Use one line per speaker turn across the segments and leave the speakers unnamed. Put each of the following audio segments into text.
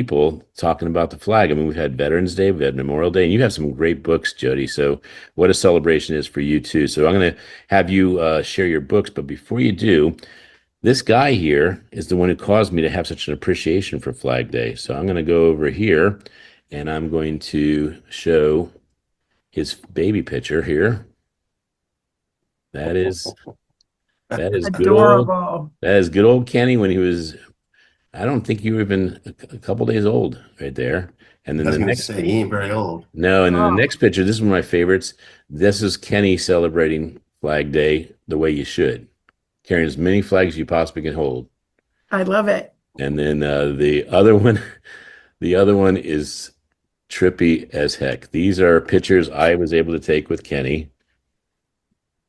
people talking about the flag. I mean, we've had Veterans Day, we've had Memorial Day, and you have some great books, Jody. So, what a celebration is for you too. So, I'm going to have you share your books, but before you do, this guy here is the one who caused me to have such an appreciation for Flag Day. So, I'm going to go over here, and I'm going to show his baby picture here. That is that is good old
Adorable.
that is good old Kenny when he was. I don't think you were even a couple days old right there. And
I
then
was
the
going to
next
say, he ain't very old.
No, and then the
Oh,
next picture, this is one of my favorites. This is Kenny celebrating Flag Day the way you should, carrying as many flags as you possibly can hold.
I love it.
And then the other one, the other one is trippy as heck. These are pictures I was able to take with Kenny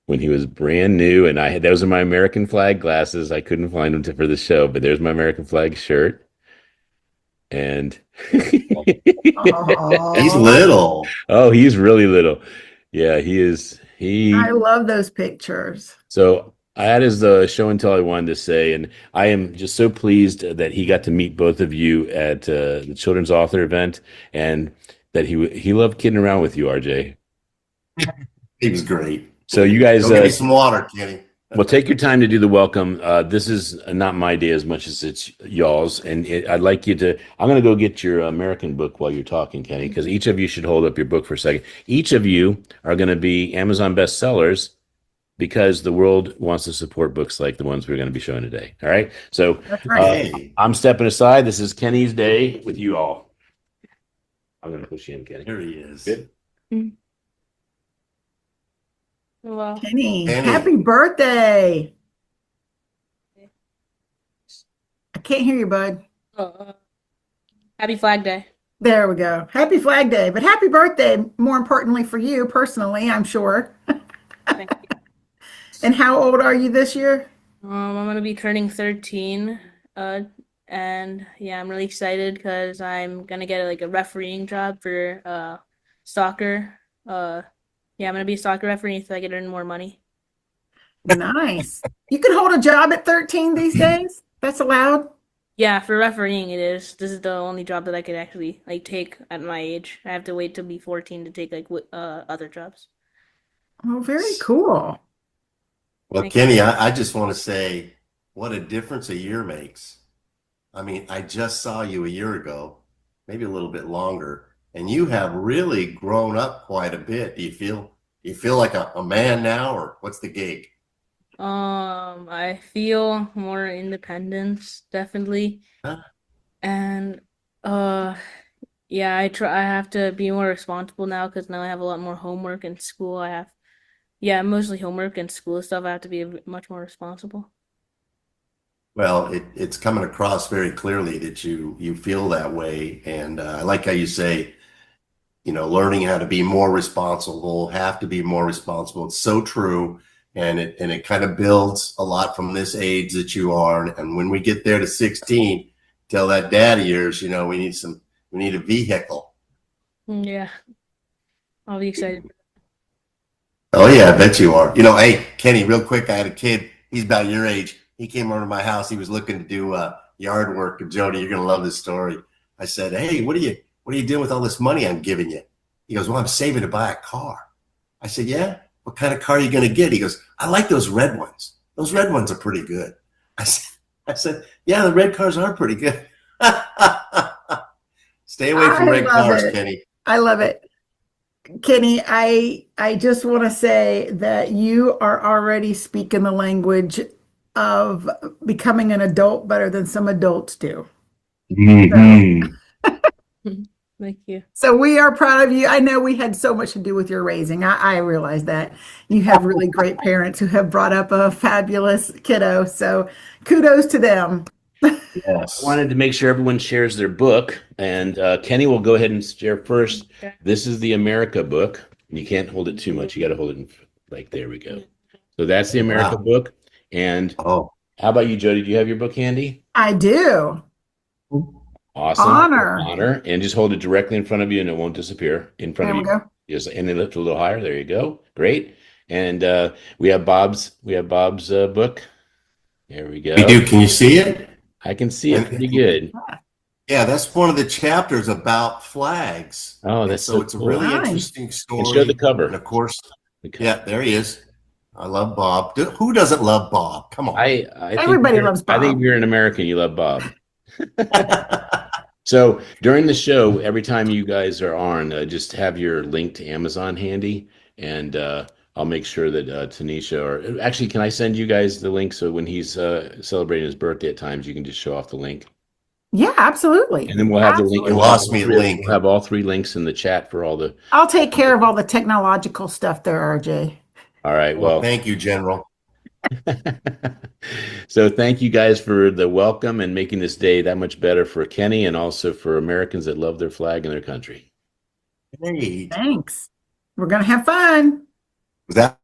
when he was brand new, and I had those are my American flag glasses. I couldn't find them for the show, but there's my American flag shirt. And
He's
Oh,
little.
oh, he's really little. Yeah, he is.
I
He
love those pictures.
So that is the show and tell I wanted to say, and I am just so pleased that he got to meet both of you at the children's author event, and that he loved kidding around with you, RJ.
He was great.
So you guys,
Go get me some water, Kenny.
well, take your time to do the welcome. This is not my day as much as it's y'all's, and I'd like you to. I'm going to go get your American book while you're talking, Kenny, because each of you should hold up your book for a second. Each of you are going to be Amazon bestsellers because the world wants to support books like the ones we're going to be showing today. All right. So
That's right.
Hey,
I'm stepping aside. This is Kenny's day with you all. I'm going to push you in, Kenny.
here he is.
Good.
Mm. Well,
Kenny,
Kenny.
happy birthday. I can't hear you, bud.
uh, happy Flag Day.
There we go. Happy Flag Day, but happy birthday, more importantly for you personally, I'm sure.
Thank you.
And how old are you this year?
I'm gonna be turning 13. And yeah, I'm really excited because I'm gonna get like a refereeing job for soccer. Yeah, I'm gonna be a soccer referee so I can earn more money.
Nice. You can hold a job at 13 these days? That's allowed?
Yeah, for refereeing it is. This is the only job that I could actually like take at my age. I have to wait till be 14 to take like other jobs.
Oh, very cool.
Well,
Thank
Kenny, I just want to say what a difference a year makes. I mean, I just saw you a year ago, maybe a little bit longer, and you have really grown up quite a bit. Do you feel like a man now, or what's the gig?
I feel more independence, definitely.
Huh?
And uh yeah, I have to be more responsible now because now I have a lot more homework in school. Yeah, mostly homework and school stuff. I have to be much more responsible.
Well, it's coming across very clearly that you feel that way, and I like how you say, learning how to be more responsible, have to be more responsible. It's so true. And it kind of builds a lot from this age that you are. And when we get there to 16, tell that dad of yours, we need a vehicle.
Yeah, I'll be excited.
Oh yeah, I bet you are. Hey, Kenny, real quick, I had a kid, he's about your age. He came over to my house. He was looking to do yard work. And Jody, you're gonna love this story. I said, hey, what are you doing with all this money I'm giving you? He goes, well, I'm saving to buy a car. I said, yeah. What kind of car are you going to get? He goes, I like those red ones. Those red ones are pretty good. I said, yeah, the red cars are pretty good. Stay away from
I
red
love
cars,
it.
Kenny.
I love it. Kenny, I just want to say that you are already speaking the language of becoming an adult better than some adults do. So,
Mm-hmm.
Thank you.
so we are proud of you. I know we had so much to do with your raising. I realize that you have really great parents who have brought up a fabulous kiddo. So kudos to them.
I
Yes.
wanted to make sure everyone shares their book, and Kenny will go ahead and share first.
Okay.
This is the America book. You can't hold it too much. You got to hold it like there we go. So that's the America
Wow.
book. And
Oh,
how about you, Jody? Do you have your book handy?
I do.
Awesome.
Honor.
Honor. And just hold it directly in front of you and it won't disappear in front
There
of
we
you.
go.
Just and then lift a little higher. There you go. Great. And we have Bob's book. There we
we
go.
do. Can you see it?
I can see it
And
pretty good.
Yeah, that's one of the chapters about flags.
Oh,
And
that's
so
so
it's a really
cool.
Nice.
interesting
And show the
story. And
cover.
of course,
The cover.
yeah, there he is. I love Bob. Who doesn't love Bob? Come on.
I think
Everybody loves
if
Bob.
you're an American, you love Bob. So during the show, every time you guys are on, just have your link to Amazon handy, and I'll make sure that Tanisha or actually, can I send you guys the link so when he's celebrating his birthday at times, you can just show off the link,
Yeah, absolutely.
and then we'll have the link,
You
and
Absolutely.
lost me at
we'll
Link.
have all three links in the chat for all the.
I'll take care of all the technological stuff there, RJ.
All right,
Well,
well.
thank you, General.
So thank you guys for the welcome and making this day that much better for Kenny and also for Americans that love their flag and their country.
Hey,
Thanks. We're going to have fun.
was that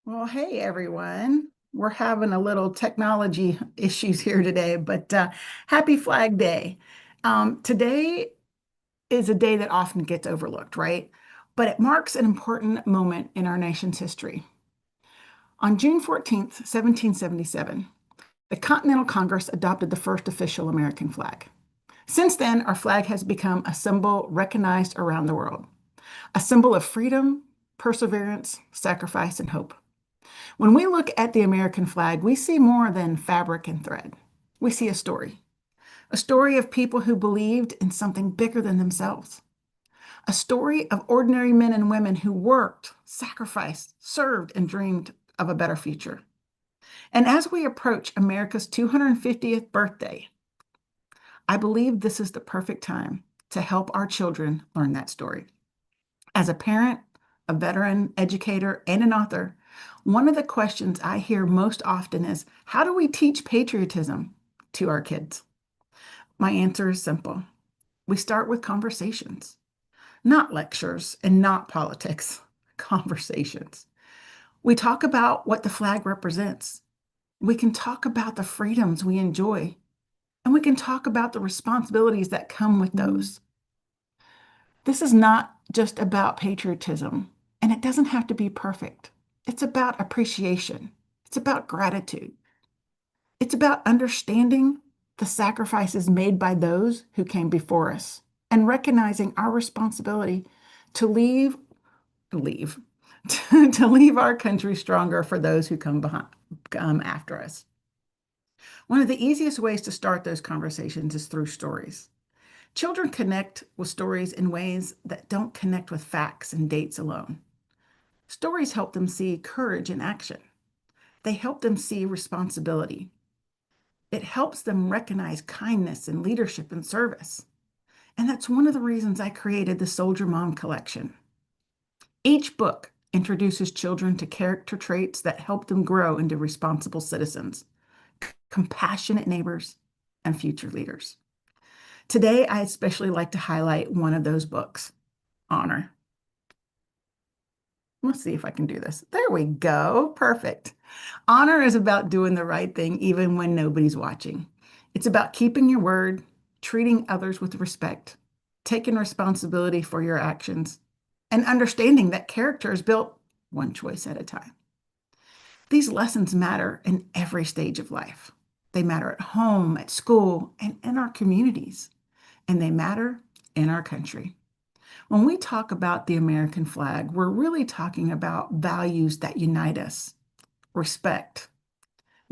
Well, hey, everyone. We're having a little technology issues here today, but happy Flag Day. Today is a day that often gets overlooked, right? But it marks an important moment in our nation's history. On June 14th, 1777, the Continental Congress adopted the first official American flag. Since then, our flag has become a symbol recognized around the world, a symbol of freedom, perseverance, sacrifice, and hope. When we look at the American flag, we see more than fabric and thread. We see a story of people who believed in something bigger than themselves, a story of ordinary men and women who worked, sacrificed, served, and dreamed of a better future. And as we approach America's 250th birthday, I believe this is the perfect time to help our children learn that story. As a parent, a veteran, educator, and an author, one of the questions I hear most often is, how do we teach patriotism to our kids? My answer is simple. We start with conversations, not lectures and not politics, conversations. We talk about what the flag represents. We can talk about the freedoms we enjoy, and we can talk about the responsibilities that come with those. This is not just about patriotism, and it doesn't have to be perfect. It's about appreciation, it's about gratitude, it's about understanding the sacrifices made by those who came before us and recognizing our responsibility to leave, to leave our country stronger for those who come after us. One of the easiest ways to start those conversations is through stories. Children connect with stories in ways that don't connect with facts and dates alone. Stories help them see courage in action. They help them see responsibility. It helps them recognize kindness and leadership and service. And that's one of the reasons I created the Soldier Mom collection. Each book introduces children to character traits that help them grow into responsible citizens, compassionate neighbors, and future leaders. Today, I especially like to highlight one of those books, Honor. Let's see if I can do this. There we go. Perfect. Honor is about doing the right thing even when nobody's watching. It's about keeping your word, treating others with respect, taking responsibility for your actions, and understanding that character is built one choice at a time. These lessons matter in every stage of life. They matter at home, at school, and in our communities. And they matter in our country. When we talk about the American flag, we're really talking about values that unite us: respect,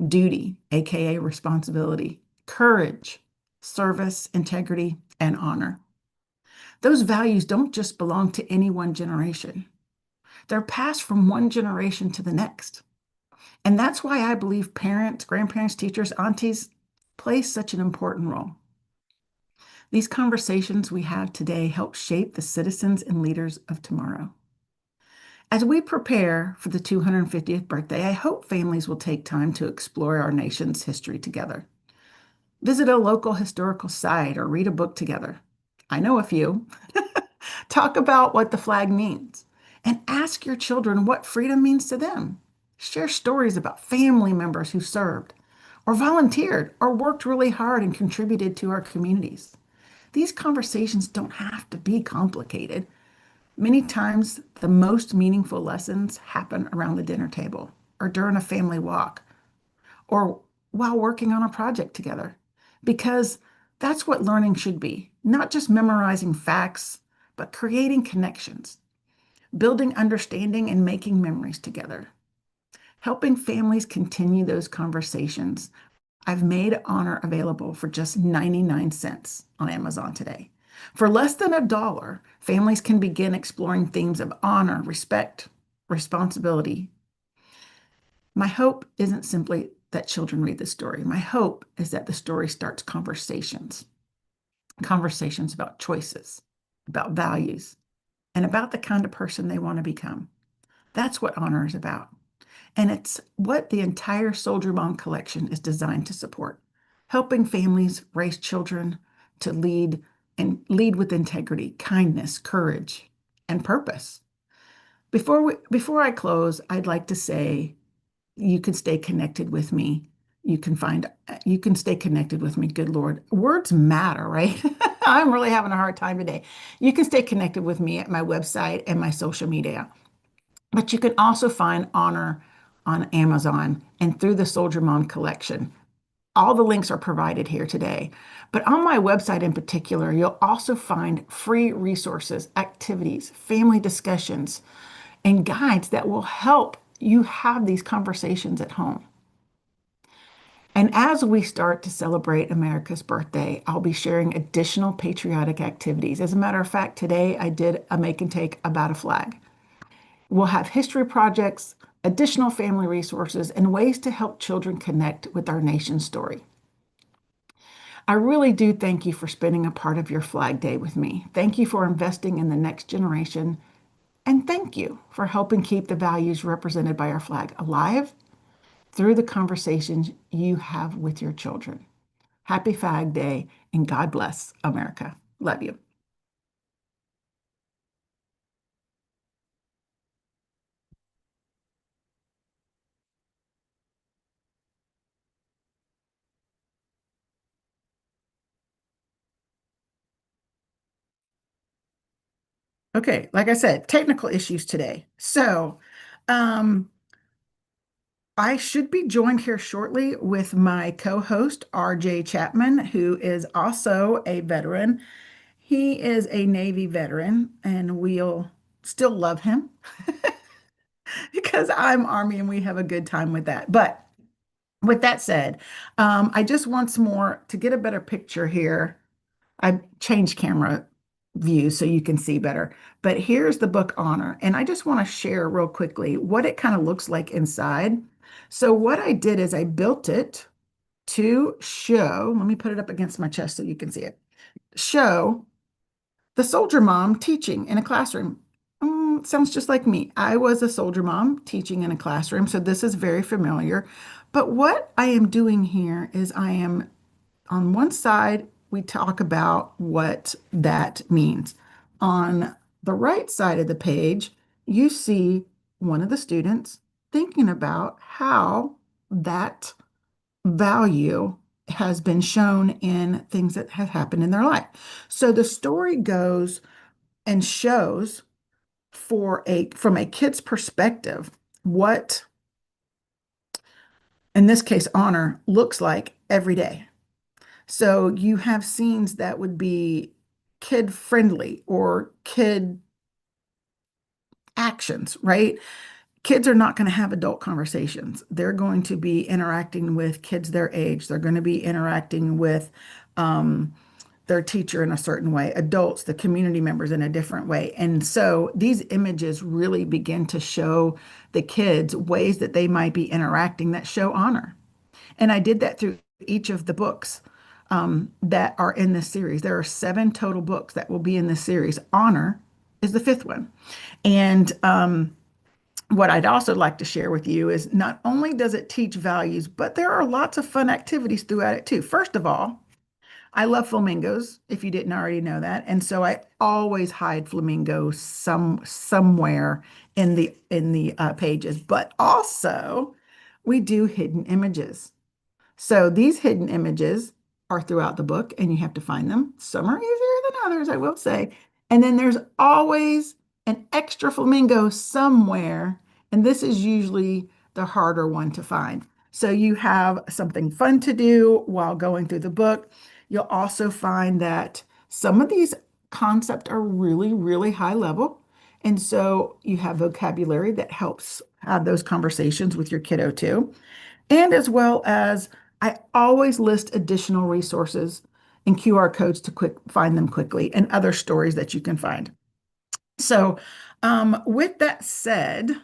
duty, AKA responsibility, courage, service, integrity, and honor. Those values don't just belong to any one generation, they're passed from one generation to the next. And that's why I believe parents, grandparents, teachers, aunties play such an important role. These conversations we have today help shape the citizens and leaders of tomorrow. As we prepare for the 250th birthday, I hope families will take time to explore our nation's history together. Visit a local historical site or read a book together. I know a few. Talk about what the flag means and ask your children what freedom means to them. Share stories about family members who served or volunteered, or worked really hard and contributed to our communities. These conversations don't have to be complicated. Many times, the most meaningful lessons happen around the dinner table, or during a family walk, or while working on a project together. Because that's what learning should be, not just memorizing facts, but creating connections, building understanding, and making memories together. Helping families continue those conversations. I've made Honor available for just 99 cents on Amazon today. For less than $1, families can begin exploring themes of honor, respect, responsibility. My hope isn't simply that children read the story. My hope is that the story starts conversations, conversations about choices, about values, and about the kind of person they want to become. That's what Honor is about. And it's what the entire Soldier Mom collection is designed to support, helping families raise children to lead and lead with integrity, kindness, courage, and purpose. Before I close, I'd like to say you can stay connected with me. You can stay connected with me. Good Lord. Words matter, right? I'm really having a hard time today. You can stay connected with me at my website and my social media. But you can also find Honor on Amazon and through the Soldier Mom collection. All the links are provided here today. But on my website in particular, you'll also find free resources, activities, family discussions, and guides that will help you have these conversations at home. And as we start to celebrate America's birthday, I'll be sharing additional patriotic activities. As a matter of fact, today I did a make and take about a flag. We'll have history projects, additional family resources, and ways to help children connect with our nation's story. I really do thank you for spending a part of your Flag Day with me. Thank you for investing in the next generation. And thank you for helping keep the values represented by our flag alive through the conversations you have with your children. Happy Flag Day and God bless America. Love you. Okay, like I said, technical issues today. Um, I should be joined here shortly with my co-host, RJ Chapman, who is also a veteran. He is a Navy veteran, and we'll still love him because I'm Army and we have a good time with that. But with that said, I just once more to get a better picture here. I changed camera views so you can see better. But here's the book Honor. And I just want to share real quickly what it kind of looks like inside. So what I did is I built it to show, let me put it up against my chest so you can see it, show the soldier mom teaching in a classroom. Sounds just like me. I was a soldier mom teaching in a classroom, so this is very familiar. But what I am doing here is I am on one side, we talk about what that means. On the right side of the page, you see one of the students thinking about how that value has been shown in things that have happened in their life. So the story goes and shows from a kid's perspective what, in this case, honor looks like every day. So you have scenes that would be kid friendly or kid actions, right? Kids are not going to have adult conversations. They're going to be interacting with kids their age. They're going to be interacting with their teacher in a certain way, adults, the community members in a different way. And so these images really begin to show the kids ways that they might be interacting that show honor. And I did that through each of the books that are in this series. There are 7 total books that will be in this series. Honor is the 5th one. And what I'd also like to share with you is not only does it teach values, but there are lots of fun activities throughout it too. First of all, I love flamingos, if you didn't already know that. And so I always hide flamingos somewhere in the pages. But also, we do hidden images. So these hidden images are throughout the book, and you have to find them. Some are easier than others, I will say. And then there's always an extra flamingo somewhere, and this is usually the harder one to find. So you have something fun to do while going through the book. You'll also find that some of these concepts are really, really high level. And so you have vocabulary that helps have those conversations with your kiddo too. And as well as I always list additional resources and QR codes to quick find them quickly and other stories that you can find. So, with that said,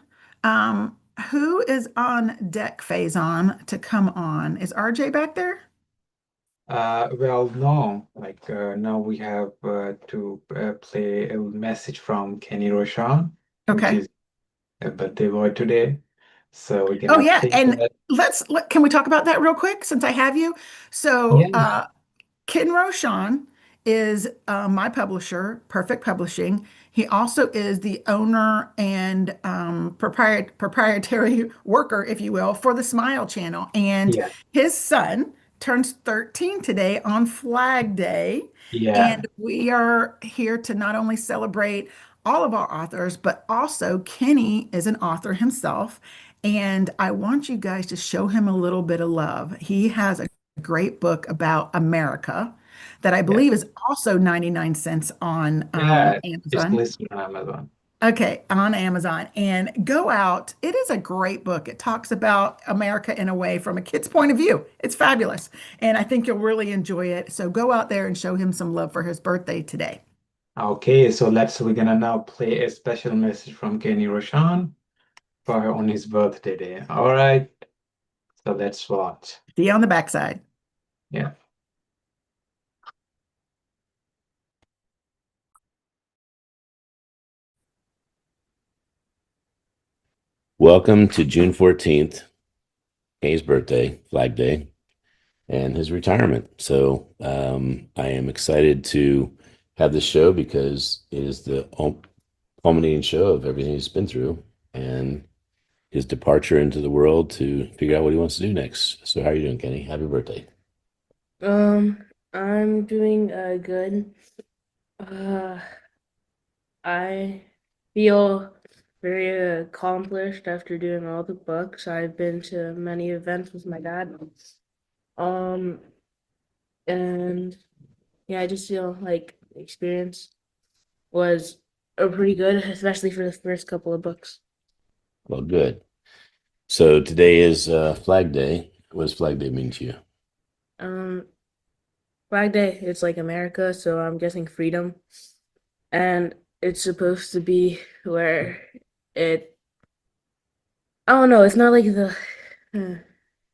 who is on deck, Faison, to come on? Is RJ back there?
Well, no, now we have to play a message from Kenny Rochon, which
Okay.
is a birthday boy today. So we're
Oh
gonna
yeah,
play
and
that.
can we talk about that real quick since I have you? So,
Yeah,
Ken Rochon is my publisher, Perfect Publishing. He also is the owner and proprietary worker, if you will, for the Smile Channel. And
yeah,
his son turns 13 today on Flag Day.
yeah,
And we are here to not only celebrate all of our authors, but also Kenny is an author himself. And I want you guys to show him a little bit of love. He has a great book about America that I
yeah,
believe is also 99 cents on
yeah. It's
Amazon.
listed on Amazon.
Okay, on Amazon. And go out. It is a great book. It talks about America in a way from a kid's point of view. It's fabulous. And I think you'll really enjoy it. So go out there and show him some love for his birthday today.
Okay, so we're gonna now play a special message from Kenny Rochon for her on his birthday day. All right, so let's watch.
See you on the backside.
Yeah.
Welcome to June 14th, Kay's birthday, Flag Day, and his retirement. So I am excited to have this show because it is the culminating show of everything he's been through and his departure into the world to figure out what he wants to do next. So how are you doing, Kenny? Happy birthday.
Um, I'm doing good. Uh, I feel very accomplished after doing all the books. I've been to many events with my dad. Um, and yeah, I just feel like the experience was pretty good, especially for the first couple of books.
Well, good. So today is Flag Day. What does Flag Day mean to you?
Um, Flag Day, it's like America, so I'm guessing freedom. And it's supposed to be where it, I don't know, it's not like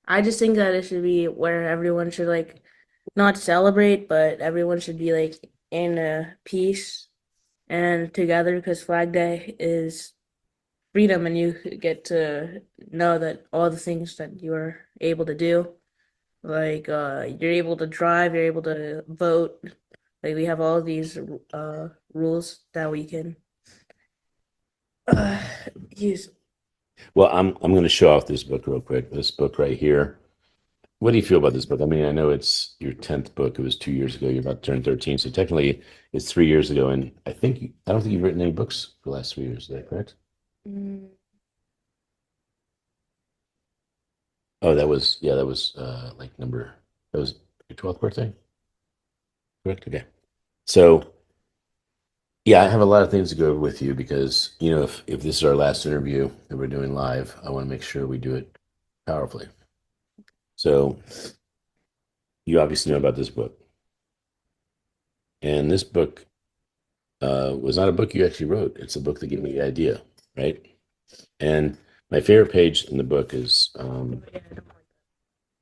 I just think that it should be where everyone should like not celebrate, but everyone should be like in peace and together because Flag Day is freedom and you get to know that all the things that you are able to do, like you're able to drive, you're able to vote. Like we have all these rules that we can uh use.
Well, I'm going to show off this book real quick. This book right here. What do you feel about this book? I mean, I know it's your 10th book. It was 2 years ago. You're about to turn 13. So technically it's 3 years ago. And I don't think you've written any books for the last 3 years. Is that correct?
Mm,
Oh, that was that was your 12th birthday? Correct? Okay. So yeah, I have a lot of things to go over with you because, if this is our last interview that we're doing live, I want to make sure we do it powerfully. So you obviously know about this book. And this book was not a book you actually wrote. It's a book that gave me the idea, right? And my favorite page in the book is,
yeah, I don't like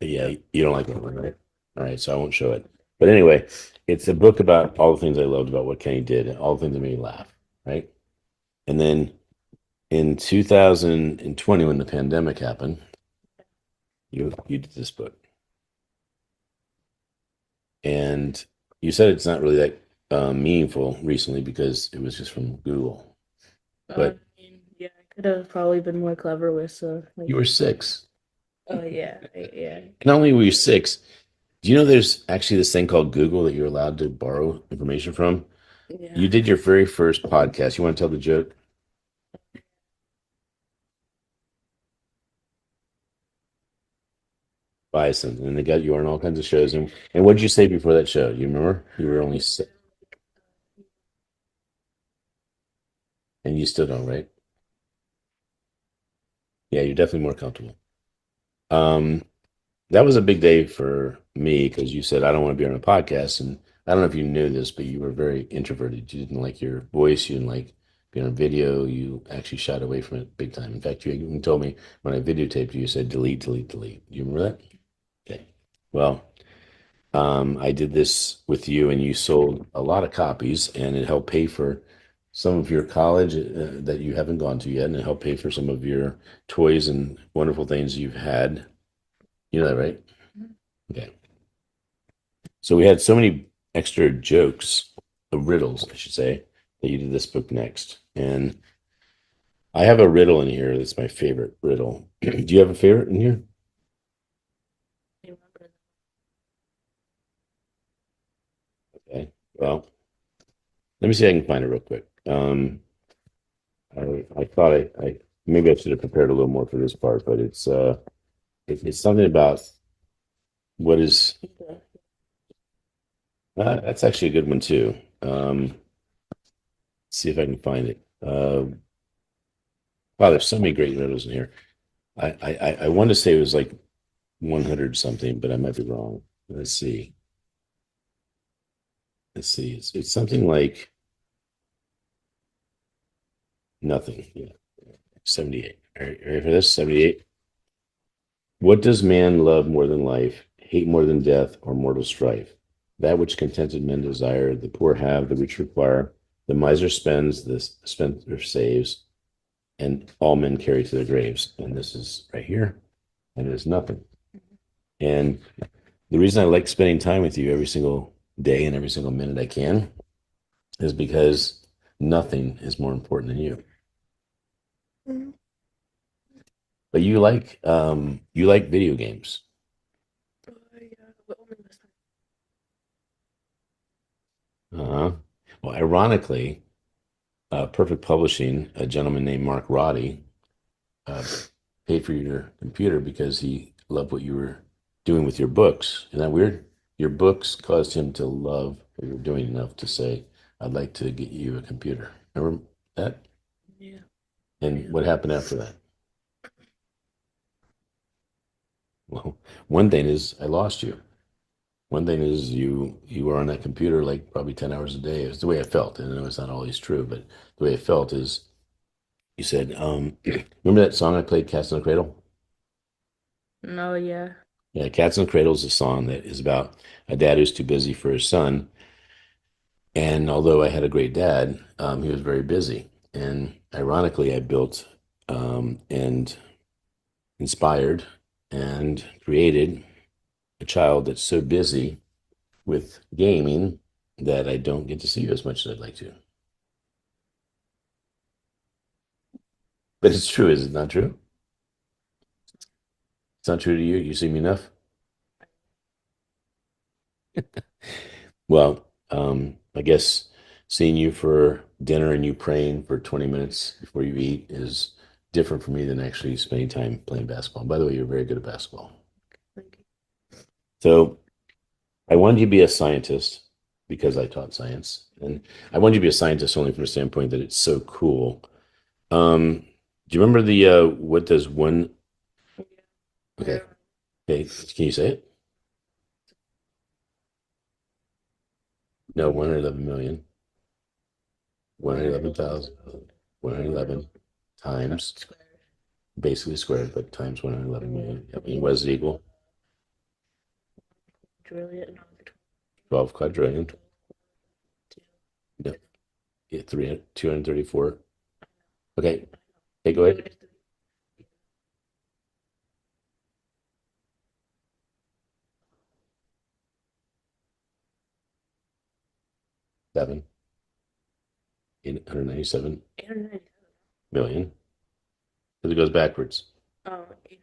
yeah, you don't like that one, right? All right, so I won't show it. But anyway, it's a book about all the things I loved about what Kenny did and all the things that made me laugh, right? And then in 2020, when the pandemic happened, you did this book. And you said it's not really that meaningful recently because it was just from Google.
that.
But
I mean, yeah, I could have probably been more clever with
you
like
were 6.
Oh yeah, yeah.
Not only were you six, do you know there's actually this thing called Google that you're allowed to borrow information from?
Yeah.
You did your very first podcast. You want to tell the joke? Bison, and they got you on all kinds of shows. And what did you say before that show? You remember? You were only six, and you still don't, right? Yeah, you're definitely more comfortable. Um, that was a big day for me because you said I don't want to be on a podcast, and I don't know if you knew this, but you were very introverted. You didn't like your voice. You didn't like being on video. You actually shied away from it big time. In fact, you even told me when I videotaped you, you said delete, delete, delete. Do you remember that? Okay. Well, I did this with you, and you sold a lot of copies, and it helped pay for some of your college that you haven't gone to yet, and it helped pay for some of your toys and wonderful things you've had. You know that, right? Okay. So we had so many extra jokes, riddles, I should say, that you did this book next. And I have a riddle in here that's my favorite riddle. Do you have a favorite in here?
I remember.
Okay. Well, let me see if I can find it real quick. I thought I maybe I should have prepared a little more for this part, but it's something about what is
Okay.
that's actually a good one too. See if I can find it. Wow, there's so many great riddles in here. I want to say it was like 100 something, but I might be wrong. Let's see. Let's see. It's something like nothing. Yeah, 78. All right, ready for this? 78. What does man love more than life, hate more than death, or mortal strife? That which contented men desire, the poor have, the rich require, the miser spends, the spendthrift saves, and all men carry to their graves. And this is right here, and it is nothing. And the reason I like spending time with you every single day and every single minute I can is because nothing is more important than you.
Mhm.
But you like video games.
Yeah, but only this time.
Uh-huh. Well, ironically, Perfect Publishing, a gentleman named Mark Roddy, uh, paid for your computer because he loved what you were doing with your books. Isn't that weird? Your books caused him to love what you were doing enough to say, I'd like to get you a computer. Remember that?
Yeah.
And what happened after that? Well, one thing is I lost you. One thing is you were on that computer like probably 10 hours a day. It's the way I felt. And I know it's not always true, but the way I felt is you said, remember that song I played, Cats in the Cradle?
No, yeah.
Yeah, Cats in the Cradle is a song that is about a dad who's too busy for his son. And although I had a great dad, he was very busy. And ironically, I built and inspired and created a child that's so busy with gaming that I don't get to see you as much as I'd like to. But it's true, is it not true? It's not true to you. You see me enough. Well, I guess seeing you for dinner and you praying for 20 minutes before you eat is different for me than actually spending time playing basketball. By the way, you're very good at basketball.
Thank
So I wanted you to be a scientist because I taught science, and I wanted you to be a scientist only from the standpoint that it's so cool. Do you remember the what does one?
you.
Okay,
Yeah.
okay, can you say it? No, 111 million, 111,000, 111 times,
Square.
basically squared, but times 111 million. I mean, what does it equal?
Trillion. No,
12 quadrillion.
two.
No, yeah, 234. Okay, hey, go ahead. 7, 897 million. Because it goes backwards.
Oh, 800.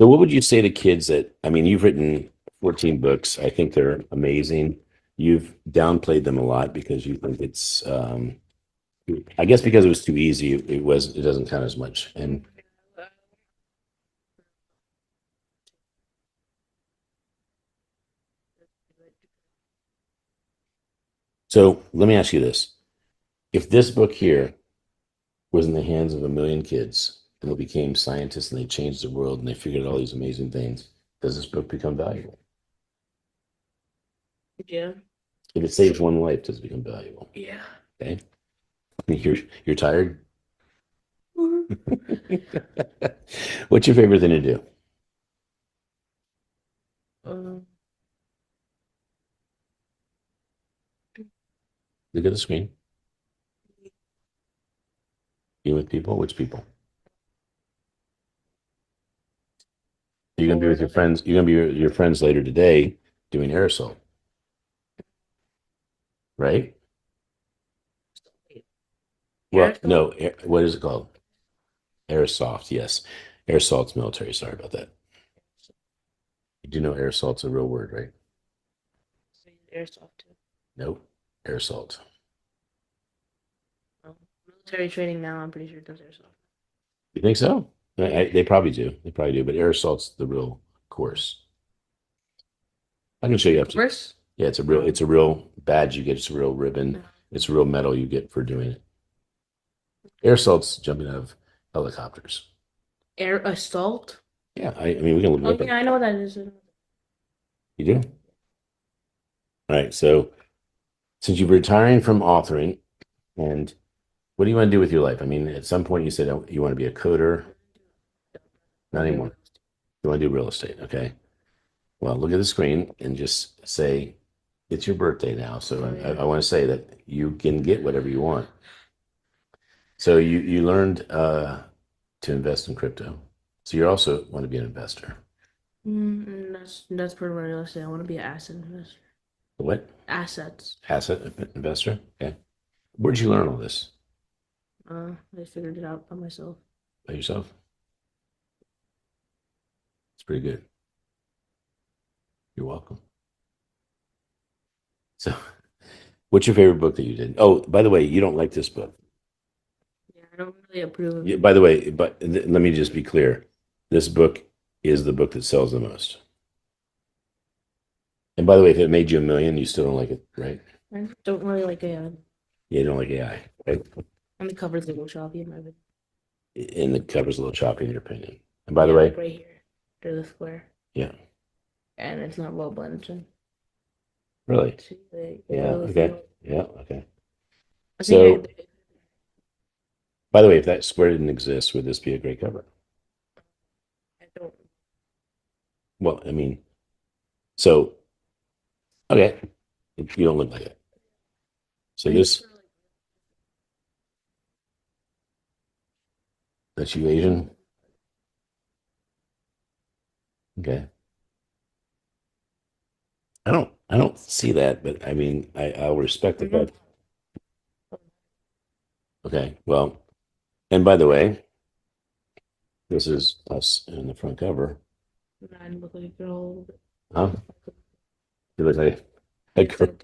So what would you say to kids that, I mean, you've written 14 books. I think they're amazing. You've downplayed them a lot because you think it's, I guess because it was too easy, it doesn't count as much. And so let me ask you this. If this book here was in the hands of a million kids and they became scientists and they changed the world and they figured out all these amazing things, does this book become valuable?
Yeah.
If it saves one life, does it become valuable?
Yeah.
Okay. You're tired? What's your favorite thing to do?
Um,
Look at the screen. You with people? Which people? You're gonna be with your friends. You're gonna be with your friends later today doing aerosol, right? Well, no. What is it called? Airsoft. Yes, airsalt's military. Sorry about that. You do know airsalt's a real word, right?
Airsoft too.
Nope. Airsalt.
Military training now, I'm pretty sure it does airsoft.
You think so? They probably do. They probably do. But airsalt's the real course. I can show you up to.
Course?
Yeah, it's a real badge you get. It's a real ribbon. It's a real medal you get for doing it. Air assault's jumping out of helicopters.
Air assault?
Yeah, I mean we can look
Oh
it up.
yeah, I know what that is.
You do? All right. So since you're retiring from authoring, and what do you want to do with your life? I mean, at some point you said oh, you want to be a coder. Not anymore. You want to do real estate. Okay. Well, look at the screen and just say it's your birthday now. So I want to say that you can get whatever you want. So you learned to invest in crypto. So you also want to be an investor.
That's part of real estate. I want to be an asset investor.
What?
Assets.
Asset investor? Okay. Where'd you learn all this?
I figured it out by myself.
By yourself? It's pretty good. You're welcome. So, what's your favorite book that you did? Oh, by the way, you don't like this book.
Yeah, I don't really approve of
Yeah,
it.
by the way, let me just be clear. This book is the book that sells the most. And by the way, if it made you a million, you still don't like it, right?
I don't really like AI.
Yeah, you don't like AI, right?
And the cover's a little choppy in my opinion.
And the cover's a little choppy in your opinion. And by the
Yeah,
way,
like right here, there's a square,
yeah,
and it's not well blended.
really?
See, like,
Yeah,
really
okay.
feel-
Yeah, okay.
I
So,
think
by the way, if that square didn't exist, would this be a great cover?
I don't.
Well, I mean, so, okay, you don't look like it. So this, that's you Asian? Okay. I don't see that, but I mean, I'll respect it, but okay. Well, and by the way, this is us in the front cover.
I look like a girl.
Huh? You look like a girl.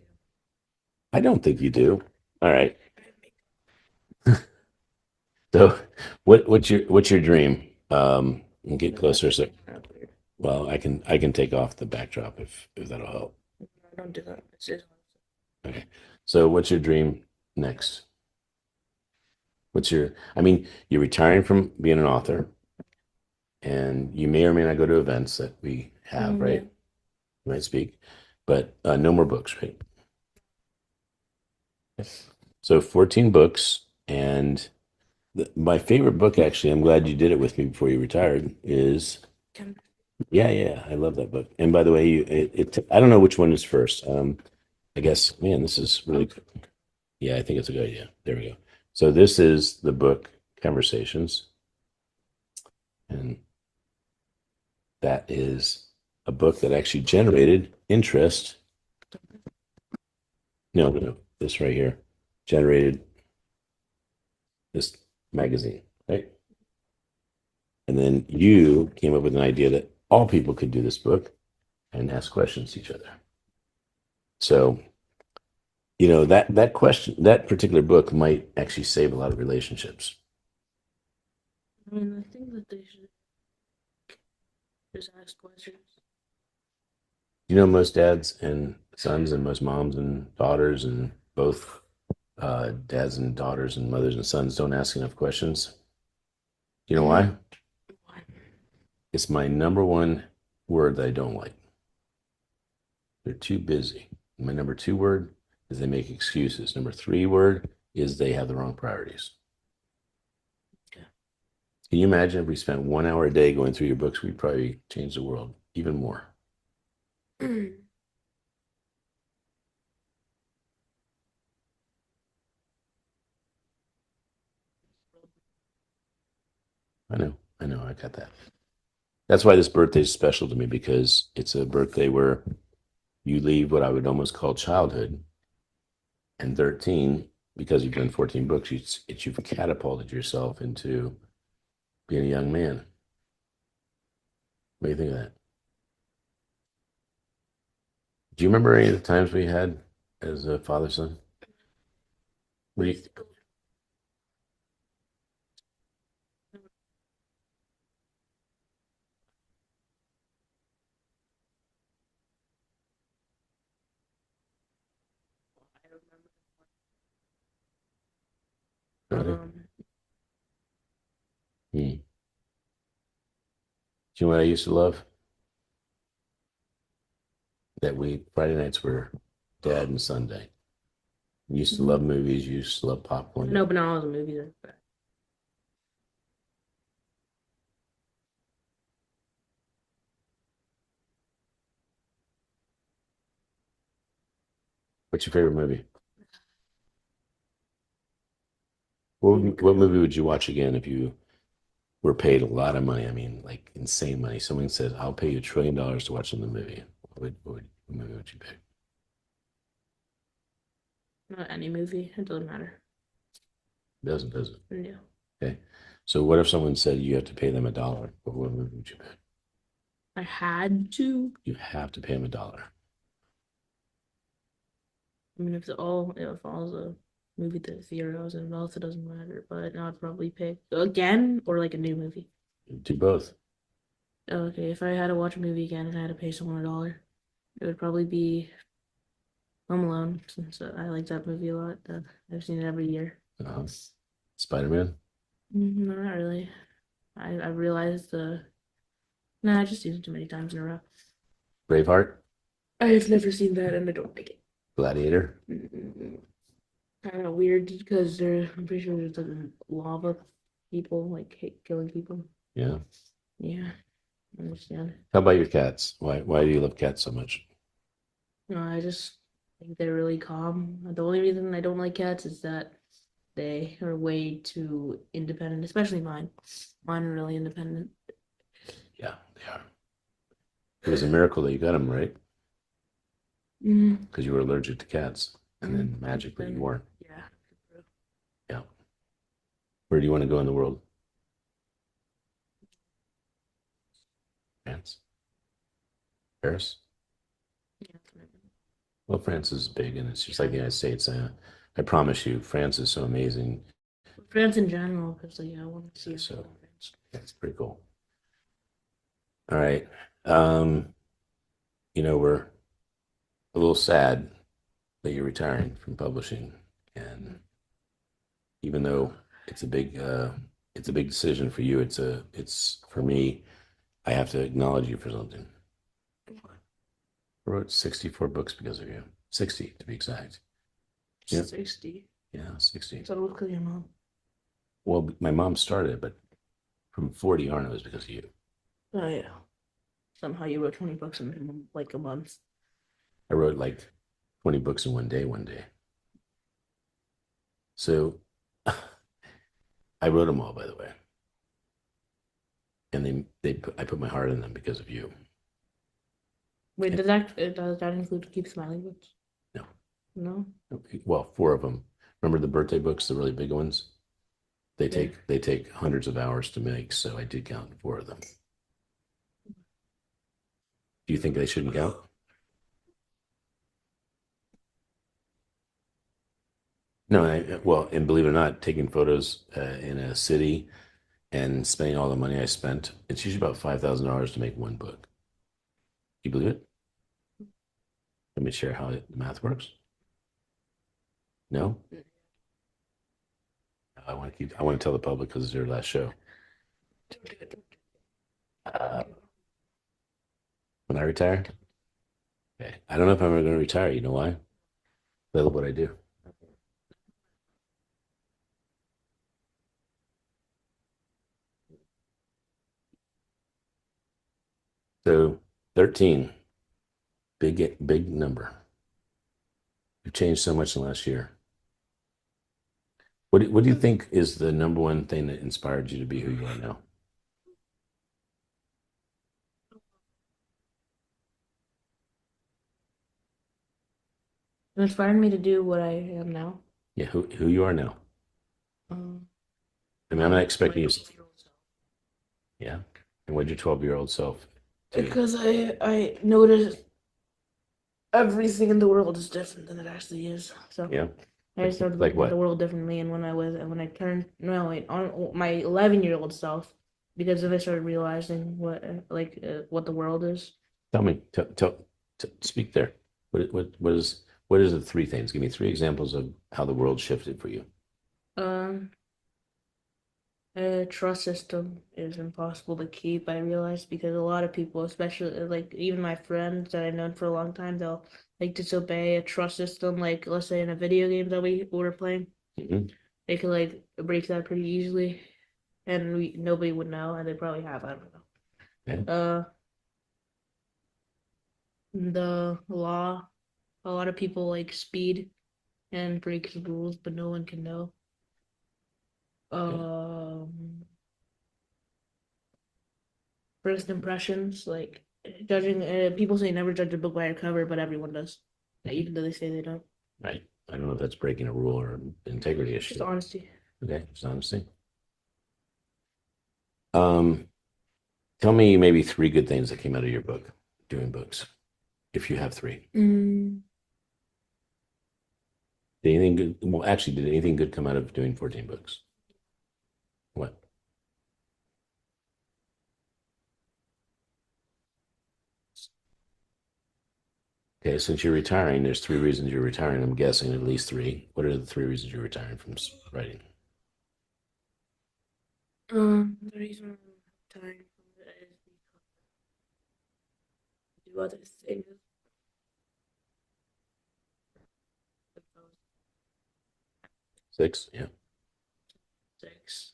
I don't think you do. All right. So what's your dream? And get closer. So well, I can take off the backdrop if that'll help.
I don't do that. It's just
Okay. So what's your dream next? I mean, you're retiring from being an author, and you may or may not go to events that we have, right?
yeah.
You might speak, but no more books, right? So 14 books, and my favorite book, actually, I'm glad you did it with me before you retired, is yeah, I love that book. And by the way, I don't know which one is first. I guess, man, this is really cool. Yeah, I think it's a good idea. There we go. So this is the book Conversations, and that is a book that actually generated interest No, no, no. This right here generated this magazine, right? And then you came up with an idea that all people could do this book and ask questions to each other. So, that question, that particular book might actually save a lot of relationships.
I mean, I think that they should just ask questions.
Most dads and sons and most moms and daughters and both dads and daughters and mothers and sons don't ask enough questions. You know why?
Why?
It's my number one word that I don't like. They're too busy. My number two word is they make excuses. Number three word is they have the wrong priorities.
Okay.
Can you imagine if we spent 1 hour a day going through your books, we'd probably change the world even more. I know, I got that. That's why this birthday is special to me because it's a birthday where you leave what I would almost call childhood. And 13, because you've done 14 books, you've catapulted yourself into being a young man. What do you think of that? Do you remember any of the times we had as a father son? What do you,
I remember.
go ahead. Hmm. Do you know what I used to love? That Friday nights were dad and Sunday. You used to love movies, you used to love popcorn.
No, but not all the movies are bad.
What's your favorite movie? What movie would you watch again if you were paid a lot of money? I mean, like insane money. Someone said, I'll pay you $1 trillion to watch the movie. What movie would you pick?
Not any movie. It doesn't matter.
Does it?
Yeah.
Okay. So what if someone said you have to pay them $1? What movie would you pick?
I had to.
You have to pay them $1.
I mean, if all's a movie that zeros and else, it doesn't matter. But I'd probably pick again or like a new movie.
Do both.
Okay, if I had to watch a movie again and I had to pay someone $1, it would probably be Home Alone, since I like that movie a lot. I've seen it every year.
Spider-Man?
No, not really. I realized nah, I just seen it too many times in a row.
Braveheart?
I've never seen that and I don't like it.
Gladiator?
Kind of weird because I'm pretty sure there's like lava people like killing people.
Yeah.
Yeah, I understand.
How about your cats? Why do you love cats so much?
No, I just think they're really calm. The only reason I don't like cats is that they are way too independent, especially mine. Mine are really independent.
Yeah, they are. It was a miracle that you got them, right?
Mm,
Because you were allergic to cats. And then magically you weren't.
yeah.
Yeah. Where do you want to go in the world? France? Paris?
Yeah.
Well, France is big and it's just like the United States. I promise you, France is so amazing.
France in general, because like I want to see
So
France.
that's pretty cool. All right. We're a little sad that you're retiring from publishing. And even though it's a big decision for you, it's for me, I have to acknowledge you for something. I wrote 64 books because of you. 60 to be exact. Yeah.
60.
Yeah, 60.
So it was because your mom.
Well, my mom started it, but from 40 on, it was because of you.
Oh yeah. Somehow you wrote 20 books in like a month.
I wrote like 20 books in one day. So I wrote them all, by the way. And I put my heart in them because of you.
Wait, does that include Keep Smiling books?
No.
No?
Well, four of them. Remember the birthday books, the really big ones?
Yeah.
They take hundreds of hours to make, so I did count four of them. Do you think they shouldn't count? No, well, and believe it or not, taking photos in a city and spending all the money I spent, it's usually about $5,000 to make one book. You believe it? Let me share how the math works. No? I want to tell the public because it's their last show. Uh, when I retire, okay. I don't know if I'm ever going to retire. You know why? I love what I do. So 13, big number. You've changed so much in the last year. What do you think is the number one thing that inspired you to be who you are now?
It inspired me to do what I am now.
Yeah, who you are now.
Um,
I mean, I'm not
my
expecting you.
12-year-old self.
Yeah. And what'd your 12-year-old self do?
Because I noticed everything in the world is different than it actually is. So
Yeah.
I started
Like
looking at the
what?
world differently, and when I turned no wait on my 11-year-old self, because then I started realizing what the world is.
Tell me. Speak there. What is the three things? Give me three examples of how the world shifted for you.
Um, a trust system is impossible to keep. I realized because a lot of people, especially like even my friends that I've known for a long time, they'll like disobey a trust system. Like let's say in a video game that we were playing,
Hmm.
they could like break that pretty easily, and nobody would know, and they probably have. I don't
Yeah.
know. The law. A lot of people like speed and break the rules, but no one can know.
Yeah.
Um, First impressions, like judging. People say never judge a book by a cover, but everyone does, even though they say they don't.
Right. I don't know if that's breaking a rule or an integrity
Just
issue.
honesty.
Okay. It's honesty. Um, Tell me maybe three good things that came out of your book, doing books, if you have three.
Mm,
Did anything good? Well, actually, did anything good come out of doing 14 books? What? Okay, since you're retiring, there's three reasons you're retiring. I'm guessing at least three. What are the three reasons you're retiring from writing?
the reason I'm tired from it is because I do other things.
Six? Yeah.
Six.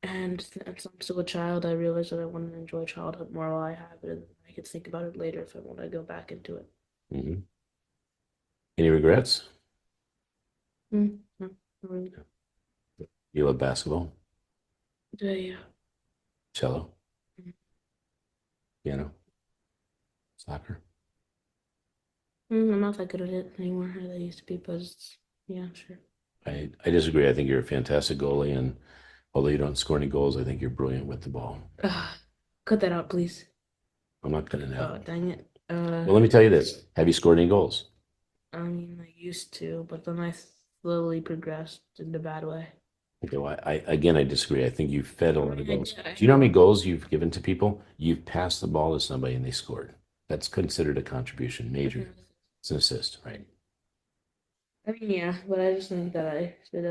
And since I'm still a child, I realized that I want to enjoy childhood more while I have it, and I could think about it later if I want to go back into it.
Hmm. Any regrets?
No, not really.
You love basketball,
Yeah.
cello,
Mm.
piano, soccer.
I'm not that good at it anymore as I used to be, but yeah, sure.
I disagree. I think you're a fantastic goalie, and although you don't score any goals, I think you're brilliant with the ball.
Cut that out, please.
I'm not cutting it
Oh,
out.
dang it.
Well, let me tell you this. Have you scored any goals?
I mean, I used to, but then I slowly progressed in a bad way.
Okay, well, I disagree. I think you've fed a lot of
I
goals.
did.
Do you know how many goals you've given to people? You've passed the ball to somebody and they scored. That's considered a contribution, major. It's an assist, right?
I mean, yeah, but I just think that I should,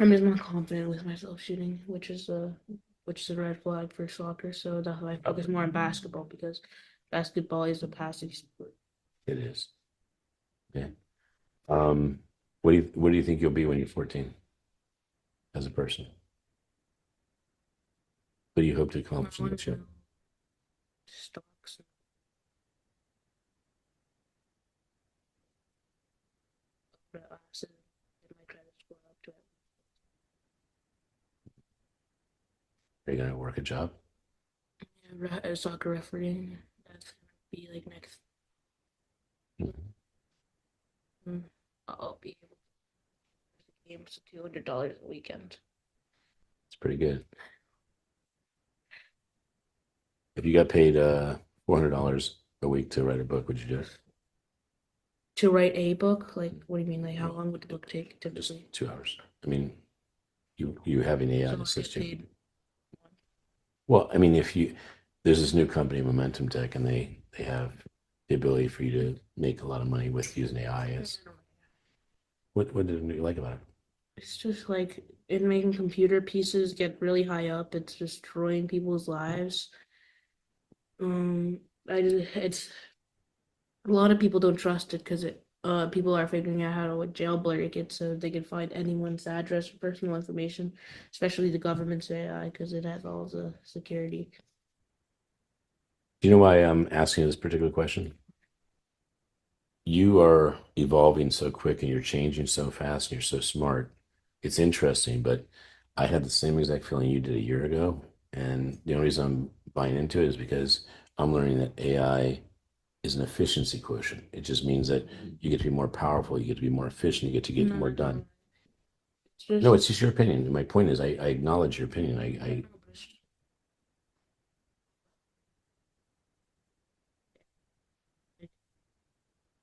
I'm just not confident with myself shooting, which is a red flag for soccer. So that's why I focus more on basketball because basketball is a passing sport.
It is. Yeah. What do you think you'll be when you're 14 as a person? What do you hope to
I
accomplish in
want
that
to
show?
know stocks and assets and my credit score up to it.
Are you going to work a job?
Yeah, soccer refereeing. That's gonna be like next. Mm, I'll be able to games $200 a weekend.
It's pretty good. If you got paid $400 a week to write a book, would you do it?
To write a book? Like, what do you mean? Like, how long would the book take
Just
typically?
2 hours. I mean, you having AI
So I'll
assist
get
you.
paid.
Well, I mean, there's this new company, Momentum Tech, and they have the ability for you to make a lot of money with using AI. What did you like about it?
It's just like it making computer pieces get really high up. It's destroying people's lives. Um, it's a lot of people don't trust it because people are figuring out how to jailbreak it so they can find anyone's address or personal information, especially the government's AI because it has all the security.
Do you know why I'm asking you this particular question? You are evolving so quick and you're changing so fast and you're so smart. It's interesting, but I had the same exact feeling you did a year ago. And the only reason I'm buying into it is because I'm learning that AI is an efficiency quotient. It just means that you get to be more powerful, you get to be more efficient, you get to get
No,
more
no,
done.
it's
No,
just
it's just your opinion. And my point is, I acknowledge your opinion.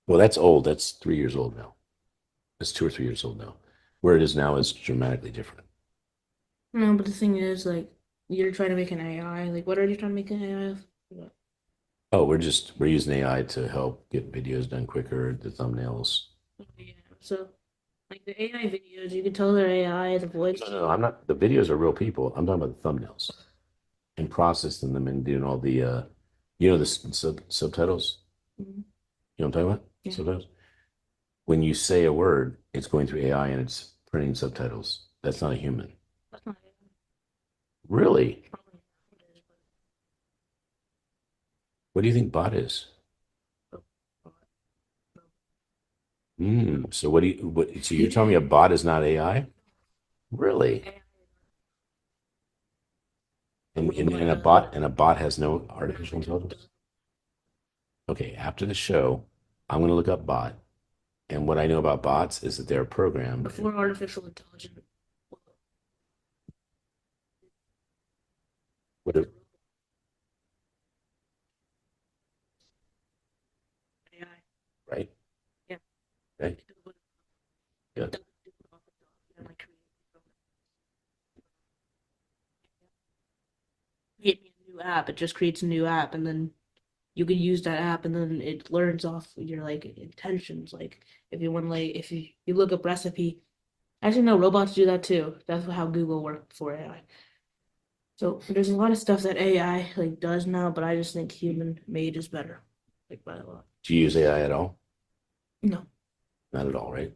Well, that's old. That's 3 years old now. It's 2 or 3 years old now. Where it is now is dramatically different.
no, but the thing is, like, you're trying to make an AI. Like, what are you trying to make an AI of?
Oh, we're using AI to help get videos done quicker, the thumbnails.
Oh, yeah. So, like the AI videos, you can tell they're AI, the voice.
No, I'm not. The videos are real people. I'm talking about the thumbnails and processing them and doing all the, the subtitles.
Mhm.
You know what I'm talking about?
Yeah,
Subtitles. When you say a word, it's going through AI and it's printing subtitles. That's not a human.
that's not AI.
Really?
Probably not it is,
What do you think bot is?
but-
So so you're telling me a bot is not AI? Really?
AI,
And a
does what
bot has no artificial intelligence? Okay, after the show, I'm going to look up bot. And what I know about bots is that they're programmed.
before artificial intelligence.
What if-
AI.
right?
Yeah.
Okay.
It
Good.
doesn't do it off the top. You know, like create me a new app. It just creates a new app, and then you can use that app, and then it learns off your like intentions. Like if you want, like if you look up recipe. Actually, no, robots do that too. That's how Google worked for AI. So there's a lot of stuff that AI like does now, but I just think human made is better. Like by a lot.
Do you use AI at all?
No,
Not at all, right?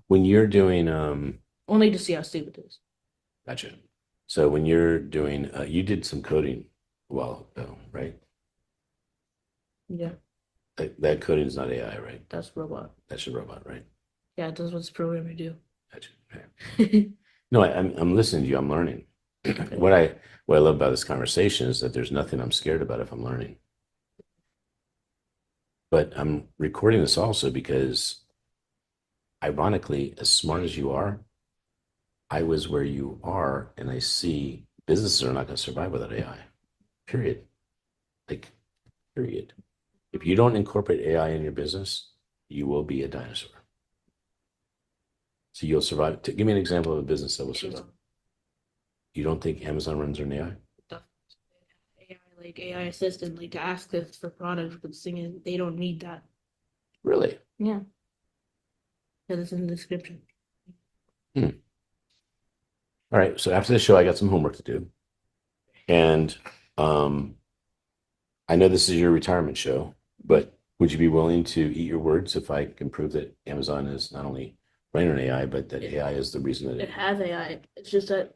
When you're doing,
only to see how stupid it is.
gotcha. So when you're doing, you did some coding a while ago, right?
Yeah,
That coding is not AI, right?
that's robot.
That's a robot, right?
Yeah, it does what it's programmed to do.
Gotcha. Okay. No, I'm listening to you. I'm learning.
Okay.
What I love about this conversation is that there's nothing I'm scared about if I'm learning. But I'm recording this also because, ironically, as smart as you are, I was where you are, and I see businesses are not going to survive without AI. Period. Like, period. If you don't incorporate AI in your business, you will be a dinosaur. So you'll survive. Give me an example of a business that will survive.
Amazon
You don't think Amazon runs on AI?
stuff. AI like AI assistant, like to ask this for products, but the thing is, they don't need that.
Really?
Yeah, because it's in the description.
Hmm. All right. So after the show, I got some homework to do. And um, I know this is your retirement show, but would you be willing to eat your words if I can prove that Amazon is not only running on AI, but that AI is the reason that
It has AI. It's just that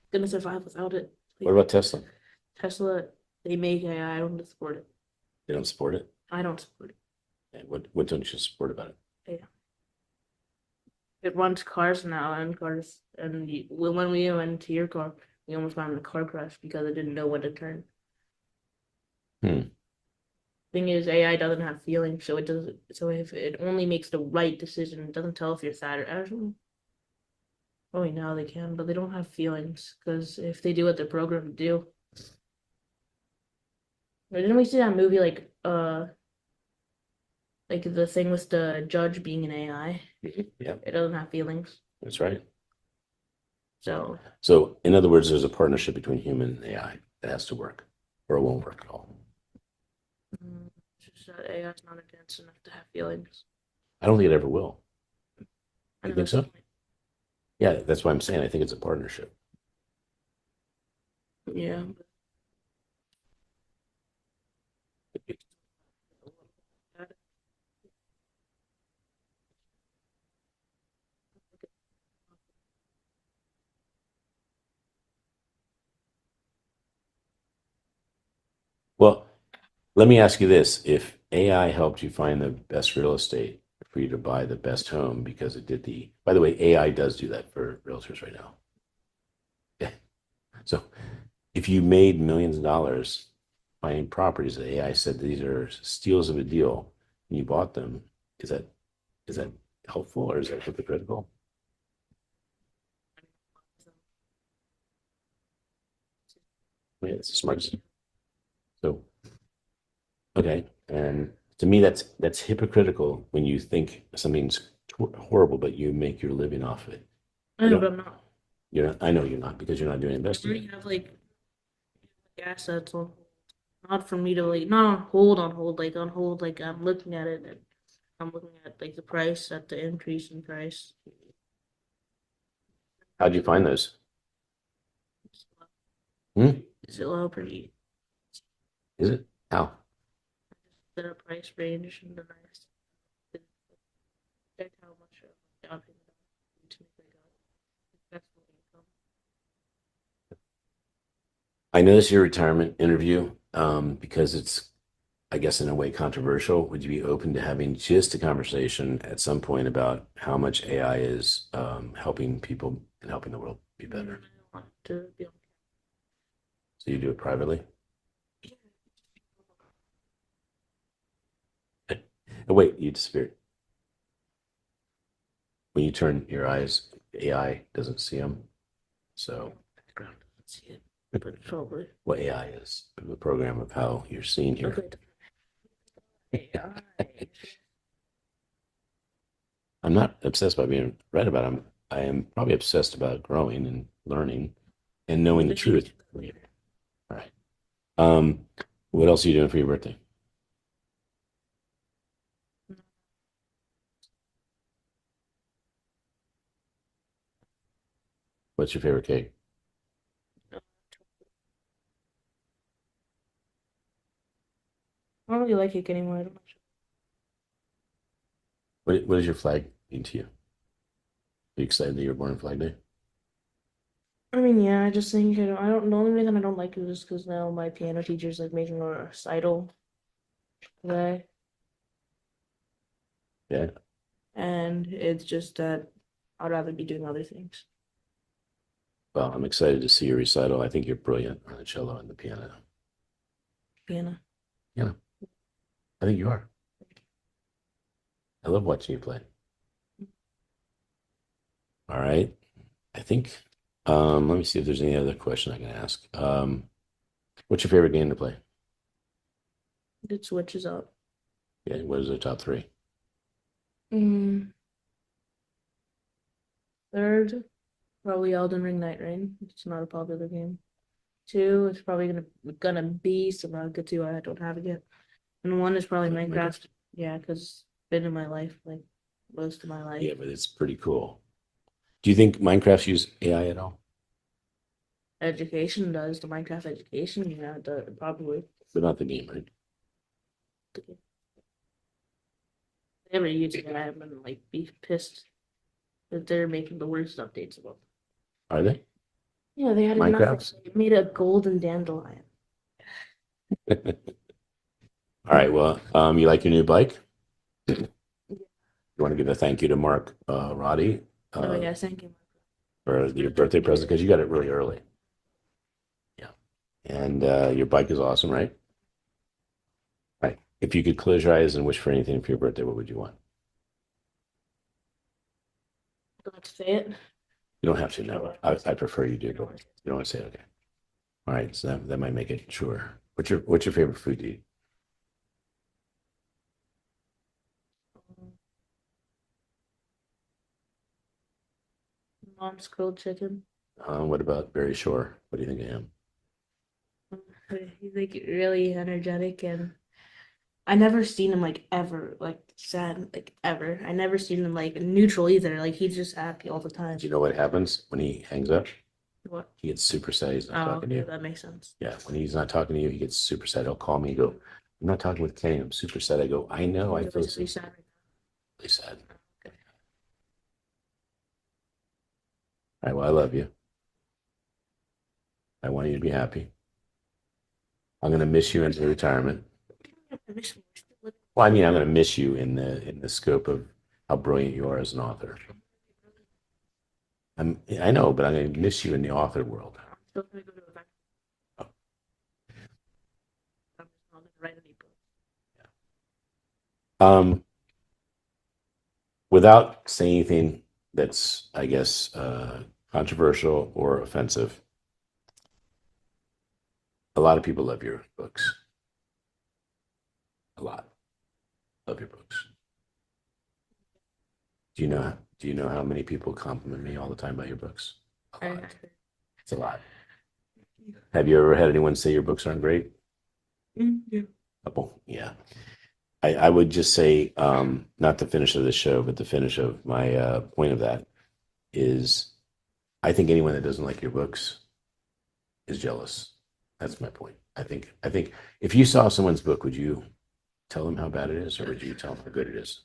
it's gonna survive without it.
What about Tesla?
Tesla, they make AI. I don't support it.
They don't support it.
I don't support it.
And what don't you support about it?
Yeah. It runs cars now and cars. And when we went to your car, we almost got in a car crash because it didn't know when to turn.
Hmm.
thing is AI doesn't have feelings, so it doesn't. So if it only makes the right decision, it doesn't tell if you're sad or actually. Oh, now they can, but they don't have feelings because if they do what they're programmed to do. Or didn't we see that movie like the thing with the judge being an AI?
Yeah,
It doesn't have feelings.
that's right.
So
So, in other words, there's a partnership between human and AI that has to work, or it won't work at all.
it's just that AI is not advanced enough to have feelings.
I don't think it ever will.
I
You
know
think
that's the
so? Yeah, that's why I'm saying I think it's a partnership.
point. Yeah.
Well, let me ask you this. If AI helped you find the best real estate for you to buy the best home because it did by the way, AI does do that for realtors right now. Yeah. So if you made millions of dollars buying properties that AI said these are steals of a deal and you bought them, is that is that helpful or is that hypocritical? I mean, it's smart. So, okay. And to me, that's hypocritical when you think something's horrible, but you make your living off of it.
I know, but I'm not.
You're not, I know you're not because you're not doing
I
investing.
already have like assets on hold. Not for me to like not on hold, like on hold, like I'm looking at it and I'm looking at like the price at the increase in price.
How'd you find those?
Is
Hmm?
it low pretty?
Is it? How?
Is a price range and then I check how much down payment I need to make like a investment income.
I know this is your retirement interview, because it's, I guess, in a way controversial. Would you be open to having just a conversation at some point about how much AI is helping people and helping the world be better?
I want to be on
So you do it privately? Oh, wait, you disappeared. When you turn your eyes, AI doesn't see them. So
background. Let's see it, but probably
what AI is a program of how you're seen here.
okay. AI.
I'm not obsessed by being read about them. I am probably obsessed about growing and learning and knowing the truth.
Later.
All right. Um, what else are you doing for your birthday? What's your favorite cake?
I don't really like it anymore. I don't know.
What does your flag mean to you? Are you excited that you're born on Flag Day?
I mean, yeah, I just think I don't. The only reason I don't like it is because now my piano teacher's like making a recital today,
Yeah.
and it's just that I'd rather be doing other things.
Well, I'm excited to see your recital. I think you're brilliant on the cello and the piano.
Piano.
Yeah, I think you are. I love watching you play. All right. I think, let me see if there's any other question I can ask. What's your favorite game to play?
It switches up.
Yeah, what is the top three?
Mm, third, probably Elden Ring Night Rain. It's not a popular game. Two, it's probably gonna be Subnautica 2. I don't have it yet. And one is probably Minecraft. Yeah, because it's been in my life like most of my life.
Yeah, but it's pretty cool. Do you think Minecraft's use AI at all?
Education does the Minecraft education. Yeah, probably.
But not the game, right?
They never use it. I'm gonna like be pissed that they're making the worst updates about.
Are they?
Yeah, they added nothing.
Minecraft?
They made a golden dandelion.
All right. Well, you like your new bike? You want to give a thank you to Mark Roddy
Oh yeah, thank you.
for your birthday present because you got it really early. Yeah. And your bike is awesome, right? Right. If you could close your eyes and wish for anything for your birthday, what would you want?
Let's say it.
You don't have to, no. I prefer you do, but you don't want to say it, okay. All right, so that might make it sure. What's your favorite food to eat?
Mom's grilled chicken.
What about Barry Shore? What do you think of him?
He's like really energetic, and I never seen him like ever like sad like ever. I never seen him like neutral either. Like he's just happy all the time.
Do you know what happens when he hangs up?
What?
He gets super sad. He's not
Oh,
talking to
okay,
you.
that makes sense.
Yeah, when he's not talking to you, he gets super sad. He'll call me and go, I'm not talking with Kenny. I'm super sad. I go, I know. I
He's
feel
always
so
really sad right
really sad.
now. Okay.
All right, well, I love you. I want you to be happy. I'm going to miss you into retirement. Well, I mean, I'm going to miss you in the scope of how brilliant you are as an author. I know, but I'm going to miss you in the author world.
Still gonna go to a vacation.
Oh.
I'm just not gonna write any book.
Without saying anything that's, I guess, controversial or offensive, a lot of people love your books. A lot love your books. Do you know how many people compliment me all the time about your books? A lot. It's a lot. Have you ever had anyone say your books aren't great?
Yeah.
Couple, yeah. I would just say, not the finish of the show, but the finish of my point of that is I think anyone that doesn't like your books is jealous. That's my point. I think if you saw someone's book, would you tell them how bad it is, or would you tell them how good it is?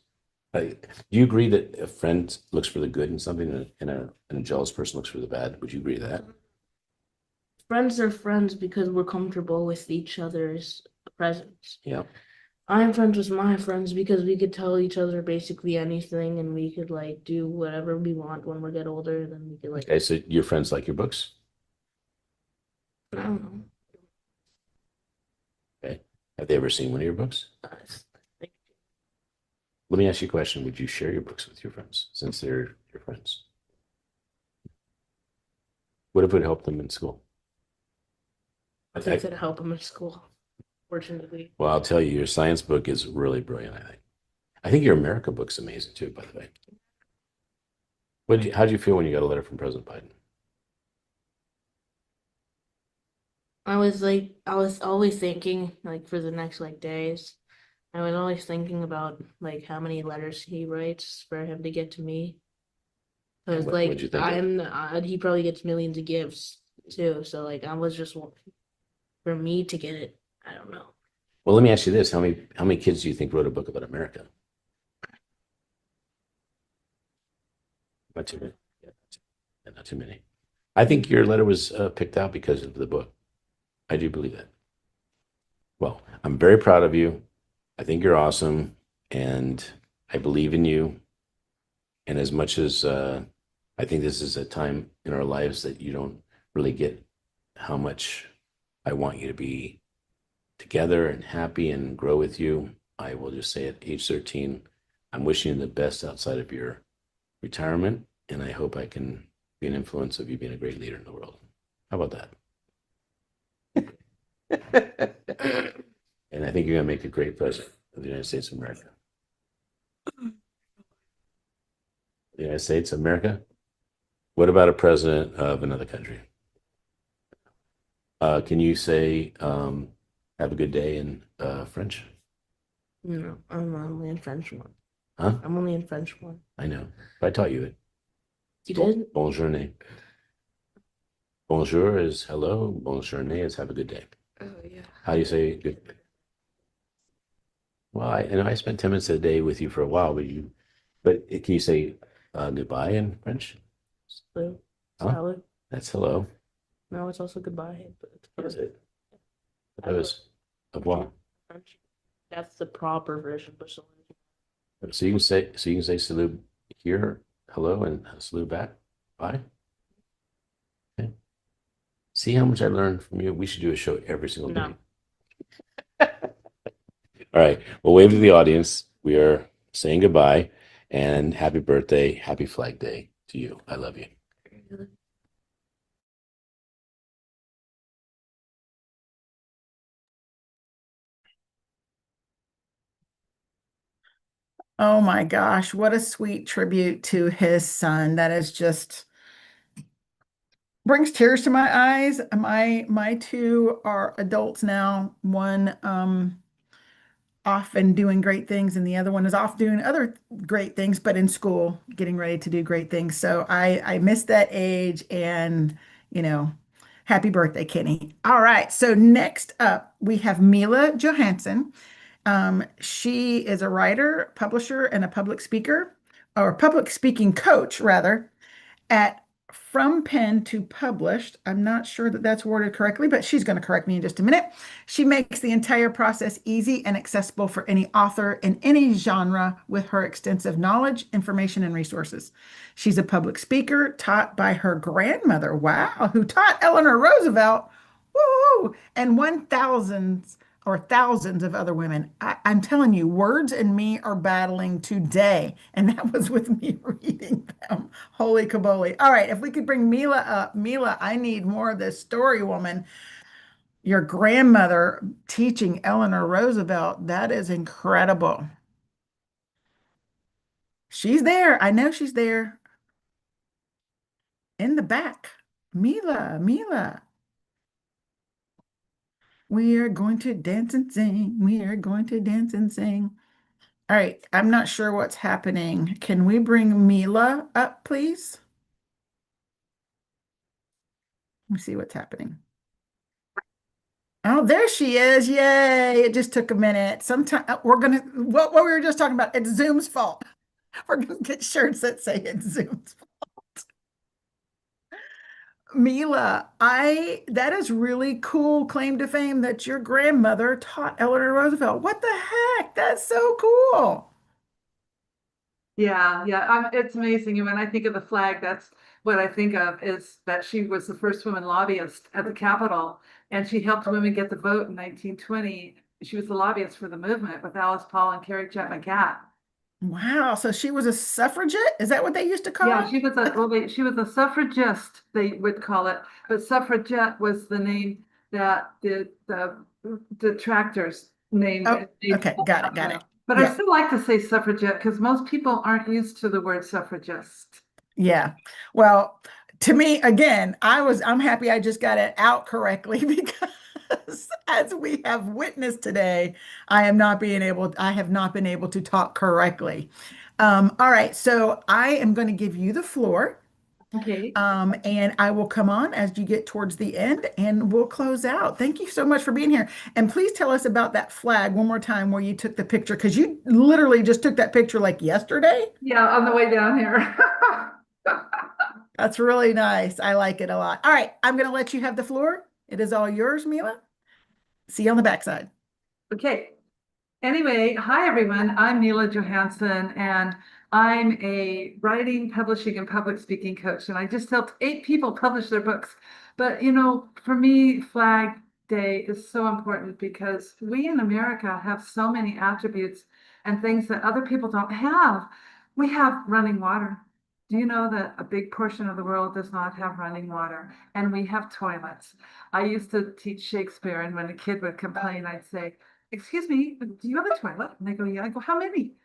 Like, do you agree that a friend looks for the good in something and a jealous person looks for the bad? Would you agree to that?
Friends are friends because we're comfortable with each other's presence.
Yeah.
I'm friends with my friends because we could tell each other basically anything, and we could like do whatever we want when we get older. Then we could like,
Okay, so your friends like your books?
I don't know.
Okay. Have they ever seen one of your books?
Like,
Let me ask you a question. Would you share your books with your friends since they're your friends? What if it helped them in school?
I think that'd help them in school. Fortunately,
Well, I'll tell you, your science book is really brilliant, I think. I think your America book's amazing too, by the way. How'd you feel when you got a letter from President Biden?
I was always thinking like for the next like days. I was always thinking about like how many letters he writes for him to get to me. Because
What'd you
like
think of?
he probably gets millions of gifts too. So like I was just for me to get it. I don't know.
Well, let me ask you this. How many kids do you think wrote a book about America? Not too many. Yeah, not too many. I think your letter was picked out because of the book. I do believe that. Well, I'm very proud of you. I think you're awesome, and I believe in you. And as much as I think this is a time in our lives that you don't really get how much I want you to be together and happy and grow with you, I will just say at age 13, I'm wishing you the best outside of your retirement, and I hope I can be an influence of you being a great leader in the world. How about that? And I think you're going to make a great president of the United States of America. The United States of America? What about a president of another country? Can you say have a good day in French?
No, I'm only in French one.
Huh?
I'm only in French one.
I know. But I taught you it.
You did?
Bonjour. Bonjour is hello. Bonjour is have a good day.
Oh yeah.
How do you say good? Well, I know I spent 10 minutes a day with you for a while, but can you say goodbye in French?
Hello.
Huh?
Salad.
That's hello.
No, it's also goodbye. But
What is it? That was au revoir.
French. That's the proper version, but so
So you can say salut here, hello, and salut back. Bye. Okay. See how much I learned from you? We should do a show every single
no.
day. All right. Well, wave to the audience. We are saying goodbye and happy birthday, happy Flag Day to you. I love you.
Oh my gosh, what a sweet tribute to his son. That is just brings tears to my eyes. My two are adults now. One off and doing great things, and the other one is off doing other great things, but in school, getting ready to do great things. So I missed that age, and you know, happy birthday, Kenny. All right, so next up we have Mila Johansson. She is a writer, publisher, and a public speaker, or public speaking coach, rather, at From Pen to Published. I'm not sure that that's worded correctly, but she's going to correct me in just a minute. She makes the entire process easy and accessible for any author in any genre with her extensive knowledge, information, and resources. She's a public speaker taught by her grandmother, wow, who taught Eleanor Roosevelt, woo, and 1,000s or thousands of other women. I'm telling you, words and me are battling today. And that was with me reading them. Holy kaboli. All right, if we could bring Mila up. Mila, I need more of this story, woman. Your grandmother teaching Eleanor Roosevelt, that is incredible. She's there. I know she's there in the back. Mila, Mila. We are going to dance and sing. We are going to dance and sing. All right, I'm not sure what's happening. Can we bring Mila up, please? Let me see what's happening. Oh, there she is. Yay. It just took a minute. Sometime we're gonna what we were just talking about. It's Zoom's fault. We're gonna get shirts that say it's Zoom's fault. Mila, I that is really cool claim to fame that your grandmother taught Eleanor Roosevelt. What the heck? That's so cool.
Yeah, yeah, it's amazing. And when I think of the flag, that's what I think of is that she was the first woman lobbyist at the Capitol, and she helped women get the vote in 1920. She was the lobbyist for the movement with Alice Paul and Carrie Chapman Catt.
Wow. So she was a suffragette? Is that what they used to call
Yeah,
it?
she was a well, she was a suffragist, they would call it, but suffragette was the name that the detractors
Oh,
named
okay. Got it. Got it.
But I
Yeah.
still like to say suffragette because most people aren't used to the word suffragist.
Yeah. Well, to me, again, I'm happy I just got it out correctly because as we have witnessed today, I have not been able to talk correctly. All right, so I am going to give you the floor.
Okay.
And I will come on as you get towards the end and we'll close out. Thank you so much for being here. And please tell us about that flag one more time where you took the picture, because you literally just took that picture like yesterday.
Yeah, on the way down here.
That's really nice. I like it a lot. All right, I'm going to let you have the floor. It is all yours, Mila. See you on the backside.
Okay. Anyway, hi everyone. I'm Neela Johansson, and I'm a writing, publishing, and public speaking coach. And I just helped 8 people publish their books. But for me, Flag Day is so important because we in America have so many attributes and things that other people don't have. We have running water. Do you know that a big portion of the world does not have running water? And we have toilets. I used to teach Shakespeare, and when a kid would complain, I'd say, "Excuse me, do you have a toilet?" And they go, "Yeah." I go, "How many?"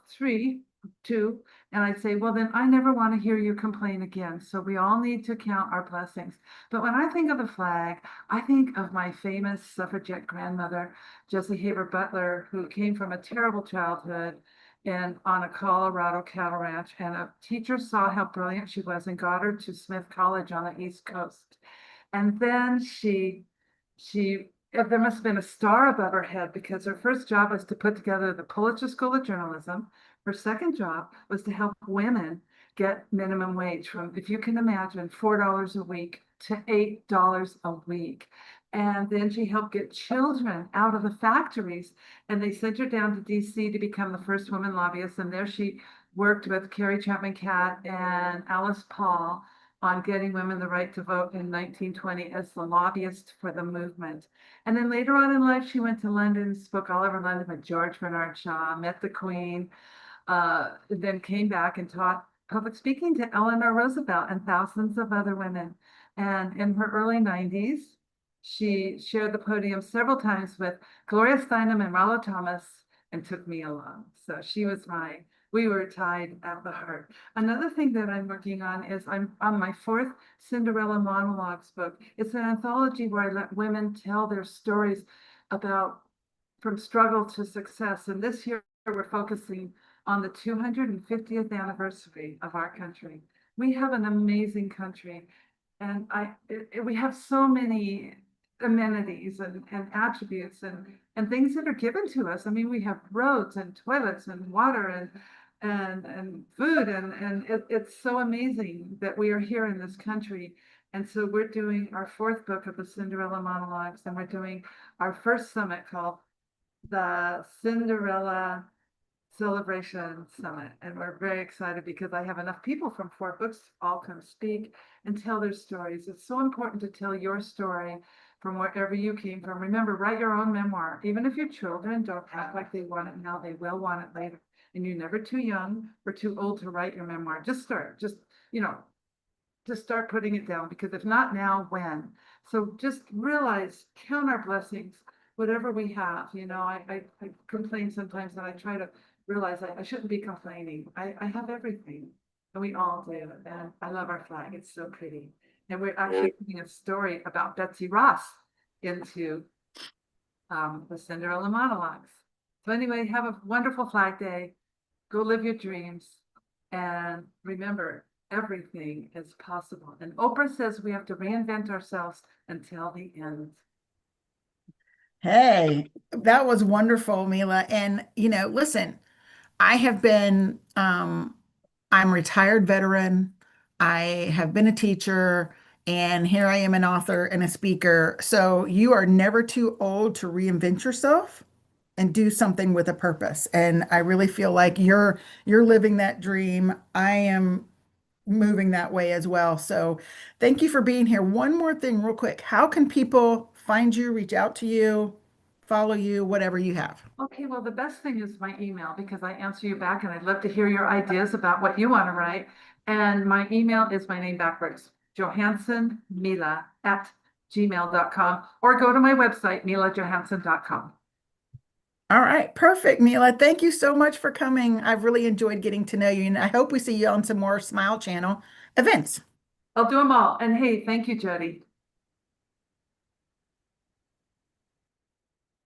"Three, two." And I'd say, "Well, then I never want to hear you complain again. So we all need to count our blessings." But when I think of the flag, I think of my famous suffragette grandmother, Jessie Haber Butler, who came from a terrible childhood and on a Colorado cattle ranch. And a teacher saw how brilliant she was and got her to Smith College on the East Coast. And then there must have been a star above her head because her first job was to put together the Pulitzer School of Journalism. Her second job was to help women get minimum wage from, if you can imagine, $4 a week to $8 a week. And then she helped get children out of the factories, and they sent her down to DC to become the first woman lobbyist. And there she worked with Carrie Chapman Catt and Alice Paul on getting women the right to vote in 1920 as the lobbyist for the movement. And then later on in life, she went to London, spoke all over London with George Bernard Shaw, met the Queen, then came back and taught public speaking to Eleanor Roosevelt and thousands of other women. And in her early 90s, she shared the podium several times with Gloria Steinem and Rollo Thomas and took me along. So we were tied at the heart. Another thing that I'm working on is I'm on my 4th Cinderella Monologues book. It's an anthology where I let women tell their stories about from struggle to success. And this year we're focusing on the 250th anniversary of our country. We have an amazing country, and we have so many amenities and attributes and things that are given to us. I mean, we have roads and toilets and water and food, and it's so amazing that we are here in this country. And so we're doing our 4th book of the Cinderella Monologues, and we're doing our first summit called the Cinderella Celebration Summit. And we're very excited because I have enough people from 4 books all come speak and tell their stories. It's so important to tell your story from wherever you came from. Remember, write your own memoir. Even if your children don't act like they want it now, they will want it later. And you're never too young or too old to write your memoir. Just start, just start putting it down, because if not now, when? So just realize, count our blessings, whatever we have. I complain sometimes, and I try to realize I shouldn't be complaining. I have everything, and we all do. And I love our flag. It's so pretty. And we're actually putting a story about Betsy Ross into the Cinderella Monologues. So anyway, have a wonderful Flag Day. Go live your dreams. And remember, everything is possible. And Oprah says we have to reinvent ourselves until the end.
Hey, that was wonderful, Mila. And, listen, I have been, I'm a retired veteran. I have been a teacher, and here I am, an author and a speaker. So you are never too old to reinvent yourself and do something with a purpose. And I really feel like you're living that dream. I am moving that way as well. So thank you for being here. One more thing, real quick. How can people find you, reach out to you, follow you, whatever you have?
Okay, well, the best thing is my email, because I answer you back and I'd love to hear your ideas about what you want to write. And my email is my name backwards, johanssonmila@gmail.com, or go to my website, milajohansson.com.
All right, perfect, Mila. Thank you so much for coming. I've really enjoyed getting to know you, and I hope we see you on some more Smile Channel events.
I'll do them all. And hey, thank you, Jody.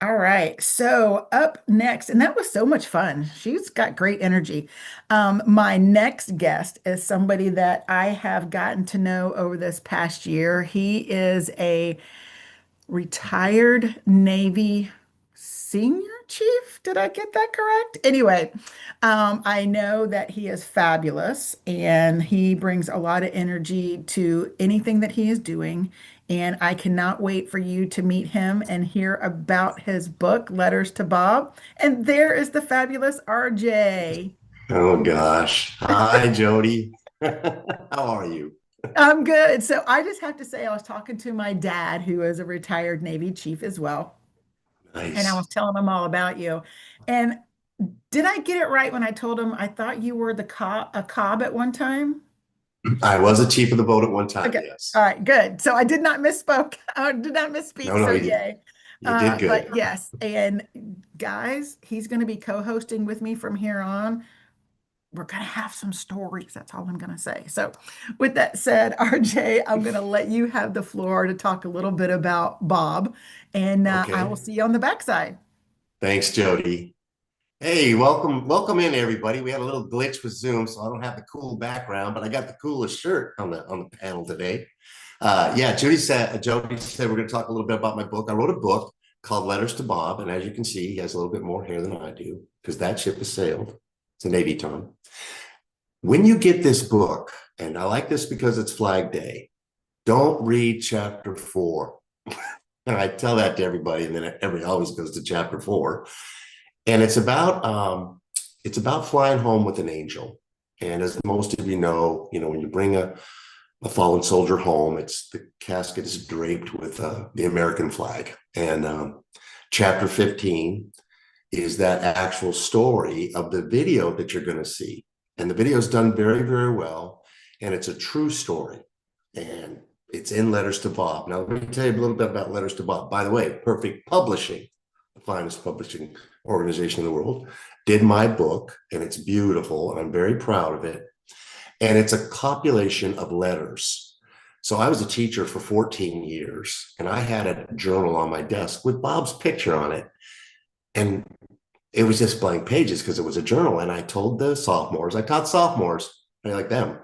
All right, so up next, and that was so much fun. She's got great energy. My next guest is somebody that I have gotten to know over this past year. He is a retired Navy senior chief. Did I get that correct? Anyway, I know that he is fabulous and he brings a lot of energy to anything that he is doing. And I cannot wait for you to meet him and hear about his book, Letters to Bob. And there is the fabulous RJ.
Oh gosh. Hi, Jody. How are you?
I'm good. So I just have to say, I was talking to my dad, who is a retired Navy chief as well. And I
Nice.
was telling him all about you. And did I get it right when I told him I thought you were a cob at one time?
I was a chief of the boat at one time,
Okay.
yes.
All right, good. So I did not misspoke. I did not misspeak.
No, no,
So
you,
yay.
you did good.
But yes, and guys, he's going to be co-hosting with me from here on. We're going to have some stories. That's all I'm going to say. So, with that said, RJ, I'm going to let you have the floor to talk a little bit about Bob, and I will
Okay.
see you on the backside.
Thanks, Jody. Hey, welcome in everybody. We had a little glitch with Zoom, so I don't have the cool background, but I got the coolest shirt on the panel today. Yeah, Jody said we're going to talk a little bit about my book. I wrote a book called Letters to Bob, and as you can see, he has a little bit more hair than I do because that ship has sailed. It's a Navy term. When you get this book, and I like this because it's Flag Day, don't read chapter 4. And I tell that to everybody, and then everybody always goes to chapter 4. And it's about flying home with an angel. And as most of you know, when you bring a fallen soldier home. It's the casket is draped with the American flag. And chapter 15 is that actual story of the video that you're going to see. And the video is done very, very well. And it's a true story. And it's in Letters to Bob. Now, let me tell you a little bit about Letters to Bob. By the way, Perfect Publishing, the finest publishing organization in the world, did my book, and it's beautiful, and I'm very proud of it. And it's a compilation of letters. So I was a teacher for 14 years, and I had a journal on my desk with Bob's picture on it. And it was just blank pages because it was a journal. And I told the sophomores, I taught sophomores, I like them,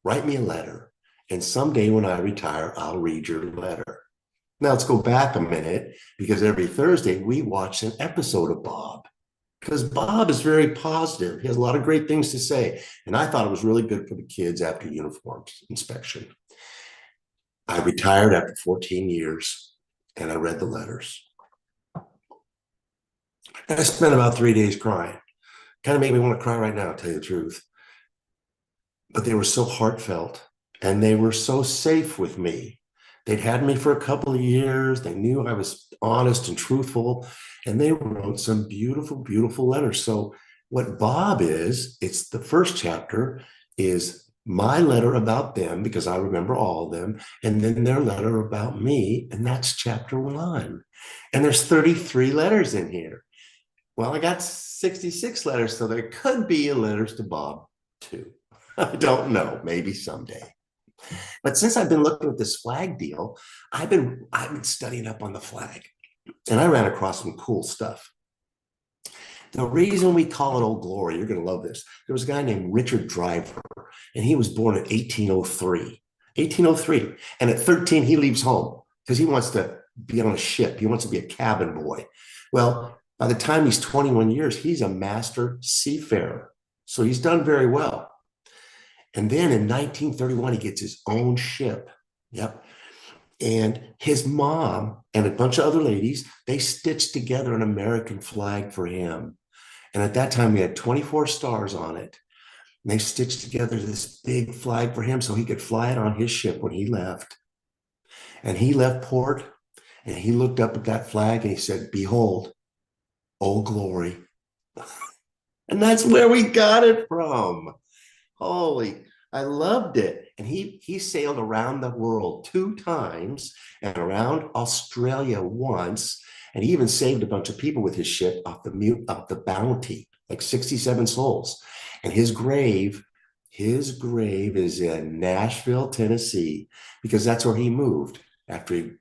write me a letter. And someday when I retire, I'll read your letter. Now let's go back a minute, because every Thursday we watch an episode of Bob, because Bob is very positive. He has a lot of great things to say. And I thought it was really good for the kids after uniforms inspection. I retired after 14 years and I read the letters. And I spent about 3 days crying. Kind of made me want to cry right now, to tell you the truth. But they were so heartfelt. And they were so safe with me. They'd had me for a couple of years. They knew I was honest and truthful. And they wrote some beautiful, beautiful letters. So what Bob is, it's the first chapter is my letter about them, because I remember all of them. And then their letter about me. And that's chapter 1. And there's 33 letters in here. Well, I got 66 letters. So there could be a Letters to Bob too. I don't know. Maybe someday. But since I've been looking at this flag deal, I've been studying up on the flag, and I ran across some cool stuff. The reason we call it Old Glory, you're going to love this. There was a guy named Richard Driver, and he was born in 1803. 1803. And at 13, he leaves home because he wants to be on a ship. He wants to be a cabin boy. Well, by the time he's 21 years, he's a master seafarer. So he's done very well. And then in 1931, he gets his own ship. Yep. And his mom and a bunch of other ladies, they stitched together an American flag for him. And at that time, we had 24 stars on it. And they stitched together this big flag for him so he could fly it on his ship when he left. And he left port, and he looked up at that flag and he said, "Behold, Old Glory." And that's where we got it from. Holy, I loved it. And he sailed around the world 2 times and around Australia once. And he even saved a bunch of people with his ship off the Bounty, like 67 souls. And his grave is in Nashville, Tennessee, because that's where he moved after he,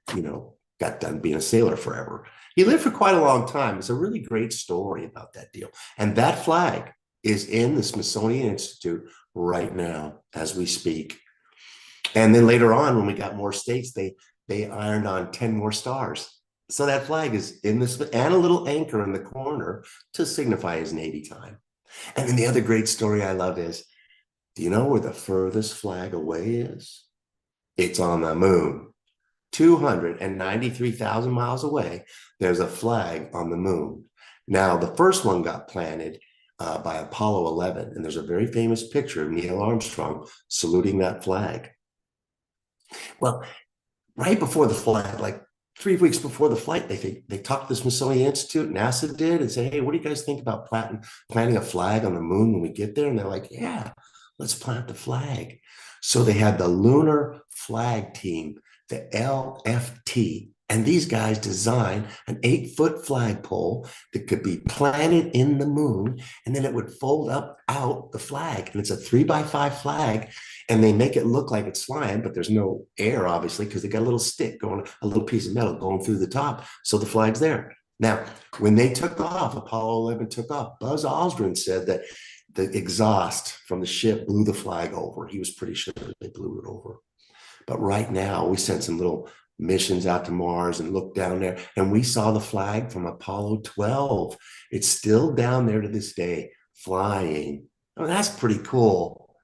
got done being a sailor forever. He lived for quite a long time. It's a really great story about that deal. And that flag is in the Smithsonian Institute right now as we speak. And then later on, when we got more states, they ironed on 10 more stars. So that flag is in this, and a little anchor in the corner to signify his Navy time. And then the other great story I love is, do you know where the furthest flag away is? It's on the moon. 293,000 miles away, there's a flag on the moon. Now, the first one got planted by Apollo 11, and there's a very famous picture of Neil Armstrong saluting that flag. Well, right before the flight, like 3 weeks before the flight, they talked to the Smithsonian Institute, NASA did, and said, "Hey, what do you guys think about planting a flag on the moon when we get there?" And they're like, "Yeah, let's plant the flag." So they had the Lunar Flag Team, the LFT, and these guys designed an 8-foot flagpole that could be planted in the moon, and then it would fold up out the flag. And it's a 3x5 flag, and they make it look like it's flying, but there's no air, obviously, because they got a little stick going, a little piece of metal going through the top. So the flag's there. Now, when they took off, Apollo 11 took off, Buzz Aldrin said that the exhaust from the ship blew the flag over. He was pretty sure they blew it over. But right now, we sent some little missions out to Mars and looked down there, and we saw the flag from Apollo 12. It's still down there to this day, flying. Oh, that's pretty cool.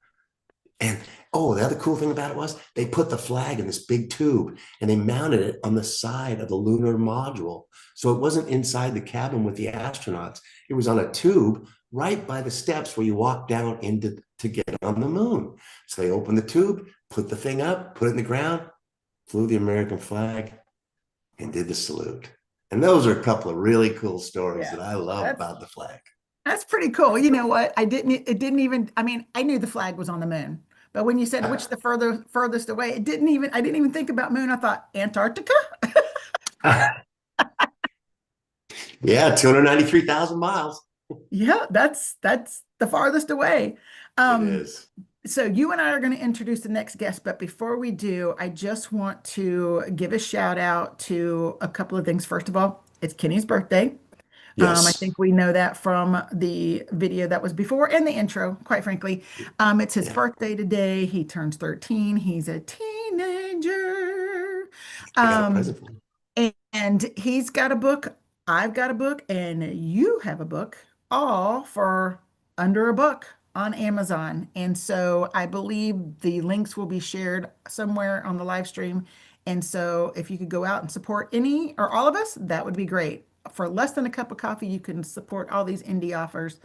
And the other cool thing about it was they put the flag in this big tube and they mounted it on the side of the lunar module. So it wasn't inside the cabin with the astronauts. It was on a tube right by the steps where you walk down into to get on the moon. So they opened the tube, put the thing up, put it in the ground, flew the American flag, and did the salute. And those are a couple of really cool stories
Yeah,
that I love
that's
about the flag.
that's pretty cool. You know what? It didn't even, I mean, I knew the flag was on the moon, but when you said which the furthest away, I didn't even think about moon. I thought Antarctica.
Yeah, 293,000 miles.
Yeah, that's the farthest away.
It
Um,
is.
so you and I are going to introduce the next guest, but before we do, I just want to give a shout out to a couple of things. First of all, it's Kenny's birthday. I
Yes.
think we know that from the video that was before and the intro, quite frankly. It's his
Yeah.
birthday today. He turns 13. He's a teenager.
I got a
Um,
present for you.
and he's got a book, I've got a book, and you have a book, all for under a buck on Amazon. And so I believe the links will be shared somewhere on the live stream. And so if you could go out and support any or all of us, that would be great. For less than a cup of coffee, you can support all these indie authors.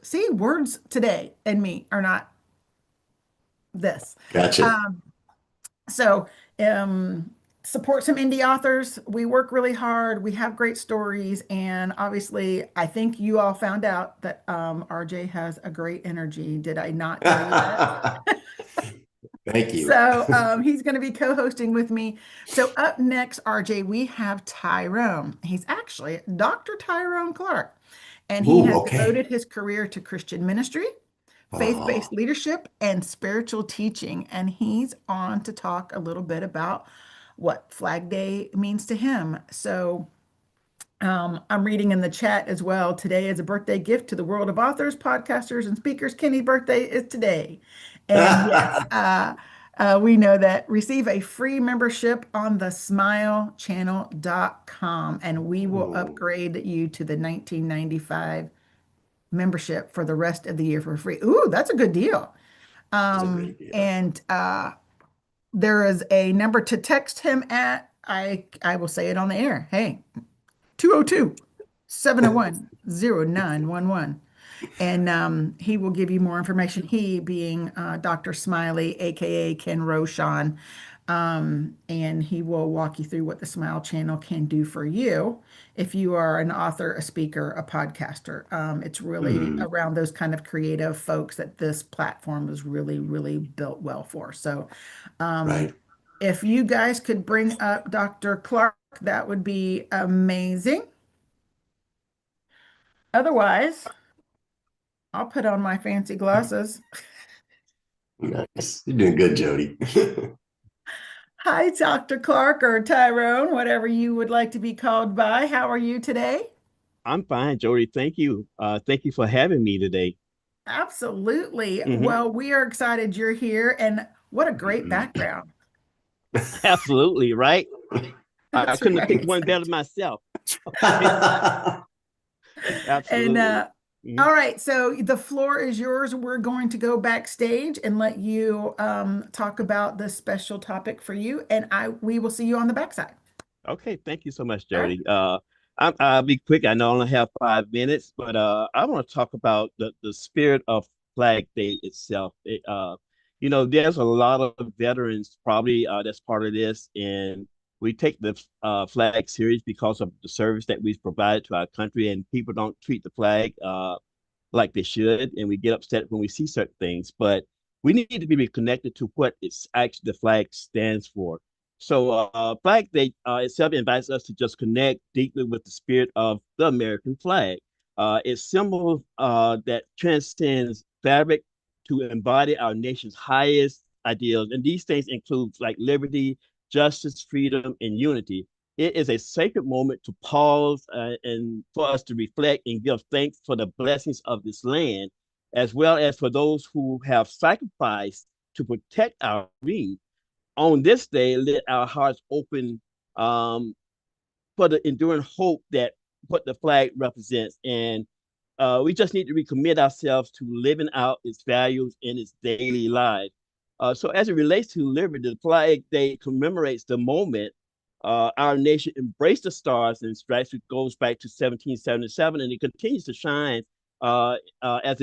See, words today and me are not this.
Gotcha.
Um, so, um, support some indie authors. We work really hard. We have great stories. And obviously, I think you all found out that RJ has a great energy. Did I not tell you that?
Thank you.
So, he's going to be co-hosting with me. So, up next, RJ, we have Tyrone. He's actually Dr. Tyrone Clark, and he
Ooh,
has
okay.
devoted his career to Christian ministry, faith-based
Oh,
leadership, and spiritual teaching. And he's on to talk a little bit about what Flag Day means to him. So I'm reading in the chat as well. Today is a birthday gift to the world of authors, podcasters, and speakers. Kenny's birthday is today. And yes, we know that. Receive a free membership on the smilechannel.com, and we will
ooh,
upgrade you to the 1995 membership for the rest of the year for free. Ooh, that's a good deal.
that's a great deal.
And there is a number to text him at. I will say it on the air. Hey, 202-701-0911. And he will give you more information. He being Dr. Smiley, aka Ken Rochon. And he will walk you through what the Smile Channel can do for you if you are an author, a speaker, a podcaster. It's really
Hmm,
around those kind of creative folks that this platform is really, really built well for. So um,
right.
if you guys could bring up Dr. Clark, that would be amazing. Otherwise, I'll put on my fancy glasses.
Nice. You're doing good, Jody.
Hi, Dr. Clark or Tyrone, whatever you would like to be called by. How are you today?
I'm fine, Jody. Thank you. Thank you for having me today.
Absolutely.
Hmm.
Well, we are excited you're here, and what a great
Mhm.
background.
Absolutely, right? I
That's
couldn't have picked
right.
one better myself. Okay.
And
Absolutely. Mhm.
all right, so the floor is yours. We're going to go backstage and let you talk about the special topic for you, and we will see you on the backside.
Okay, thank you so much,
All right.
Jody. I'll be quick. I know I only have 5 minutes, but I want to talk about the spirit of Flag Day itself. There's a lot of veterans probably that's part of this, and we take the flag serious because of the service that we've provided to our country, and people don't treat the flag like they should, and we get upset when we see certain things. But we need to be connected to what it's actually the flag stands for. So Flag Day itself invites us to just connect deeply with the spirit of the American flag. It's symbol that transcends fabric to embody our nation's highest ideals, and these things include like liberty, justice, freedom, and unity. It is a sacred moment to pause and for us to reflect and give thanks for the blessings of this land, as well as for those who have sacrificed to protect our dreams. On this day, let our hearts open um, for the enduring hope that what the flag represents. And we just need to recommit ourselves to living out its values in its daily life. So, as it relates to liberty, the Flag Day commemorates the moment our nation embraced the stars and stripes, which goes back to 1777, and it continues to shine as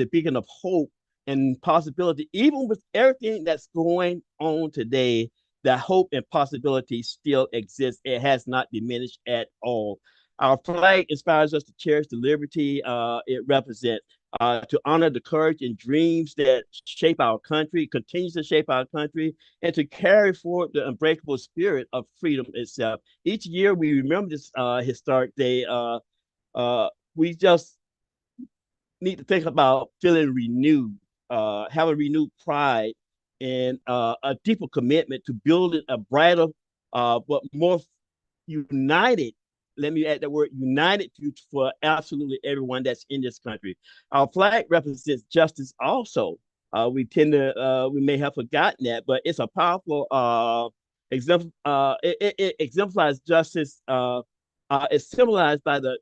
a beacon of hope and possibility. Even with everything that's going on today, the hope and possibility still exists. It has not diminished at all. Our flag inspires us to cherish the liberty it represents, to honor the courage and dreams that shape our country, continues to shape our country, and to carry forward the unbreakable spirit of freedom itself. Each year we remember this historic day. We just need to think about feeling renewed, having renewed pride, and a deeper commitment to building a brighter, but more united. Let me add that word united future for absolutely everyone that's in this country. Our flag represents justice also. We may have forgotten that, but it's a powerful it exemplifies justice. It's symbolized by the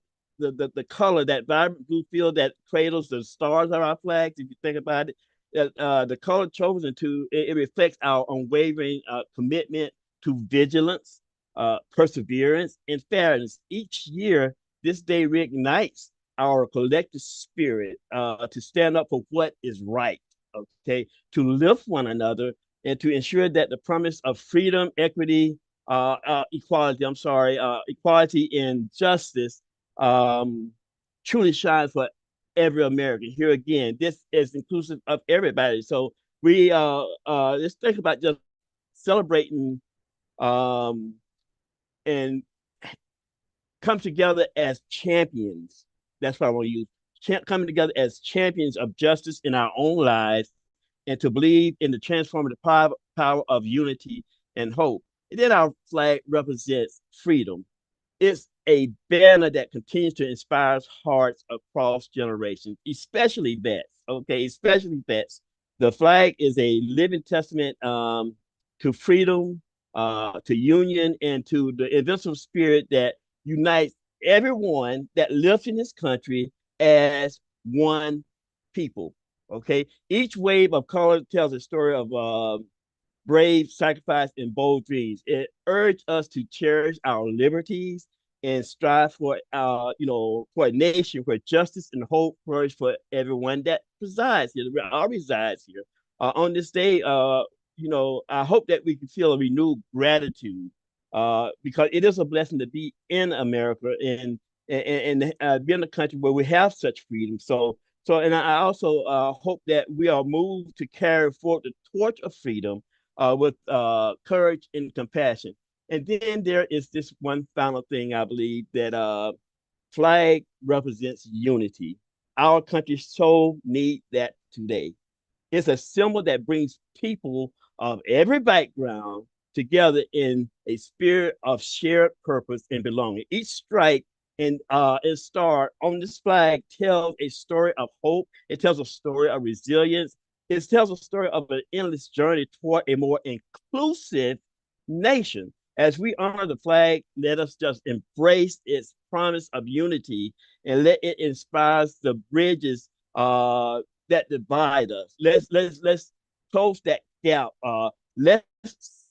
color, that vibrant blue field that cradles the stars of our flags. If you think about it, the color chosen it reflects our unwavering commitment to vigilance, perseverance, and fairness. Each year, this day reignites our collective spirit to stand up for what is right, okay, to lift one another, and to ensure that the promise of freedom, equality and justice truly shines for every American. Here again, this is inclusive of everybody. So we let's think about just celebrating um, and come together as champions. That's what I want to use. Coming together as champions of justice in our own lives, and to believe in the transformative power of unity and hope. And then our flag represents freedom. It's a banner that continues to inspire hearts across generations, especially vets. Okay, especially vets. The flag is a living testament to freedom, to union, and to the invincible spirit that unites everyone that lives in this country as one people. Okay, each wave of color tells a story of brave sacrifice and bold dreams. It urged us to cherish our liberties and strive for for a nation where justice and hope flourish for everyone that resides here, resides here. On this day, I hope that we can feel a renewed gratitude, because it is a blessing to be in America and be in a country where we have such freedom. And I also hope that we are moved to carry forward the torch of freedom with courage and compassion. And then there is this one final thing I believe, that flag represents unity. Our country so need that today. It's a symbol that brings people of every background together in a spirit of shared purpose and belonging. Each stripe and star on this flag tells a story of hope. It tells a story of resilience. It tells a story of an endless journey toward a more inclusive nation. As we honor the flag, let us just embrace its promise of unity and let it inspire the bridges that divide us. Let's close that gap. Let's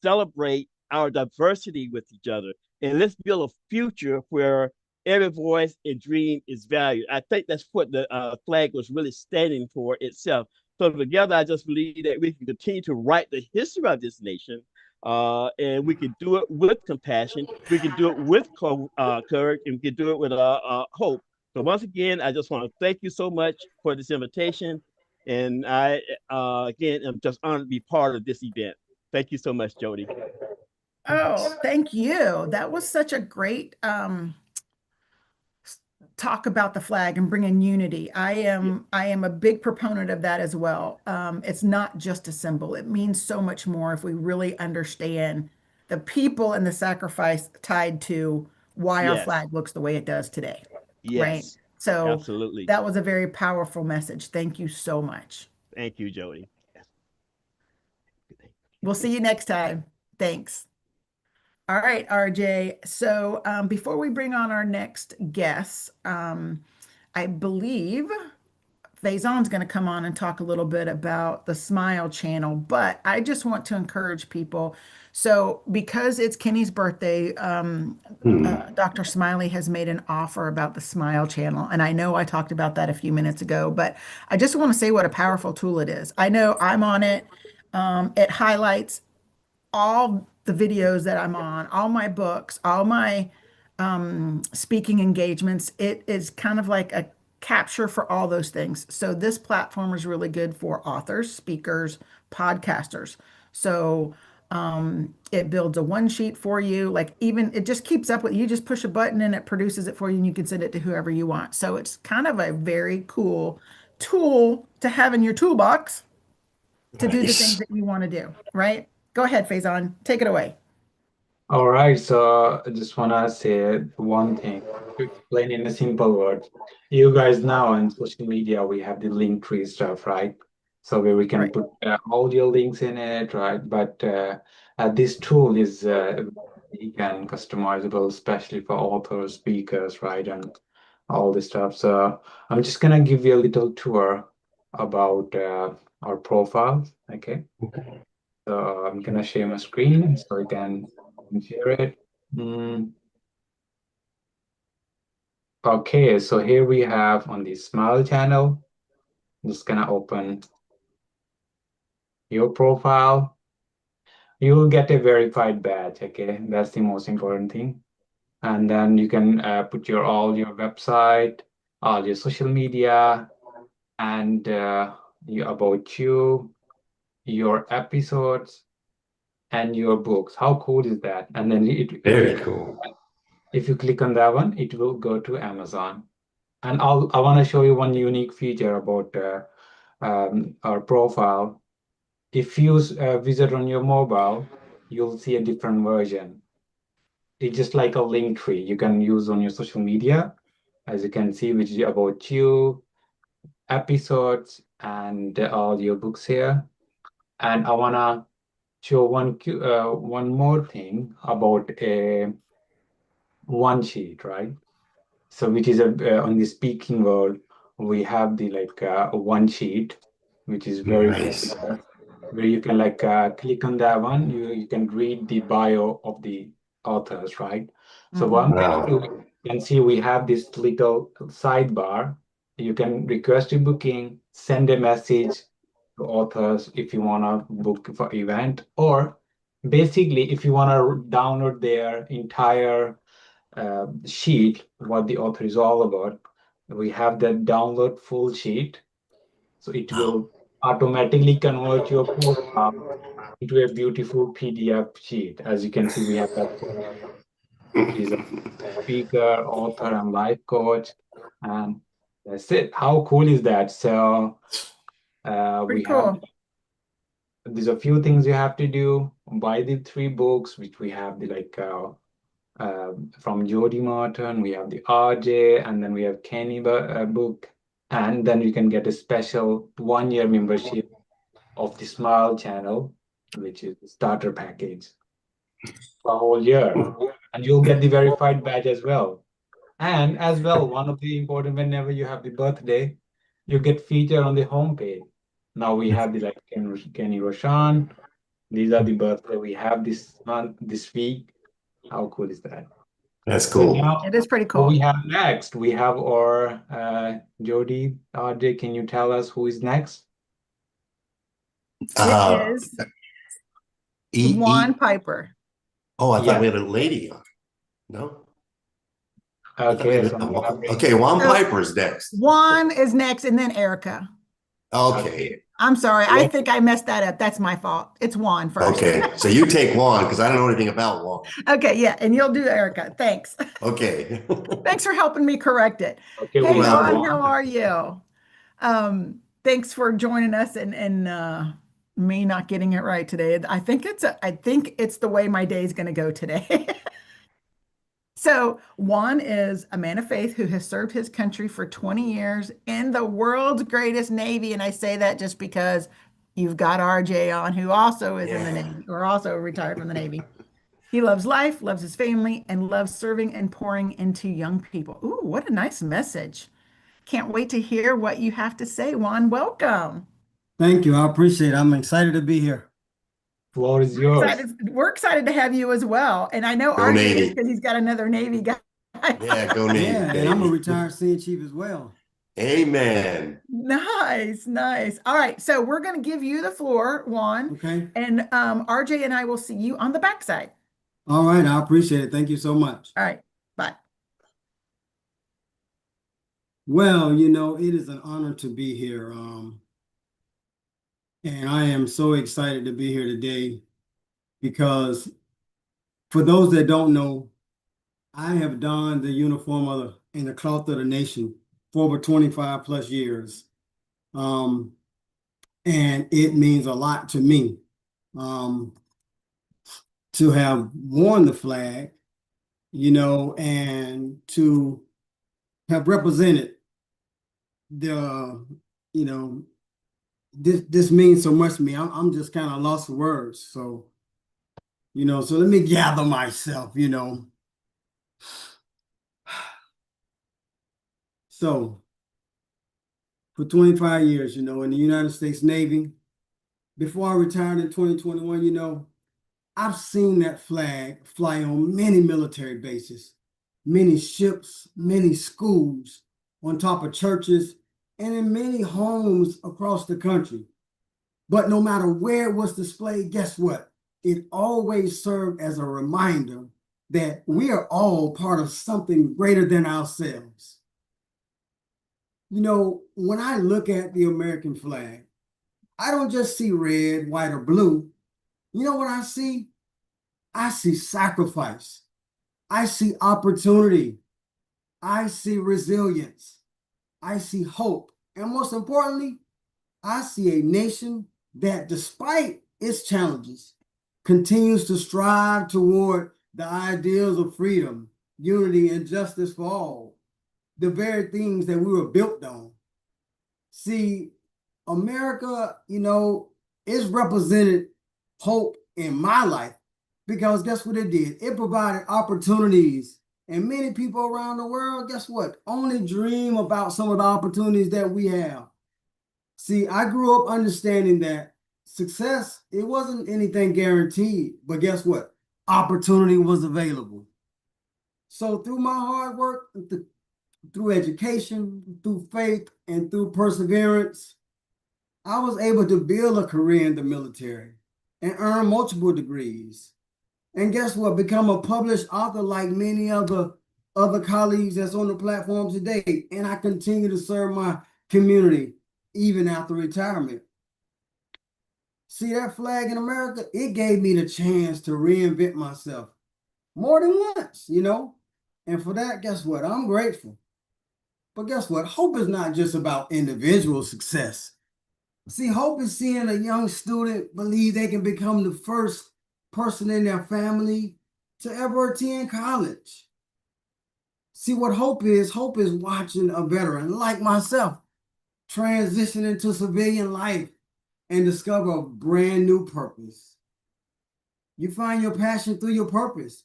celebrate our diversity with each other, and let's build a future where every voice and dream is valued. I think that's what the flag was really standing for itself. So together, I just believe that we can continue to write the history of this nation, and we can do it with compassion. We can do it with courage, and we can do it with hope. So once again, I just want to thank you so much for this invitation, and I again am just honored to be part of this event. Thank you so much, Jody.
Oh, thank you. That was such a great talk about the flag and bringing unity. I am a big proponent of that as well. It's not just a symbol. It means so much more if we really understand the people and the sacrifice tied to why our
Yes,
flag looks the way it does today, right?
yes,
So
absolutely.
that was a very powerful message. Thank you so much.
Thank you, Jody.
We'll see you next time. Thanks. All right, RJ. So before we bring on our next guest, I believe Faison's going to come on and talk a little bit about the Smile Channel, but I just want to encourage people. So, because it's Kenny's birthday,
Hmm.
Dr. Smiley has made an offer about the Smile Channel. And I know I talked about that a few minutes ago, but I just want to say what a powerful tool it is. I know I'm on it. It highlights all the videos that I'm on, all my books, all my speaking engagements. It is kind of like a capture for all those things. So this platform is really good for authors, speakers, podcasters. So it builds a one sheet for you. Like even it just keeps up with you. Just push a button and it produces it for you, and you can send it to whoever you want. So it's kind of a very cool tool to have in your toolbox to do the things
Nice.
that you want to do, right? Go ahead, Faison. Take it away.
All right, so I just want to say one thing to explain in a simple word. You guys now on social media, we have the link tree stuff, right? So where we can
Right.
put all your links in it, right? But this tool is unique and customizable, especially for authors, speakers, right? And all this stuff. So I'm just gonna give you a little tour about our profile, okay? So I'm gonna share my screen so you can share it. Mm, okay, so here we have on the Smile channel. I'm just gonna open your profile. You will get a verified badge, okay? That's the most important thing. And then you can put your all your website, all your social media, and about you, your episodes, and your books. How cool is that? And then
Very cool.
if you click on that one, it will go to Amazon. And I want to show you one unique feature about our profile. If you visit on your mobile, you'll see a different version. It's just like a link tree you can use on your social media, as you can see, which is about you, episodes, and all your books here. And I want to show one more thing about a one sheet, right? So which is on the speaking world, we have the like one sheet, which is very
Nice.
popular, where you can like click on that one, you can read the bio of the authors, right? So what I'm
Hmm.
gonna do,
Wow.
you can see we have this little sidebar. You can request a booking, send a message to authors if you wanna book for event, or basically if you wanna download their entire sheet, what the author is all about. We have that download full sheet. So it
Wow.
will automatically convert your profile into a beautiful PDF sheet. As you can see, we have that which is a speaker, author, and life coach. And that's it. How cool is that? So
Pretty
we have
cool.
there's a few things you have to do. Buy the three books, which we have the like from Jody Martin, we have the RJ, and then we have Kenny book, and then you can get a special 1 year membership of the Smile channel, which is the starter package for a whole year, and you'll get the verified badge as well. And as well, one of the important whenever you have the birthday, you get featured on the homepage. Now we have the like Kenny Rochon. These are the birthday we have this month, this week. How cool is that?
That's
So
cool.
It
now,
is pretty
who we
cool.
have next? We have our Jody. RJ, can you tell us who is next?
It
Uh,
is
e
Juan
e.
Piper.
Oh, I thought we
Yes.
had a lady on. No, I thought we
Okay,
had
so I'm gonna bring.
okay, Juan
So
Piper's next.
Juan is next, and then Erica.
Okay.
Okay,
I'm sorry. I
let
think I messed that up. That's my fault. It's Juan first.
Okay. So you take Juan because I don't know anything about Juan.
Okay, yeah, and you'll do Erica. Thanks.
Okay.
Thanks for helping me correct it.
okay,
Hey,
we have
Juan,
Welcome.
how
one.
are you? Thanks for joining us and me not getting it right today. I think it's the way my day is going to go today. So, Juan is a man of faith who has served his country for 20 years in the world's greatest Navy. And I say that just because you've got RJ on, who also is in the
Yeah.
Navy or also retired from the Navy. He loves life, loves his family, and loves serving and pouring into young people. Ooh, what a nice message. Can't wait to hear what you have to say, Juan. Welcome.
Thank you. I appreciate it. I'm excited to be here.
Floor is yours.
We're excited to have you as well. And I know
Go
RJ is
Navy.
because he's got another Navy guy.
Yeah, go Navy,
Yeah, and I'm a
baby.
retired Sea Chief as well.
Amen.
Nice, nice. All right, so we're going to give you the floor, Juan,
Okay.
and RJ and I will see you on the backside.
All right. I appreciate it. Thank you so much.
All right, bye.
Well, you know, it is an honor to be here. And I am so excited to be here today because for those that don't know, I have donned the uniform of and the cloth of the nation for over 25 plus years. And it means a lot to me to have worn the flag, you know, and to have represented the, you know, this means so much to me. I'm just kind of lost for words. So, you know, so let me gather myself, you know. So for 25 years, you know, in the United States Navy, before I retired in 2021, you know, I've seen that flag fly on many military bases, many ships, many schools, on top of churches, and in many homes across the country. But no matter where it was displayed, guess what? It always served as a reminder that we are all part of something greater than ourselves. You know, when I look at the American flag, I don't just see red, white, or blue. You know what I see? I see sacrifice. I see opportunity. I see resilience. I see hope. And most importantly, I see a nation that, despite its challenges, continues to strive toward the ideals of freedom, unity, and justice for all, the very things that we were built on. See, America, you know, is represented hope in my life because guess what it did? It provided opportunities. And many people around the world, guess what? Only dream about some of the opportunities that we have. See, I grew up understanding that success, it wasn't anything guaranteed, but guess what? Opportunity was available. So through my hard work, through education, through faith, and through perseverance, I was able to build a career in the military and earn multiple degrees. And guess what? Become a published author like many other colleagues that's on the platform today. And I continue to serve my community even after retirement. See that flag in America? It gave me the chance to reinvent myself more than once, you know? And for that, guess what? I'm grateful. But guess what? Hope is not just about individual success. See, hope is seeing a young student believe they can become the first person in their family to ever attend college. See, what hope is watching a veteran like myself transition into civilian life and discover a brand new purpose. You find your passion through your purpose.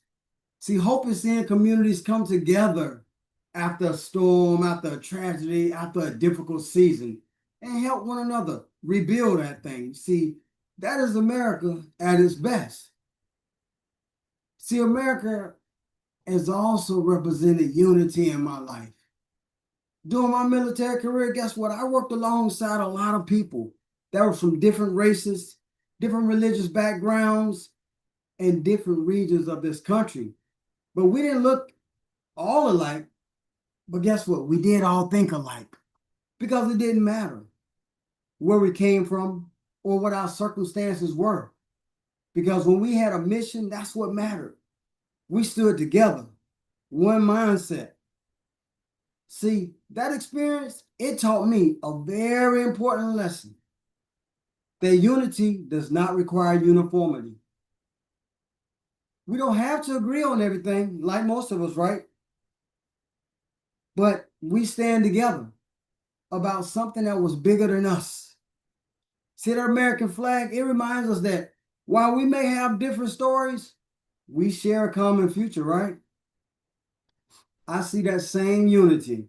See, hope is seeing communities come together after a storm, after a tragedy, after a difficult season, and help one another rebuild that thing. See, that is America at its best. See, America has also represented unity in my life. During my military career, guess what? I worked alongside a lot of people that were from different races, different religious backgrounds, and different regions of this country. But we didn't look all alike. But guess what? We did all think alike because it didn't matter where we came from or what our circumstances were. Because when we had a mission, that's what mattered. We stood together, one mindset. See, that experience, it taught me a very important lesson. That unity does not require uniformity. We don't have to agree on everything, like most of us, right? But we stand together about something that was bigger than us. See that American flag? It reminds us that while we may have different stories, we share a common future, right? I see that same unity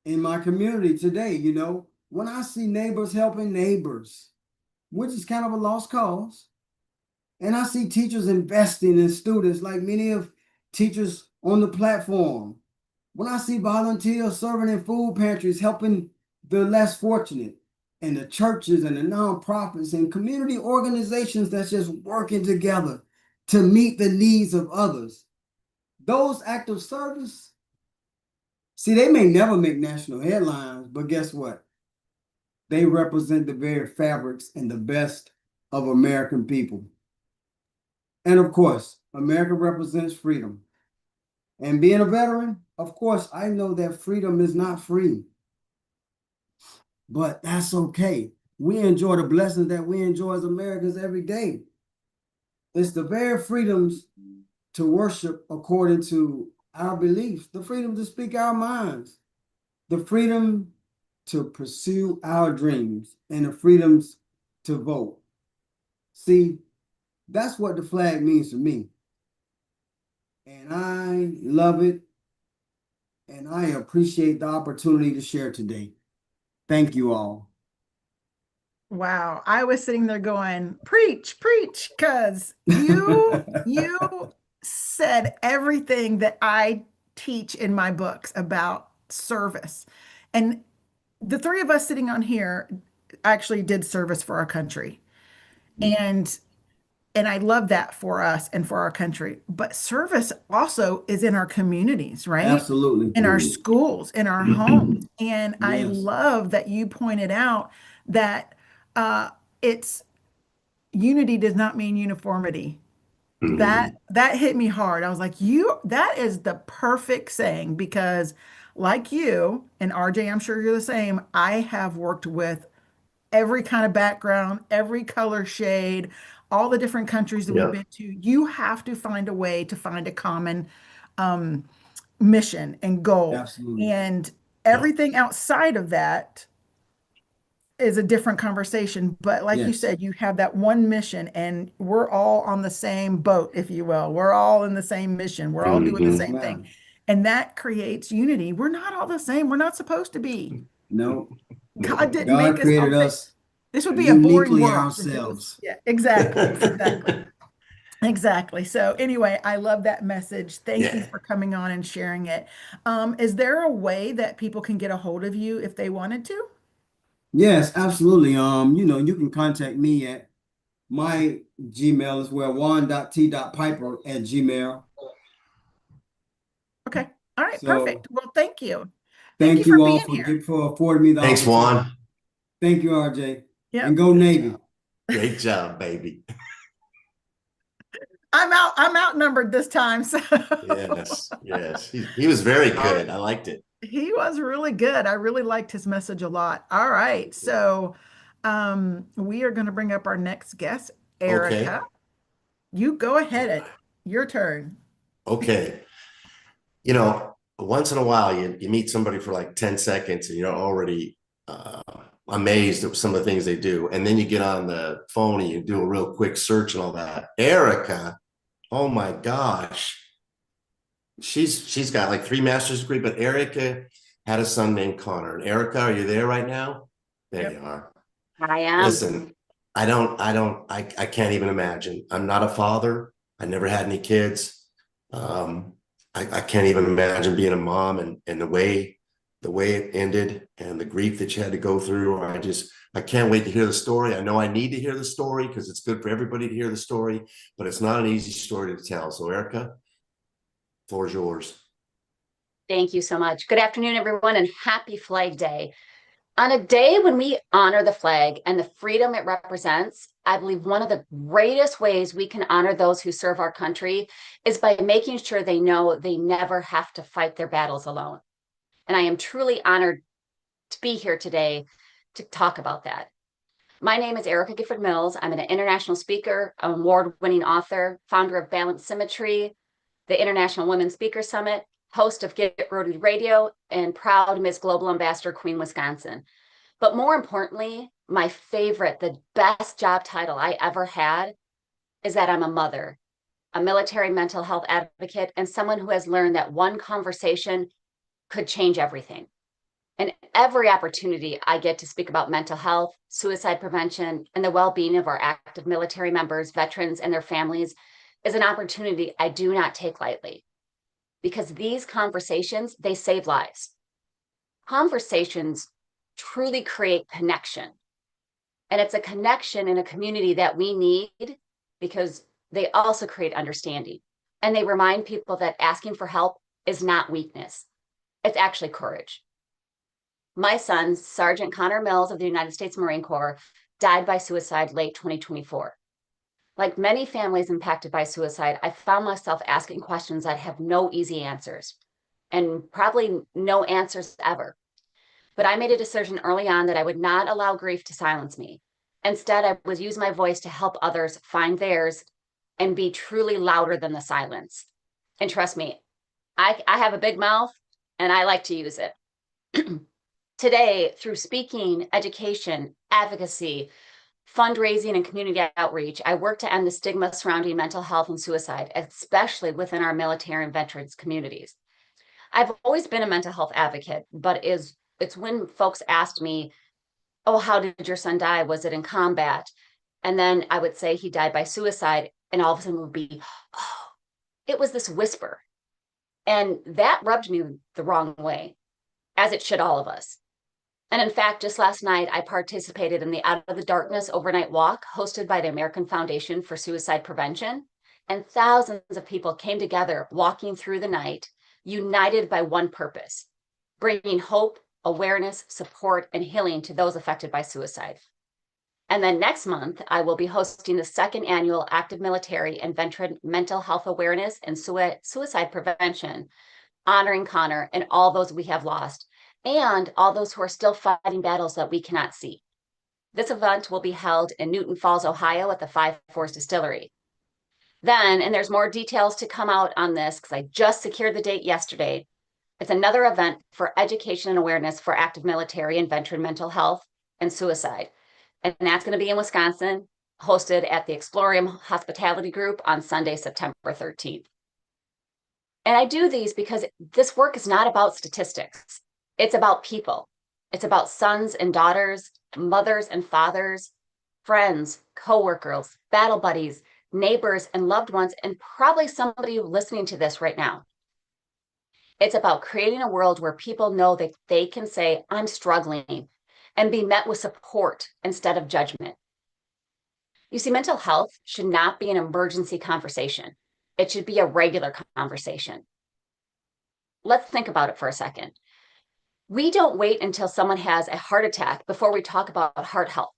in my community today, you know, when I see neighbors helping neighbors, which is kind of a lost cause, and I see teachers investing in students like many of teachers on the platform. When I see volunteers serving in food pantries, helping the less fortunate, and the churches and the nonprofits and community organizations that's just working together to meet the needs of others. Those acts of service, see, they may never make national headlines, but guess what? They represent the very fabrics and the best of American people. And of course, America represents freedom. And being a veteran, of course, I know that freedom is not free, but that's okay. We enjoy the blessings that we enjoy as Americans every day. It's the very freedoms to worship according to our beliefs, the freedom to speak our minds, the freedom to pursue our dreams, and the freedoms to vote. See, that's what the flag means to me. And I love it. And I appreciate the opportunity to share today. Thank you all.
Wow. I was sitting there going, preach, preach, because you said everything that I teach in my books about service. And the three of us sitting on here actually did service for our country. And I love that for us and for our country. But service also is in our communities, right?
Absolutely.
In our schools, in our homes. And I
Yes.
love that you pointed out that it's unity does not mean uniformity. That hit me hard. I was like, that is the perfect saying because like you and RJ, I'm sure you're the same. I have worked with every kind of background, every color shade, all the different countries that we've
Yep.
been to. You have to find a way to find a common um, mission and goal.
Absolutely.
And everything outside of that is a different conversation. But like you
Yes.
said, you have that one mission, and we're all on the same boat, if you will. We're all in the same mission. We're all doing the
Mhm.
same thing. And that creates unity. We're not all the same. We're not supposed to be.
No,
God didn't make
God
us all
created
the same.
us
This would be a boring
uniquely
world if it was,
ourselves.
yeah, exactly, exactly, exactly. So anyway, I love that message. Thank you
Yeah.
for coming on and sharing it. Is there a way that people can get a hold of you if they wanted to?
Yes, absolutely. You know, you can contact me at my Gmail as well, juan.t.piper@gmail.
Okay. All right,
So
perfect. Well, thank you. Thank you
thank
for
you all
being
for
here.
affording me the
Thanks,
opportunity.
Juan.
Thank you, RJ. And
Yep.
go Navy.
Great job, baby.
I'm outnumbered this time. So
Yes, yes. He was very good. I liked it.
he was really good. I really liked his message a lot. All right. So we are going to bring up our next guest,
Okay.
Erica. You go ahead. Your turn.
Okay. You know, once in a while you meet somebody for like 10 seconds and you're already amazed at some of the things they do. And then you get on the phone and you do a real quick search and all that. Erica, oh my gosh. She's got like 3 master's degree, but Erica had a son named Connor. And Erica, are you there right now? There
Yep.
you are.
I am.
Listen, I can't even imagine. I'm not a father. I never had any kids. I can't even imagine being a mom and the way it ended and the grief that you had to go through. I can't wait to hear the story. I know I need to hear the story because it's good for everybody to hear the story, but it's not an easy story to tell. So Erica, floor is yours.
Thank you so much. Good afternoon, everyone, and happy Flag Day. On a day when we honor the flag and the freedom it represents, I believe one of the greatest ways we can honor those who serve our country is by making sure they know they never have to fight their battles alone. And I am truly honored to be here today to talk about that. My name is Erica Gifford Mills. I'm an international speaker, an award-winning author, founder of Balanced Symmetry, the International Women's Speaker Summit, host of Get Rooted Radio, and proud Miss Global Ambassador, Queen, Wisconsin. But more importantly, my favorite, the best job title I ever had is that I'm a mother, a military mental health advocate, and someone who has learned that one conversation could change everything. And every opportunity I get to speak about mental health, suicide prevention, and the well-being of our active military members, veterans, and their families is an opportunity I do not take lightly. Because these conversations, they save lives. Conversations truly create connection. And it's a connection in a community that we need because they also create understanding. And they remind people that asking for help is not weakness. It's actually courage. My son, Sergeant Connor Mills of the United States Marine Corps, died by suicide late 2024. Like many families impacted by suicide, I found myself asking questions that have no easy answers, and probably no answers ever. But I made a decision early on that I would not allow grief to silence me. Instead, I would use my voice to help others find theirs and be truly louder than the silence. And trust me, I have a big mouth and I like to use it. Today, through speaking, education, advocacy, fundraising, and community outreach, I work to end the stigma surrounding mental health and suicide, especially within our military and veterans communities. I've always been a mental health advocate, but it's when folks asked me, oh, how did your son die? Was it in combat? And then I would say he died by suicide, and all of a sudden it would be, oh, it was this whisper. And that rubbed me the wrong way, as it should all of us. And in fact, just last night, I participated in the Out of the Darkness overnight walk hosted by the American Foundation for Suicide Prevention. And thousands of people came together walking through the night, united by one purpose, bringing hope, awareness, support, and healing to those affected by suicide. And then next month, I will be hosting the second annual Active Military and Veteran Mental Health Awareness and Suicide Prevention, honoring Connor and all those we have lost, and all those who are still fighting battles that we cannot see. This event will be held in Newton Falls, Ohio at the Five Fours Distillery. Then, and there's more details to come out on this because I just secured the date yesterday, it's another event for education and awareness for active military and veteran mental health and suicide. And that's going to be in Wisconsin, hosted at the Explorium Hospitality Group on Sunday, September 13th. And I do these because this work is not about statistics. It's about people. It's about sons and daughters, mothers and fathers, friends, coworkers, battle buddies, neighbors, and loved ones, and probably somebody listening to this right now. It's about creating a world where people know that they can say, I'm struggling, and be met with support instead of judgment. You see, mental health should not be an emergency conversation. It should be a regular conversation. Let's think about it for a second. We don't wait until someone has a heart attack before we talk about heart health.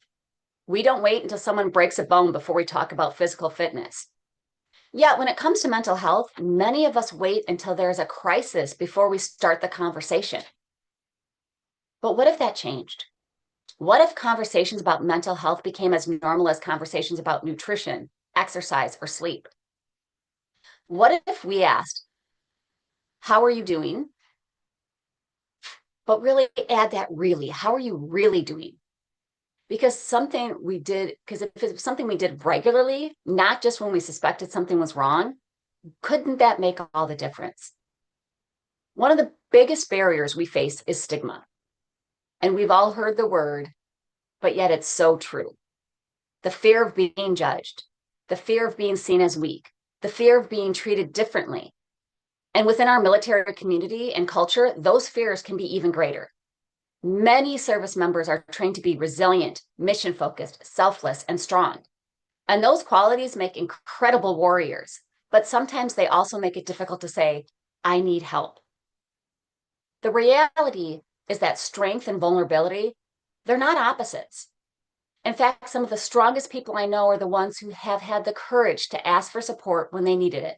We don't wait until someone breaks a bone before we talk about physical fitness. Yet when it comes to mental health, many of us wait until there's a crisis before we start the conversation. But what if that changed? What if conversations about mental health became as normal as conversations about nutrition, exercise, or sleep? What if we asked, how are you doing? But really add that really, how are you really doing? Because if it's something we did regularly, not just when we suspected something was wrong, couldn't that make all the difference? One of the biggest barriers we face is stigma. And we've all heard the word, but yet it's so true. The fear of being judged, the fear of being seen as weak, the fear of being treated differently. And within our military community and culture, those fears can be even greater. Many service members are trained to be resilient, mission-focused, selfless, and strong. And those qualities make incredible warriors, but sometimes they also make it difficult to say, I need help. The reality is that strength and vulnerability, they're not opposites. In fact, some of the strongest people I know are the ones who have had the courage to ask for support when they needed it.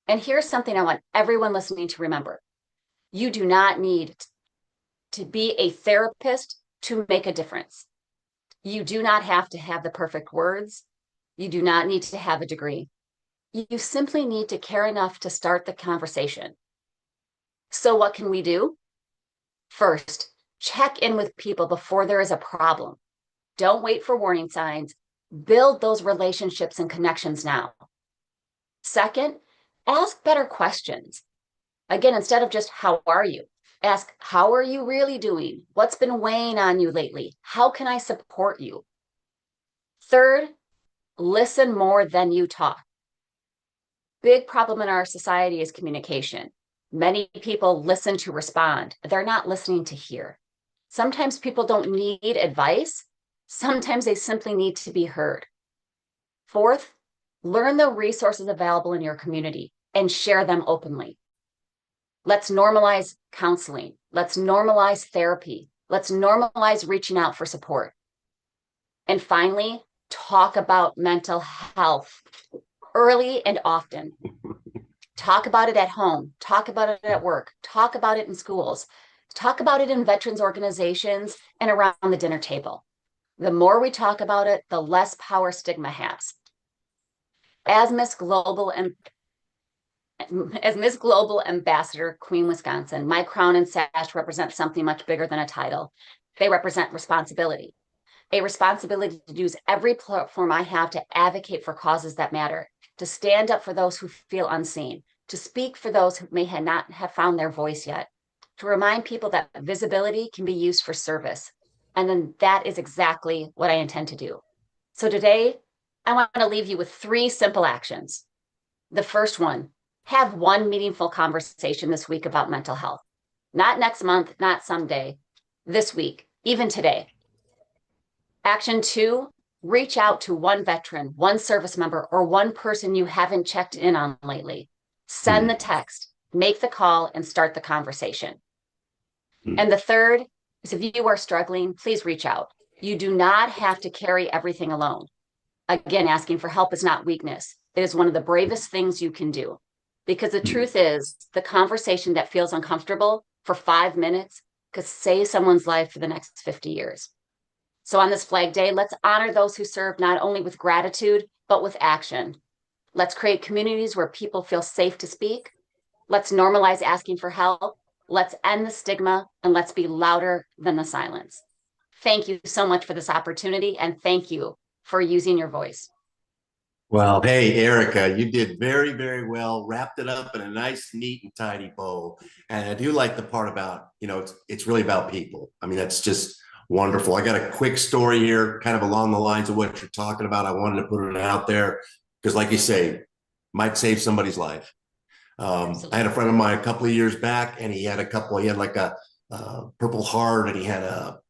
And here's something I want everyone listening to remember. You do not need to be a therapist to make a difference. You do not have to have the perfect words. You do not need to have a degree. You simply need to care enough to start the conversation. So what can we do? First, check in with people before there is a problem. Don't wait for warning signs. Build those relationships and connections now. Second, ask better questions. Again, instead of just, how are you? Ask, how are you really doing? What's been weighing on you lately? How can I support you? Third, listen more than you talk. Big problem in our society is communication. Many people listen to respond. They're not listening to hear. Sometimes people don't need advice. Sometimes they simply need to be heard. Fourth, learn the resources available in your community and share them openly. Let's normalize counseling. Let's normalize therapy. Let's normalize reaching out for support. And finally, talk about mental health early and often. Talk about it at home. Talk about it at work. Talk about it in schools. Talk about it in veterans organizations and around the dinner table. The more we talk about it, the less power stigma has. As Miss Global Ambassador, Queen Wisconsin, my crown and sash represent something much bigger than a title. They represent responsibility. A responsibility to use every platform I have to advocate for causes that matter, to stand up for those who feel unseen, to speak for those who may not have found their voice yet, to remind people that visibility can be used for service. And then that is exactly what I intend to do. So today, I want to leave you with 3 simple actions. The first one, have one meaningful conversation this week about mental health. Not next month, not someday, this week, even today. Action 2, reach out to one veteran, one service member, or one person you haven't checked in on lately. Send the text, make the call, and start the conversation. And the third is, if you are struggling, please reach out. You do not have to carry everything alone. Again, asking for help is not weakness. It is one of the bravest things you can do. Because the truth is, the conversation that feels uncomfortable for 5 minutes could save someone's life for the next 50 years. So on this Flag Day, let's honor those who serve not only with gratitude, but with action. Let's create communities where people feel safe to speak. Let's normalize asking for help. Let's end the stigma, and let's be louder than the silence. Thank you so much for this opportunity, and thank you for using your voice.
Well, hey, Erica, you did very, very well. Wrapped it up in a nice, neat, and tidy bow. And I do like the part about, it's really about people. I mean, that's just wonderful. I got a quick story here, kind of along the lines of what you're talking about. I wanted to put it out there because, like you say, might save somebody's life. I had a friend of mine a couple of years back, and he had like a Purple Heart, and he had a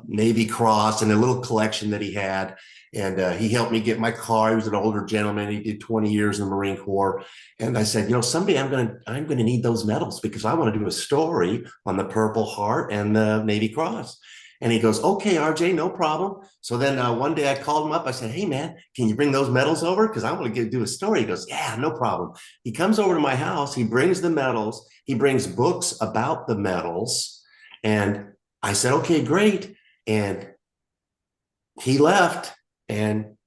Navy Cross and a little collection that he had. And he helped me get my car. He was an older gentleman. He did 20 years in the Marine Corps. And I said, someday I'm gonna need those medals because I want to do a story on the Purple Heart and the Navy Cross. And he goes, okay, RJ, no problem. So then one day I called him up. I said, hey, man, can you bring those medals over? Because I want to do a story. He goes, yeah, no problem. He comes over to my house. He brings the medals. He brings books about the medals. And I said, okay, great. And he left, and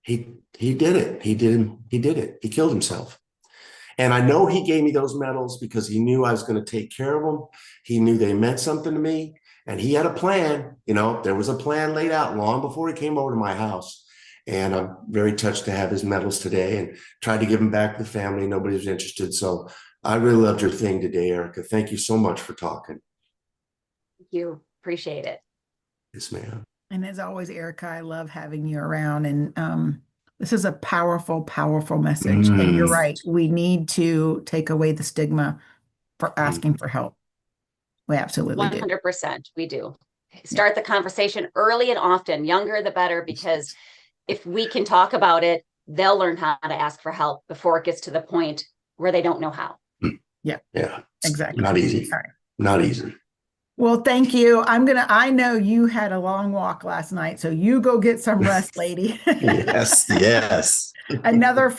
he did it. He did it. He killed himself. And I know he gave me those medals because he knew I was going to take care of them. He knew they meant something to me. And he had a plan. There was a plan laid out long before he came over to my house. And I'm very touched to have his medals today and tried to give them back to the family. Nobody was interested. So I really loved your thing today, Erica. Thank you so much for talking.
Thank you. Appreciate it.
Yes, ma'am.
And as always, Erica, I love having you around. And this is a powerful, powerful message. And you're right. We need to take away the stigma for asking for help. We absolutely do.
100%. We do. Start the conversation early and often. Younger, the better, because if we can talk about it, they'll learn how to ask for help before it gets to the point where they don't know how.
Yeah.
Yeah.
Exactly.
Not easy.
All right.
Not easy.
Well, thank you. I know you had a long walk last night, so you go get some rest, lady.
Yes.
Another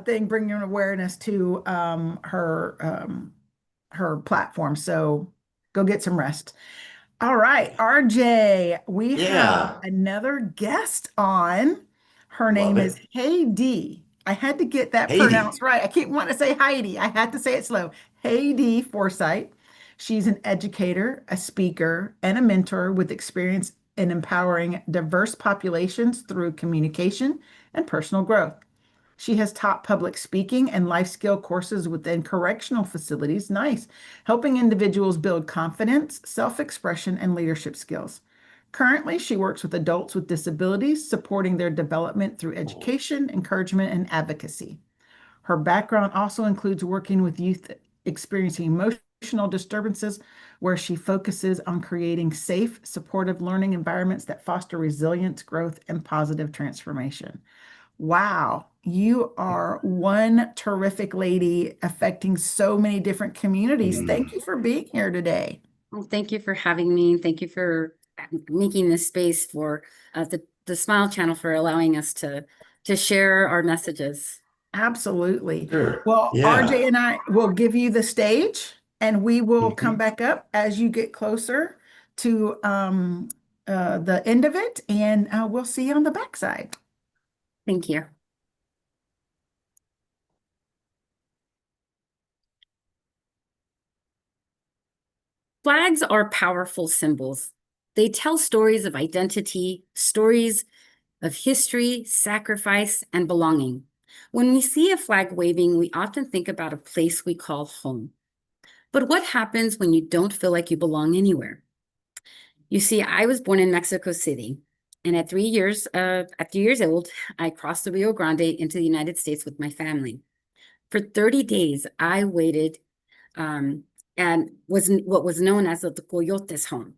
thing, bringing awareness to her platform. So go get some rest. All right, RJ, we have another guest on. Her name is Heidi. I had to get that pronounced right. I keep wanting to say Heidi. I had to say it slow. Heidi Forsyth. She's an educator, a speaker, and a mentor with experience in empowering diverse populations through communication and personal growth. She has taught public speaking and life skill courses within correctional facilities. Nice. Helping individuals build confidence, self-expression, and leadership skills. Currently, she works with adults with disabilities, supporting their development through education, encouragement, and advocacy. Her background also includes working with youth experiencing emotional disturbances, where she focuses on creating safe, supportive learning environments that foster resilience, growth, and positive transformation. Wow, you are one terrific lady affecting so many different communities. Thank you for being here today.
Well, thank you for having me. Thank you for making this space for the Smile Channel, for allowing us to share our messages.
Absolutely.
Sure.
Well,
Yeah.
RJ and I will give you the stage, and we will come back up as you get closer to the end of it, and we'll see you on the backside.
Thank you. Flags are powerful symbols. They tell stories of identity, stories of history, sacrifice, and belonging. When we see a flag waving, we often think about a place we call home. But what happens when you don't feel like you belong anywhere? You see, I was born in Mexico City, and at 3 years old, I crossed the Rio Grande into the United States with my family. For 30 days, I waited and was what was known as the Coyotes home.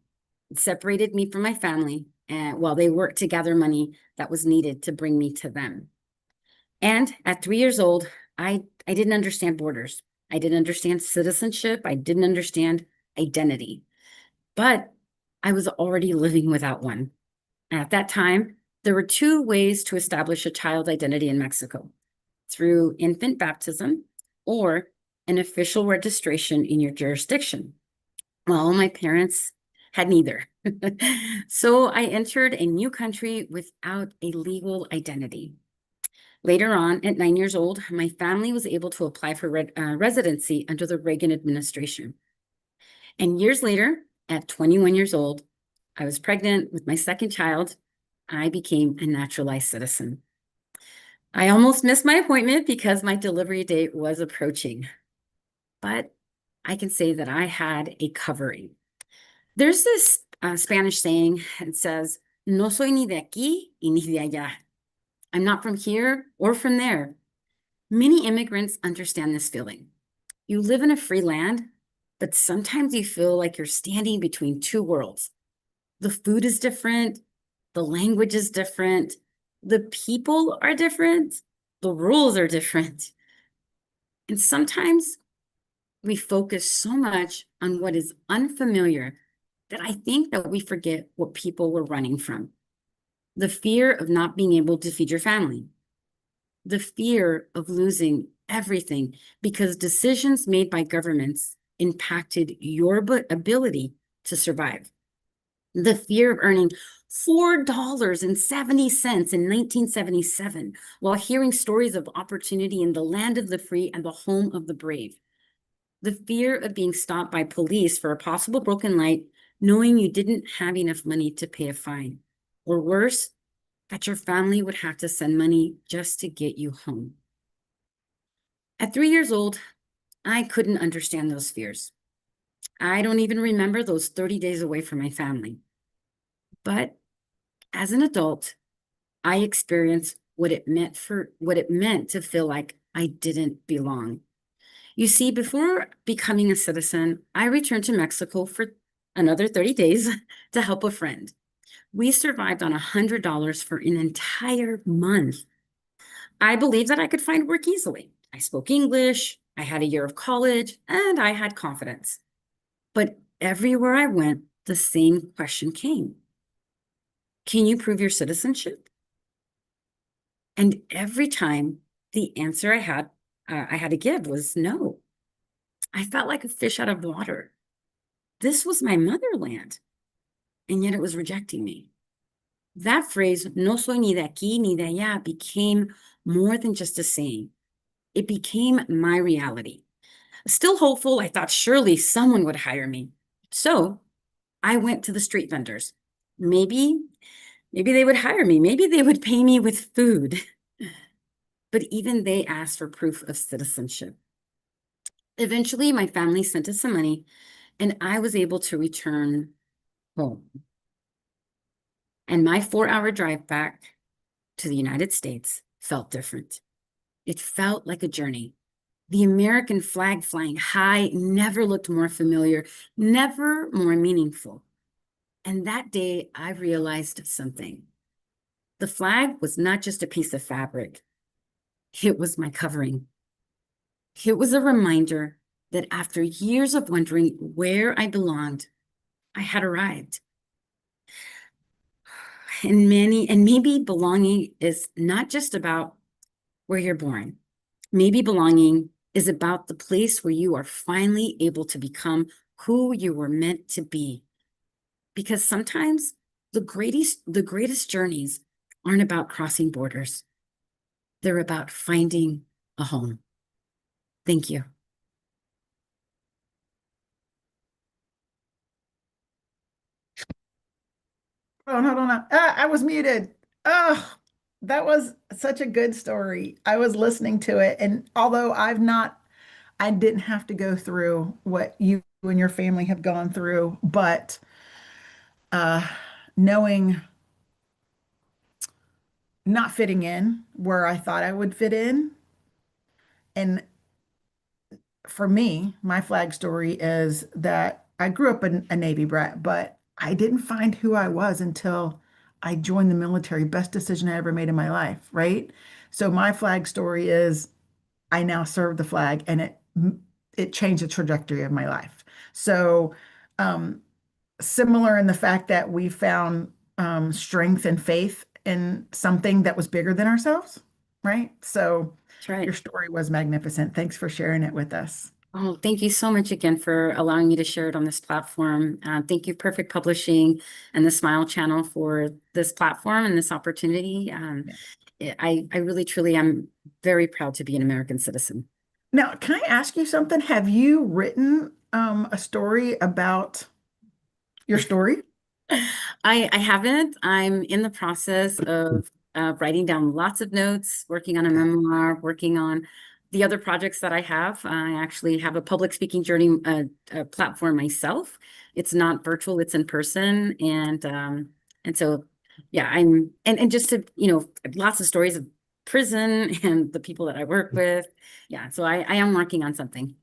It separated me from my family, and while they worked to gather money that was needed to bring me to them. And at 3 years old, I didn't understand borders. I didn't understand citizenship. I didn't understand identity. But I was already living without one. At that time, there were two ways to establish a child's identity in Mexico: through infant baptism or an official registration in your jurisdiction. Well, my parents had neither. So I entered a new country without a legal identity. Later on, at 9 years old, my family was able to apply for residency under the Reagan administration. And years later, at 21 years old, I was pregnant with my second child. I became a naturalized citizen. I almost missed my appointment because my delivery date was approaching. But I can say that I had a covering. There's this Spanish saying that says, "No soy ni de aquí y ni de allá." I'm not from here or from there. Many immigrants understand this feeling. You live in a free land, but sometimes you feel like you're standing between two worlds. The food is different, the language is different, the people are different, the rules are different. And sometimes we focus so much on what is unfamiliar that I think that we forget what people were running from. The fear of not being able to feed your family. The fear of losing everything because decisions made by governments impacted your ability to survive. The fear of earning $4.70 in 1977 while hearing stories of opportunity in the land of the free and the home of the brave. The fear of being stopped by police for a possible broken light, knowing you didn't have enough money to pay a fine. Or worse, that your family would have to send money just to get you home. At 3 years old, I couldn't understand those fears. I don't even remember those 30 days away from my family. But as an adult, I experienced what it meant to feel like I didn't belong. You see, before becoming a citizen, I returned to Mexico for another 30 days to help a friend. We survived on $100 for an entire month. I believed that I could find work easily. I spoke English, I had a year of college, and I had confidence. But everywhere I went, the same question came. Can you prove your citizenship? And every time the answer I had to give was no. I felt like a fish out of water. This was my motherland, and yet it was rejecting me. That phrase, "no soy ni de aquí ni de allá," became more than just a saying. It became my reality. Still hopeful, I thought surely someone would hire me. So I went to the street vendors. Maybe they would hire me. Maybe they would pay me with food. but even they asked for proof of citizenship. Eventually, my family sent us some money, and I was able to return home. And my 4-hour drive back to the United States felt different. It felt like a journey. The American flag flying high never looked more familiar, never more meaningful. And that day, I realized something. The flag was not just a piece of fabric. It was my covering. It was a reminder that after years of wondering where I belonged, I had arrived. And maybe belonging is not just about where you're born. Maybe belonging is about the place where you are finally able to become who you were meant to be. Because sometimes the greatest journeys aren't about crossing borders. They're about finding a home. Thank you.
Oh, hold on. I was muted. Oh, that was such a good story. I was listening to it, and although I didn't have to go through what you and your family have gone through, but uh, knowing not fitting in where I thought I would fit in, and for me, my flag story is that I grew up a Navy brat, but I didn't find who I was until I joined the military. Best decision I ever made in my life, right? So my flag story is I now serve the flag, and it changed the trajectory of my life. So um, similar in the fact that we found strength and faith in something that was bigger than ourselves, right? So
That's right.
your story was magnificent. Thanks for sharing it with us.
Oh, thank you so much again for allowing me to share it on this platform. Thank you, Perfect Publishing and the Smile Channel for this platform and this opportunity. I really, truly am very proud to be an American citizen.
Now, can I ask you something? Have you written a story about your story?
I haven't. I'm in the process of writing down lots of notes, working on a memoir, working on the other projects that I have. I actually have a public speaking journey platform myself. It's not virtual, it's in person. And so, yeah, and just to, lots of stories of prison and the people that I work with. Yeah, so I am working on something.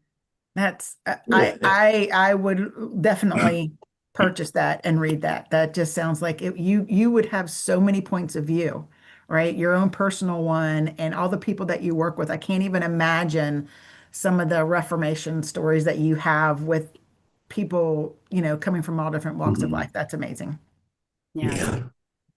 That's I would definitely purchase that and read that. That just sounds like you would have so many points of view, right? Your own personal one and all the people that you work with. I can't even imagine some of the Reformation stories that you have with people, coming from all different walks of life. That's amazing.
Yeah.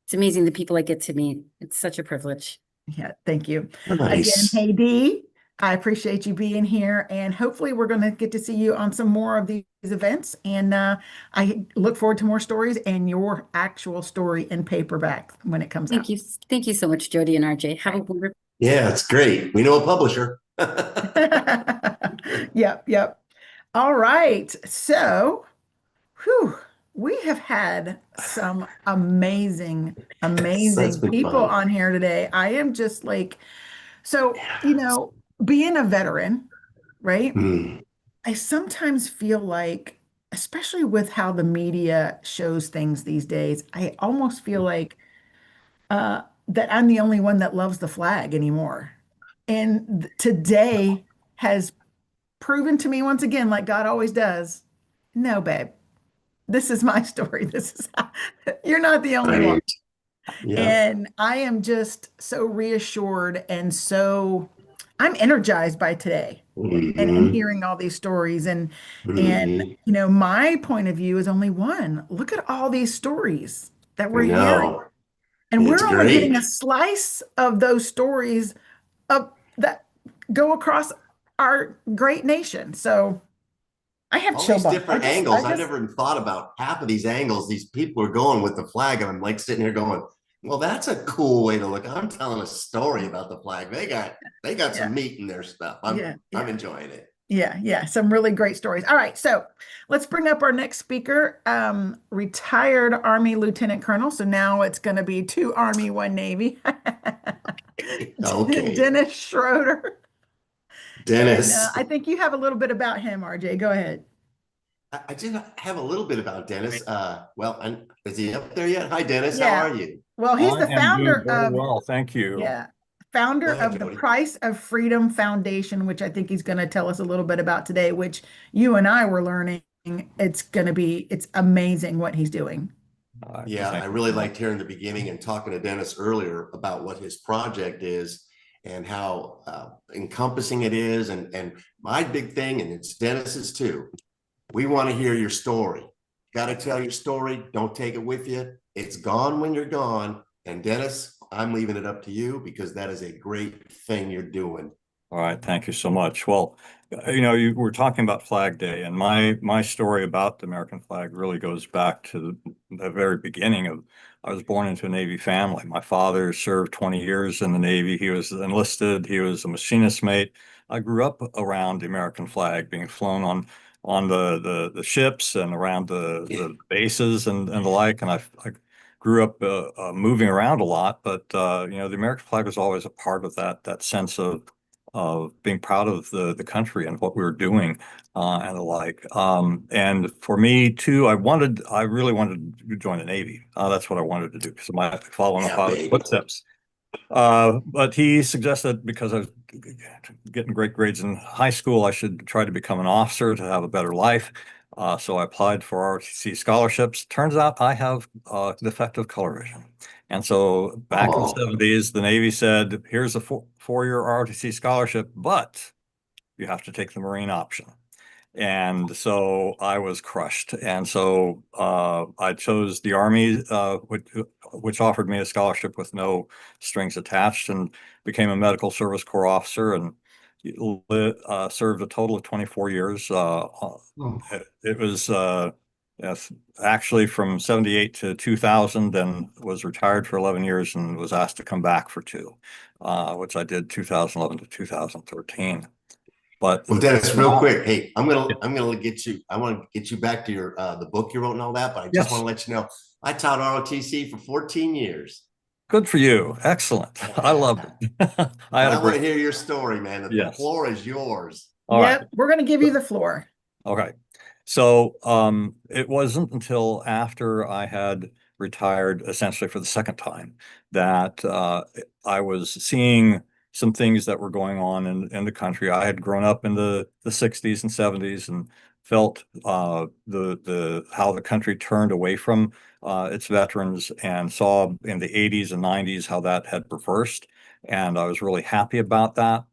It's amazing the people I get to meet. It's such a privilege.
Yeah, thank you. Again,
Nice.
hey Dee, I appreciate you being here, and hopefully we're going to get to see you on some more of these events. And I look forward to more stories and your actual story in paperback when it comes out.
Thank you so much, Jody and RJ. Have a wonderful.
Yeah, it's great. We know a publisher.
Yep. All right. So, whew, we have had some amazing
That's been
people
fun.
on here today. I am just like, so, being a veteran, right?
Mm.
I sometimes feel like, especially with how the media shows things these days, I almost feel like that I'm the only one that loves the flag anymore. And today has proven to me once again, like God always does, no, babe, this is my story. You're not the only one.
Right. Yeah.
And I am just so reassured and I'm energized by today and
Mm-hmm.
hearing all these stories. And
Mm-hmm.
my point of view is only one. Look at all these stories that
I
we're hearing.
know.
And
It's
we're only getting a
great.
slice of those stories that go across our great nation. So I have
All
chill
these
bumps.
different angles. I never even thought about half of these angles these people are going with the flag. And I'm like sitting here going, well, that's a cool way to look. I'm telling a story about the flag. They got
yeah,
some meat in their stuff. I'm
yeah.
enjoying it.
Yeah, some really great stories. All right, so let's bring up our next speaker, retired Army Lieutenant Colonel. So now it's going to be 2 Army, 1 Navy.
Okay.
Dennis Schroeder. And
Dennis.
I think you have a little bit about him, RJ. Go ahead.
I did have a little bit about Dennis. Is he up there yet? Hi, Dennis. How
Yeah.
are you?
Well, he's
I
the
am doing
founder
very
of,
well, thank you.
yeah,
Go
founder
ahead,
of the
Jody.
Price of Freedom Foundation, which I think he's going to tell us a little bit about today, which you and I were learning. It's amazing what he's doing.
Yeah,
Thank
I
you
really
so much.
liked hearing the beginning and talking to Dennis earlier about what his project is and how encompassing it is. And my big thing, and it's Dennis's too, we want to hear your story. Got to tell your story. Don't take it with you. It's gone when you're gone. And Dennis, I'm leaving it up to you because that is a great thing you're doing.
All right, thank you so much. Well, you were talking about Flag Day, and my story about the American flag really goes back to the very beginning of. I was born into a Navy family. My father served 20 years in the Navy. He was enlisted. He was a machinist mate. I grew up around the American flag being flown on the ships and around the bases and the like. And I grew up moving around a lot, but the American flag was always a part of that sense of being proud of the country and what we were doing and the like. And for me too, I really wanted to join the Navy. That's what I wanted to do because of my following my
Yeah,
father's
baby.
footsteps. But he suggested because I was getting great grades in high school, I should try to become an officer to have a better life. So I applied for ROTC scholarships. Turns out I have defective color vision. And so back in the
Oh,
70s, the Navy said, here's a four-year ROTC scholarship, but you have to take the Marine option. And so I was crushed. And so I chose the Army, which offered me a scholarship with no strings attached, and became a medical service corps officer and served a total of 24 years. It was yes, actually from 78 to 2000, then was retired for 11 years and was asked to come back for 2, which I did 2011 to 2013. But
well, Dennis, real quick. Hey, I'm gonna get you. I want to get you back to your the book you wrote and all that. But I just want
yes,
to let you know I taught ROTC for 14 years.
good for you. Excellent. I loved it. I
But
had a
I want
great,
to hear your story, man. The
yes.
floor is yours.
All right.
Yep, we're going to give you the floor.
Okay. So it wasn't until after I had retired essentially for the second time that I was seeing some things that were going on in the country. I had grown up in the 60s and 70s and felt the how the country turned away from its veterans and saw in the 80s and 90s how that had reversed. And I was really happy about that.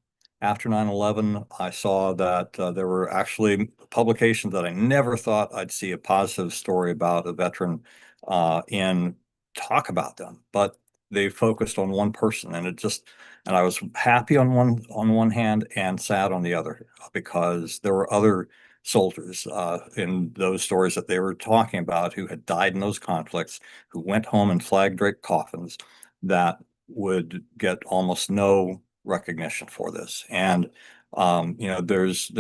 After 9/11, I saw that there were actually publications that I never thought I'd see a positive story about a veteran in talk about them, but they focused on one person, and and I was happy on one hand and sad on the other because there were other soldiers in those stories that they were talking about who had died in those conflicts, who went home in flag draped coffins that would get almost no recognition for this. And there's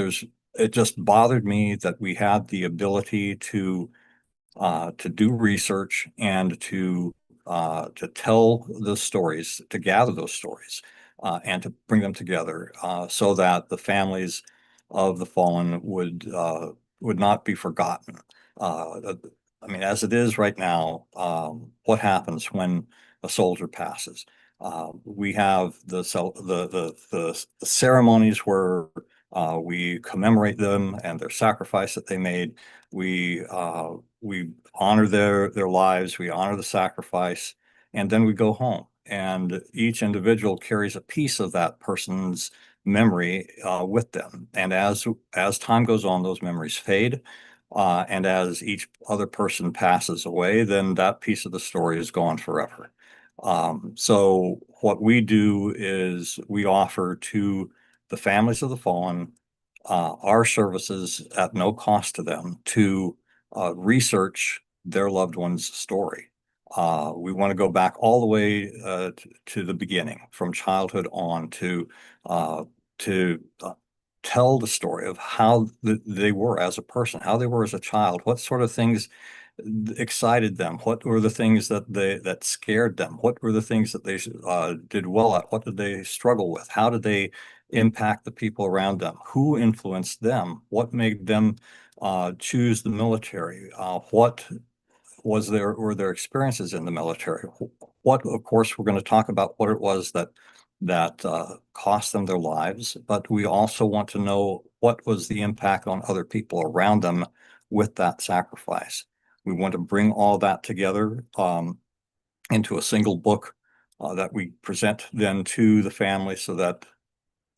it just bothered me that we had the ability to do research and to tell the stories, to gather those stories, and to bring them together so that the families of the fallen would not be forgotten. I mean, as it is right now, what happens when a soldier passes? We have the ceremonies where we commemorate them and their sacrifice that they made. We honor their lives, we honor the sacrifice, and then we go home. And each individual carries a piece of that person's memory with them. And as time goes on, those memories fade. And as each other person passes away, then that piece of the story is gone forever. So what we do is we offer to the families of the fallen our services at no cost to them to research their loved one's story. We want to go back all the way to the beginning, from childhood on to uh, tell the story of how they were as a person, how they were as a child, what sort of things excited them, what were the things that scared them, what were the things that they did well at, what did they struggle with, how did they impact the people around them, who influenced them, what made them choose the military, what were their experiences in the military, what, of course, we're going to talk about what it was that cost them their lives, but we also want to know what was the impact on other people around them with that sacrifice. We want to bring all that together into a single book that we present then to the family so that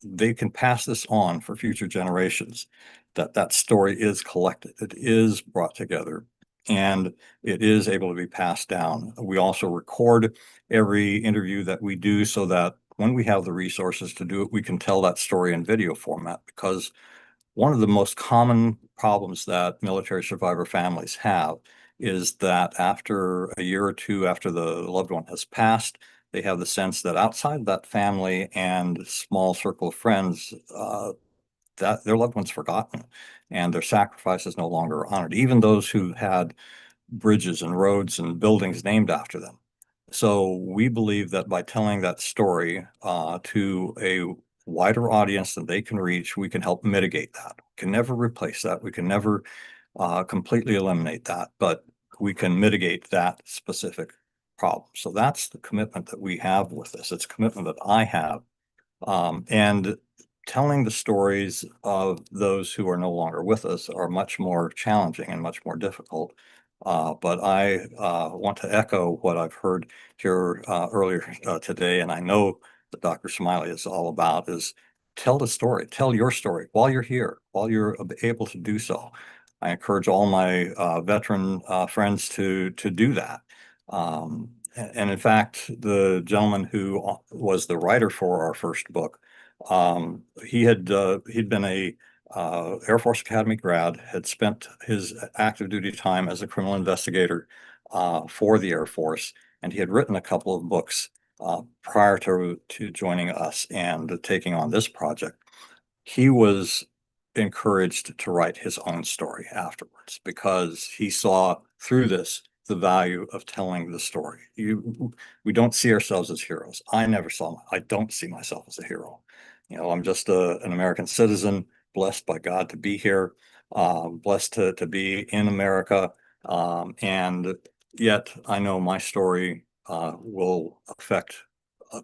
they can pass this on for future generations, that story is collected, it is brought together, and it is able to be passed down. We also record every interview that we do so that when we have the resources to do it, we can tell that story in video format, because one of the most common problems that military survivor families have is that after a year or two after the loved one has passed, they have the sense that outside that family and small circle of friends, that their loved one's forgotten and their sacrifice is no longer honored, even those who had bridges and roads and buildings named after them. So we believe that by telling that story to a wider audience than they can reach, we can help mitigate that. We can never replace that. We can never completely eliminate that, but we can mitigate that specific problem. So that's the commitment that we have with this. It's a commitment that I have. And telling the stories of those who are no longer with us are much more challenging and much more difficult. But I want to echo what I've heard here earlier today, and I know that Dr. Smiley is all about, is tell the story, tell your story while you're here, while you're able to do so. I encourage all my veteran friends to do that. And in fact, the gentleman who was the writer for our first book, he'd been a Air Force Academy grad, had spent his active duty time as a criminal investigator for the Air Force, and he had written a couple of books prior to joining us and taking on this project. He was encouraged to write his own story afterwards because he saw through this the value of telling the story. We don't see ourselves as heroes. I don't see myself as a hero. I'm just an American citizen, blessed by God to be here, blessed to be in America. And yet I know my story will affect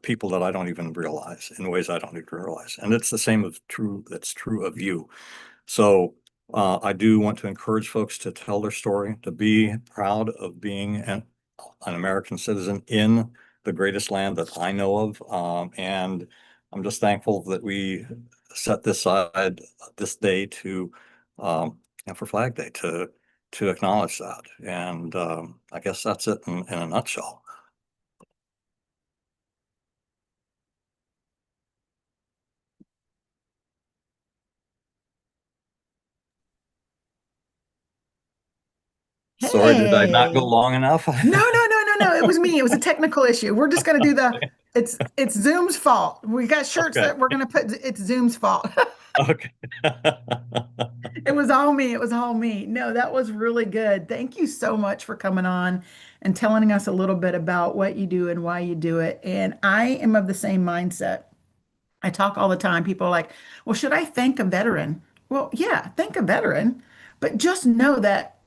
people that I don't even realize in ways I don't even realize. And it's the same that's true of you. So I do want to encourage folks to tell their story, to be proud of being an American citizen in the greatest land that I know of. And I'm just thankful that we set this aside this day to for Flag Day to acknowledge that. And I guess that's it in a nutshell. Sorry, did I not go
Hey.
long enough?
No. It was me. It was a technical issue. We're just going to do it's Zoom's fault. We got shirts
Okay.
that we're going to put, it's Zoom's fault.
Okay.
It was all me. It was all me. No, that was really good. Thank you so much for coming on and telling us a little bit about what you do and why you do it. And I am of the same mindset. I talk all the time. People are like, well, should I thank a veteran? Well, yeah, thank a veteran, but just know that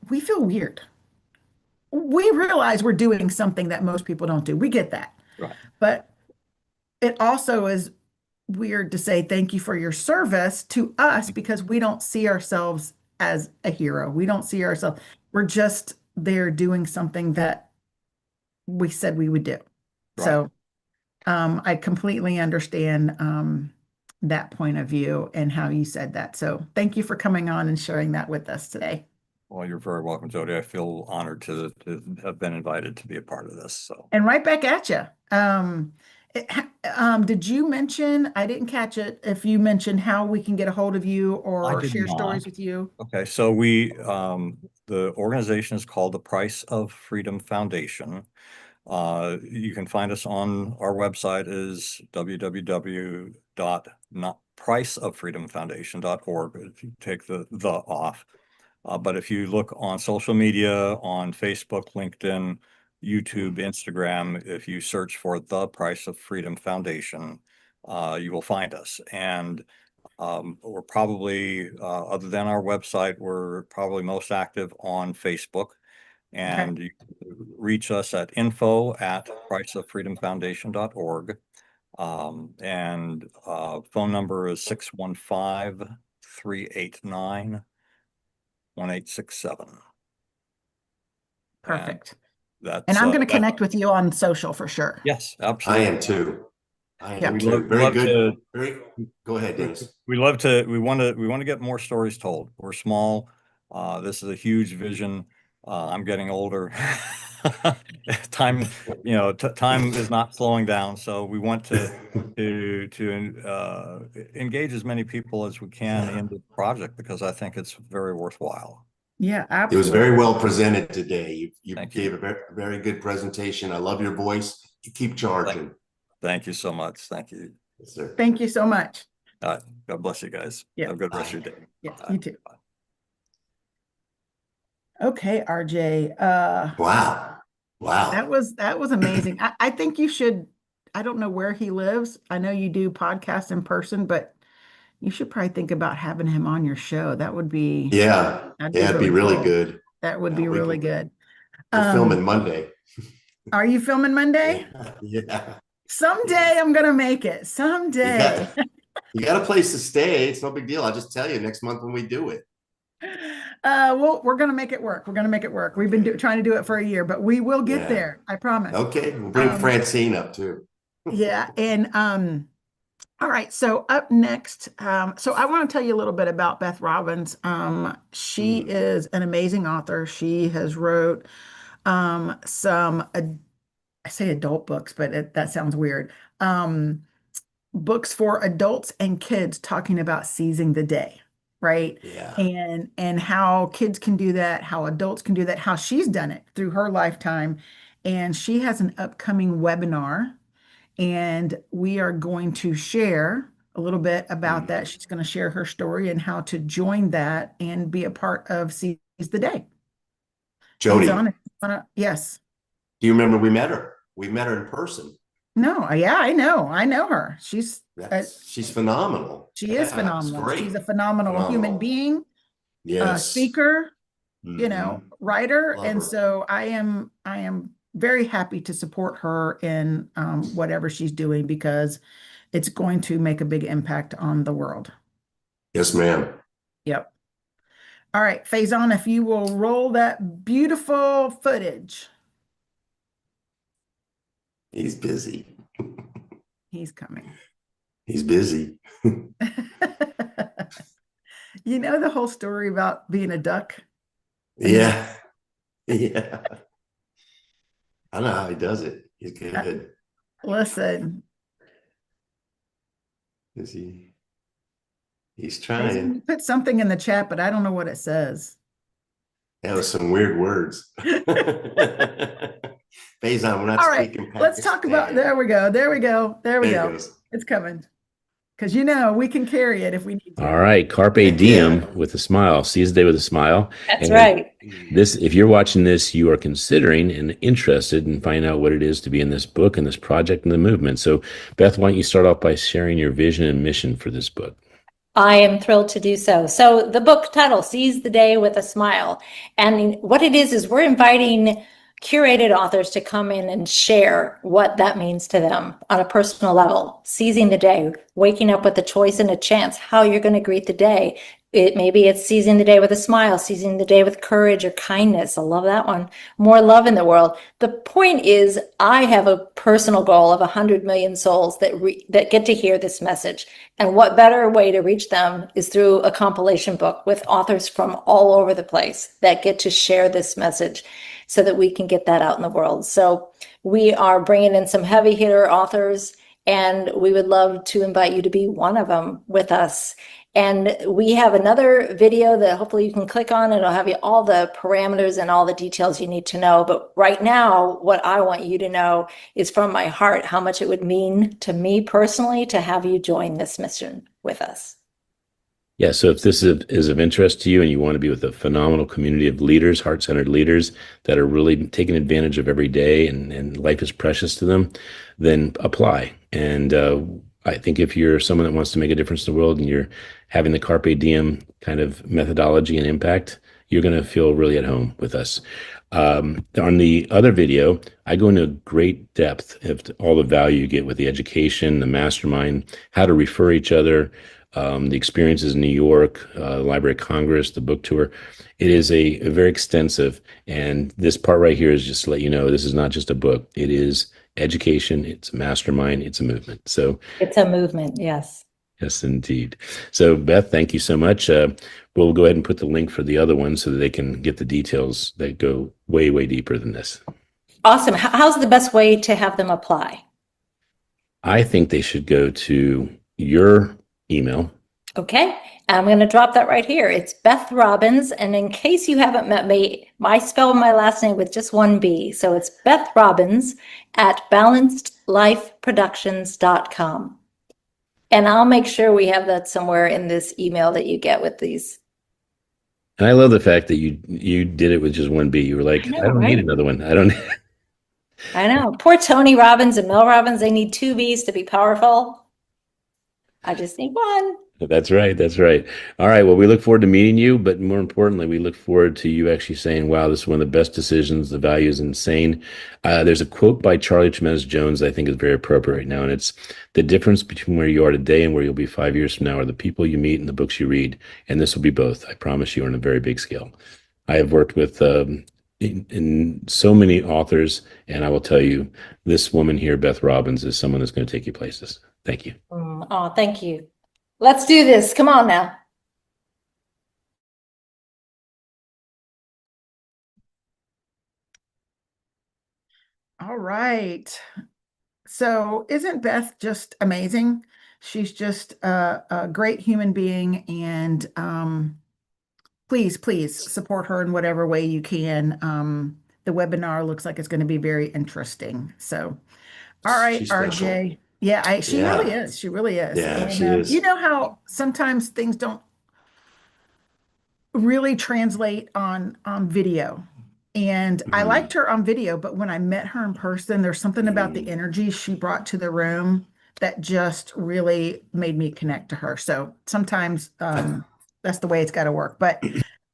we feel weird. We realize we're doing something that most people don't do. We get that.
Right.
But it also is weird to say thank you for your service to us because we don't see ourselves as a hero. We don't see ourselves. We're just there doing something that we said we would do.
Right.
So I completely understand that point of view and how you said that. So thank you for coming on and sharing that with us today.
Well, you're very welcome, Jody. I feel honored to have been invited to be a part of this. So,
And right back at you. Did you mention, I didn't catch it, if you mentioned how we can get a hold of you
I
or
did
share
not.
stories with you?
Okay, so the organization is called the Price of Freedom Foundation. You can find us on our website is www.priceoffreedom.org. not priceoffreedomfoundation.org, if you take the off. But if you look on social media, on Facebook, LinkedIn, YouTube, Instagram, if you search for The Price of Freedom Foundation, you will find us. And we're probably, other than our website, we're probably most active on Facebook. And you can reach us at info@priceoffreedomfoundation.org. And phone number is 615-389-1867.
Perfect.
That's
And I'm going to connect with you on social for sure.
Yes,
I
absolutely.
am too.
Yeah.
We'd
Very
love
good.
to.
Go ahead, Dennis.
We want to get more stories told. We're small. This is a huge vision. I'm getting older. Time, time is not slowing down. So we want to engage as many people as we can in the project, because I think it's very worthwhile.
Yeah,
It was
absolutely.
very well presented today. You
Thank
gave
you.
a very good presentation. I love your voice. You keep charging.
Thank you so much. Thank you.
Yes, sir.
Thank you so much.
God bless you guys.
Yeah.
Have a good rest of your day.
Yes, you too. Okay, RJ.
Wow.
That was amazing. I think you should, I don't know where he lives. I know you do podcasts in person, but you should probably think about having him on your show. That would be,
Yeah.
that'd
It'd be really
cool.
good.
That would
Yeah,
be really good.
We're filming Monday.
Are you filming Monday?
Yeah.
Someday I'm gonna make it. Someday.
You got a place to stay. It's no big deal. I'll just tell you next month when we do it.
Well, we're gonna make it work. We're gonna make it work. We've been trying to do it for a year, but we will get
Yeah.
there. I promise.
Okay. We'll bring Francine up too.
Yeah. And all right. So up next, so I want to tell you a little bit about Beth Robbins. She is an amazing author. She has wrote some I say adult books, but that sounds weird. Books for adults and kids talking about seizing the day, right?
Yeah.
And how kids can do that, how adults can do that, how she's done it through her lifetime. And she has an upcoming webinar, and we are going to share a little bit about that. She's going to share her story and how to join that and be a part of Seize the Day.
Jody,
yes.
do you remember we met her? We met her in person.
No, yeah, I know her. She's
phenomenal.
She is phenomenal.
Great.
She's a phenomenal human being,
yes.
Speaker, writer.
Love
and
her.
So I am very happy to support her in whatever she's doing, because it's going to make a big impact on the world.
Yes, ma'am.
Yep. All right, Faison, if you will roll that beautiful footage.
He's busy.
He's coming.
He's busy.
You know the whole story about being a duck?
Yeah. Yeah. I know how he does it. He's good.
Listen.
Is he? He's trying.
Put something in the chat, but I don't know what it says.
That was some weird words. Faison, we're not
All right,
speaking.
let's talk about, there we go. There we go. It's coming. Because we can carry it if we need to.
All right, Carpe Diem with a smile. Seize the day with a smile.
That's right.
This, if you're watching this, you are considering and interested in finding out what it is to be in this book and this project and the movement. So, Beth, why don't you start off by sharing your vision and mission for this book?
I am thrilled to do so. So the book title, Seize the Day with a Smile. And what it is we're inviting curated authors to come in and share what that means to them on a personal level. Seizing the day, waking up with a choice and a chance, how you're going to greet the day. Maybe it's seizing the day with a smile, seizing the day with courage or kindness. I love that one. More love in the world. The point is, I have a personal goal of 100 million souls that get to hear this message. And what better way to reach them is through a compilation book with authors from all over the place that get to share this message so that we can get that out in the world. So we are bringing in some heavy hitter authors, and we would love to invite you to be one of them with us. And we have another video that hopefully you can click on. It'll have you all the parameters and all the details you need to know. But right now, what I want you to know is from my heart how much it would mean to me personally to have you join this mission with us.
Yeah, so if this is of interest to you and you want to be with a phenomenal community of leaders, heart-centered leaders that are really taking advantage of every day and life is precious to them, then apply. And I think if you're someone that wants to make a difference in the world and you're having the Carpe Diem kind of methodology and impact, you're going to feel really at home with us. On the other video, I go into great depth of all the value you get with the education, the mastermind, how to refer each other, the experiences in New York, Library of Congress, the book tour. It is a very extensive, and this part right here is just to let you know, this is not just a book. It is education, it's a mastermind, it's a movement. So
it's a movement, yes.
Yes, indeed. So Beth, thank you so much. We'll go ahead and put the link for the other one so that they can get the details that go way, way deeper than this.
Awesome. How's the best way to have them apply?
I think they should go to your email.
Okay, I'm going to drop that right here. It's Beth Robbins, and in case you haven't met me, I spell my last name with just one B, so it's Beth Robbins at balancedlifeproductions.com. And I'll make sure we have that somewhere in this email that you get with these.
And I love the fact that you did it with just one B. You were like, I don't need another one. I don't.
I know. Poor Tony Robbins and Mel Robbins, they need two Bs to be powerful. I just need one.
That's right. That's right. All right. Well, we look forward to meeting you, but more importantly, we look forward to you actually saying, wow, this is one of the best decisions. The value is insane. There's a quote by Charlie Tremendous Jones that I think is very appropriate right now. And it's the difference between where you are today and where you'll be 5 years from now are the people you meet and the books you read. And this will be both. I promise you on a very big scale. I have worked with in so many authors, and I will tell you, this woman here, Beth Robbins, is someone that's going to take you places. Thank you.
Oh, thank you. Let's do this. Come on now.
All right. So isn't Beth just amazing? She's just a great human being, and please support her in whatever way you can. The webinar looks like it's going to be very interesting. So, all right,
She's
RJ.
special.
Yeah, she really is. She really is.
Yeah,
And
she is.
you know how sometimes things don't really translate on video. And I liked her on video, but when I met her in person, there's something about the energy she brought to the room that just really made me connect to her. So sometimes that's the way it's got to work. But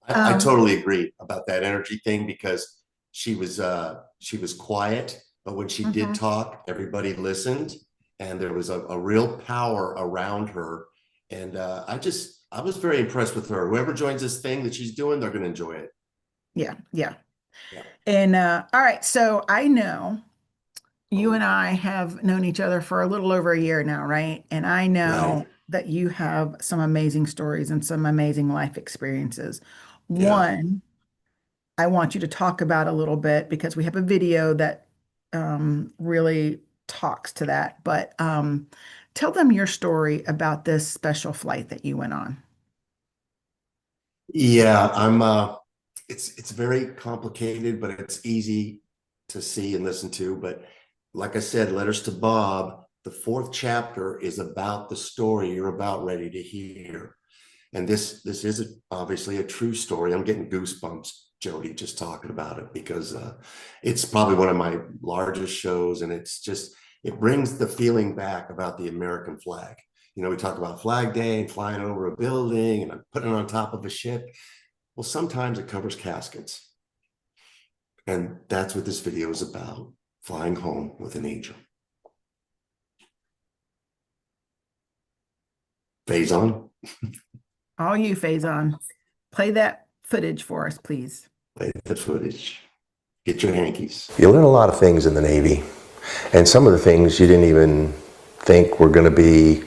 I totally agree about that energy thing, because she was quiet, but when she did talk, everybody listened, and there was a real power around her. And I was very impressed with her. Whoever joins this thing that she's doing, they're going to enjoy it.
Yeah. And all right, so I know you and I have known each other for a little over a year now, right? And I know that you have some amazing stories and some amazing life experiences. One, I want you to talk about a little bit, because we have a video that really talks to that. But tell them your story about this special flight that you went on.
Yeah, it's very complicated, but it's easy to see and listen to. But like I said, Letters to Bob, the 4th chapter is about the story you're about ready to hear. And this is obviously a true story. I'm getting goosebumps, Jody, just talking about it, because it's probably one of my largest shows, and it brings the feeling back about the American flag. You know, we talk about Flag Day and flying over a building and putting it on top of a ship. Well, sometimes it covers caskets. And that's what this video is about, flying home with an angel. Faison.
All you, Faison. Play that footage for us, please.
Play that footage. Get your hankies. You learn a lot of things in the Navy, and some of the things you didn't even think were going to be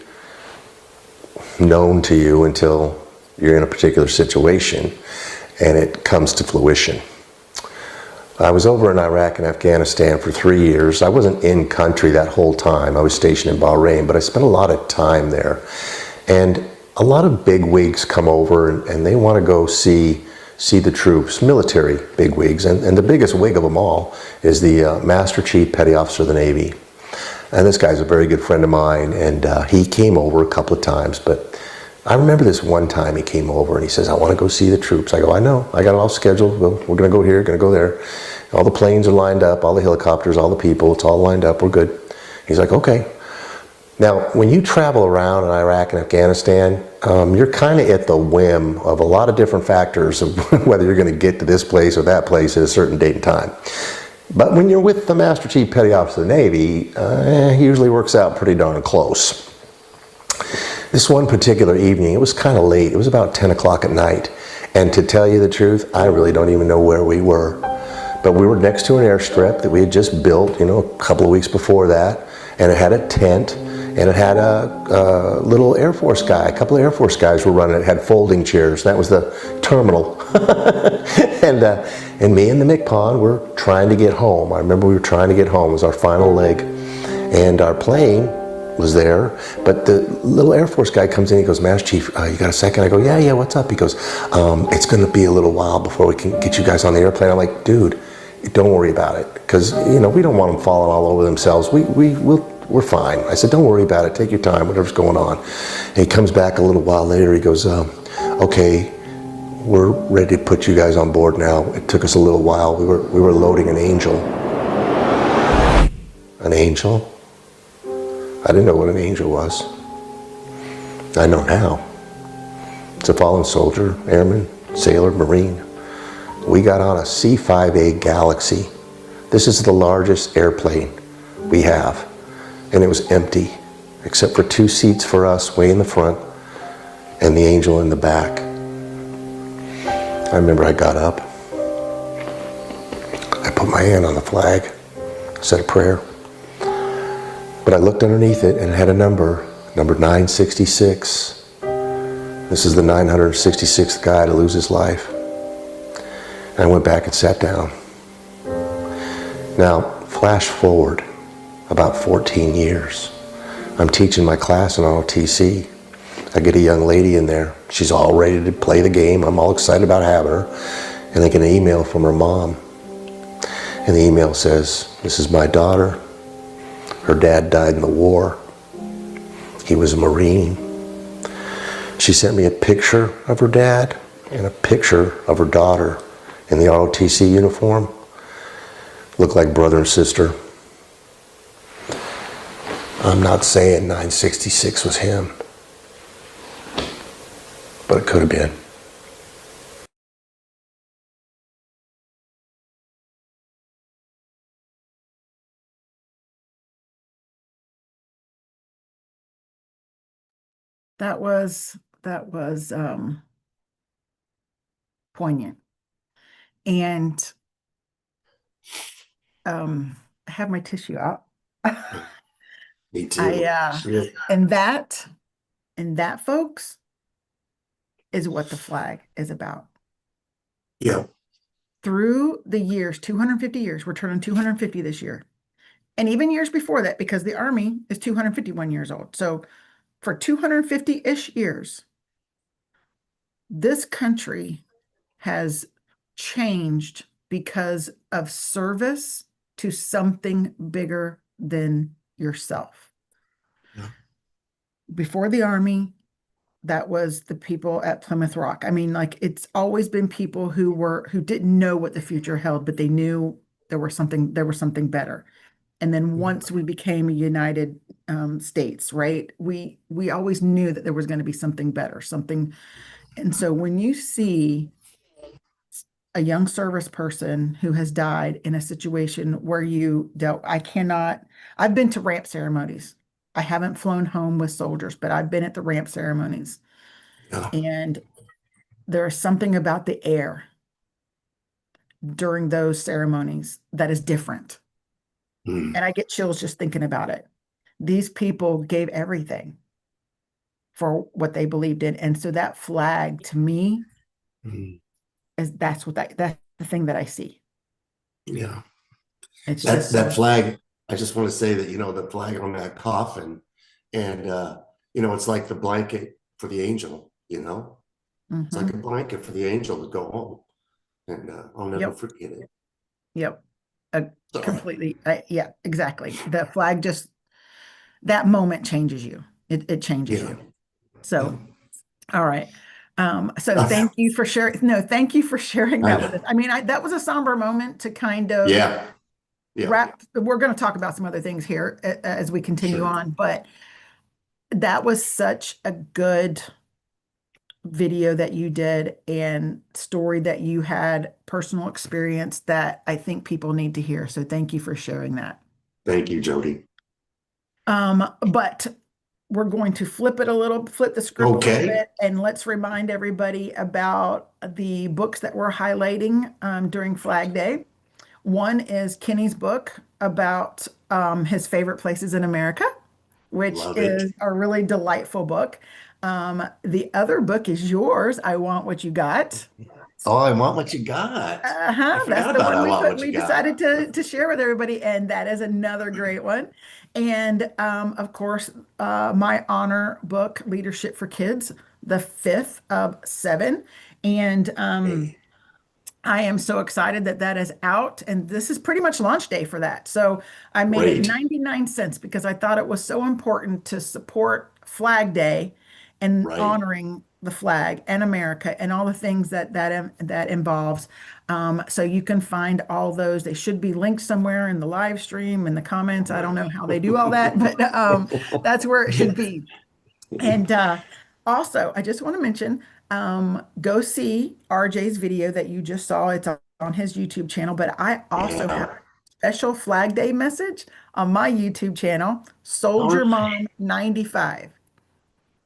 known to you until you're in a particular situation and it comes to fruition. I was over in Iraq and Afghanistan for 3 years. I wasn't in country that whole time. I was stationed in Bahrain, but I spent a lot of time there. And a lot of big wigs come over and they want to go see the troops, military big wigs. And the biggest wig of them all is the Master Chief Petty Officer of the Navy. And this guy's a very good friend of mine, and he came over a couple of times, but I remember this one time he came over and he says, I want to go see the troops. I go, I know, I got it all scheduled. We're going to go here, going to go there. All the planes are lined up, all the helicopters, all the people, it's all lined up, we're good. He's like, okay. Now, when you travel around in Iraq and Afghanistan, you're kind of at the whim of a lot of different factors of whether you're going to get to this place or that place at a certain date and time. But when you're with the Master Chief Petty Officer of the Navy, he usually works out pretty darn close. This one particular evening, it was kind of late. It was about 10 o'clock at night. And to tell you the truth, I really don't even know where we were. But we were next to an airstrip that we had just built, a couple of weeks before that. And it had a tent, and it had a little Air Force guy. A couple of Air Force guys were running it. It had folding chairs. That was the terminal. And me and the MCPON were trying to get home. I remember we were trying to get home. It was our final leg. And our plane was there, but the little Air Force guy comes in, he goes, Master Chief, you got a second? I go, yeah, what's up? He goes, it's going to be a little while before we can get you guys on the airplane. I'm like, dude, don't worry about it, because, we don't want them falling all over themselves. We're fine. I said, don't worry about it. Take your time, whatever's going on. And he comes back a little while later. He goes, okay, we're ready to put you guys on board now. It took us a little while. We were loading an Angel. An Angel? I didn't know what an Angel was. I know now. It's a fallen soldier, airman, sailor, Marine. We got on a C-5A Galaxy. This is the largest airplane we have. And it was empty, except for 2 seats for us way in the front and the Angel in the back. I remember I got up. I put my hand on the flag, said a prayer. But I looked underneath it and it had a number 966. This is the 966th guy to lose his life. And I went back and sat down. Now, flash forward about 14 years. I'm teaching my class in ROTC. I get a young lady in there. She's all ready to play the game. I'm all excited about having her. And I get an email from her mom. And the email says, this is my daughter. Her dad died in the war. He was a Marine. She sent me a picture of her dad and a picture of her daughter in the ROTC uniform. Looked like brother and sister. I'm not saying 966 was him, but it could have been.
That was poignant. And I have my tissue out.
Me too.
And that, folks, is what the flag is about.
Yeah.
Through the years, 250 years, we're turning 250 this year. And even years before that, because the Army is 251 years old. So for 250-ish years, this country has changed because of service to something bigger than yourself.
Yeah.
Before the Army, that was the people at Plymouth Rock. I mean, like, it's always been people who didn't know what the future held, but they knew there was something better. And then once we became a United States, right, we always knew that there was going to be something better, something. And so when you see a young service person who has died in a situation where I've been to ramp ceremonies. I haven't flown home with soldiers, but I've been at the ramp ceremonies.
Yeah.
And there's something about the air during those ceremonies that is different. And I get chills just thinking about it. These people gave everything for what they believed in. And so that flag to me that's the thing that I see.
Yeah.
It's
That
just
that flag, I just want to say that, the flag on that coffin, and it's like the blanket for the angel, it's like a blanket for the angel to go home, and I'll never
Yep.
forget it.
Yep.
Sorry.
Completely. Yeah, exactly. The flag just, that moment changes you. It changes
Yeah.
you. So, all right. So
Yeah.
thank you for sharing. No, thank you for sharing
I
that with
know.
us. I mean, that was a somber moment to kind of
Yeah. Yeah.
wrap. We're going to talk about some other things here as we continue
Sure.
on, but that was such a good video that you did and story that you had, personal experience that I think people need to hear. So thank you for sharing that.
Thank you, Jody.
But we're going to flip the script a little
Okay.
bit, and let's remind everybody about the books that we're highlighting during Flag Day. One is Kenny's book about his favorite places in America, which
Love it.
is a really delightful book. The other book is yours, I Want What You Got.
Oh, I want what you got. I
That's
forgot
the
about
one
I want what you
we
got.
decided to share with everybody, and that is another great one. And of course, my honor book, Leadership for Kids, the fifth of seven. And
Hey,
I am so excited that that is out, and this is pretty much launch day for that. So I made it
great.
99 cents because I thought it was so important to support Flag Day and
Right.
honoring the flag and America and all the things that involves. So you can find all those. They should be linked somewhere in the live stream, in the comments. I don't know how they do all that, but that's where it should be. And also, I just want to mention, go see RJ's video that you just saw. It's on his YouTube channel, but I also have
Yeah.
a special Flag Day message on my YouTube channel, Soldier Mom 95.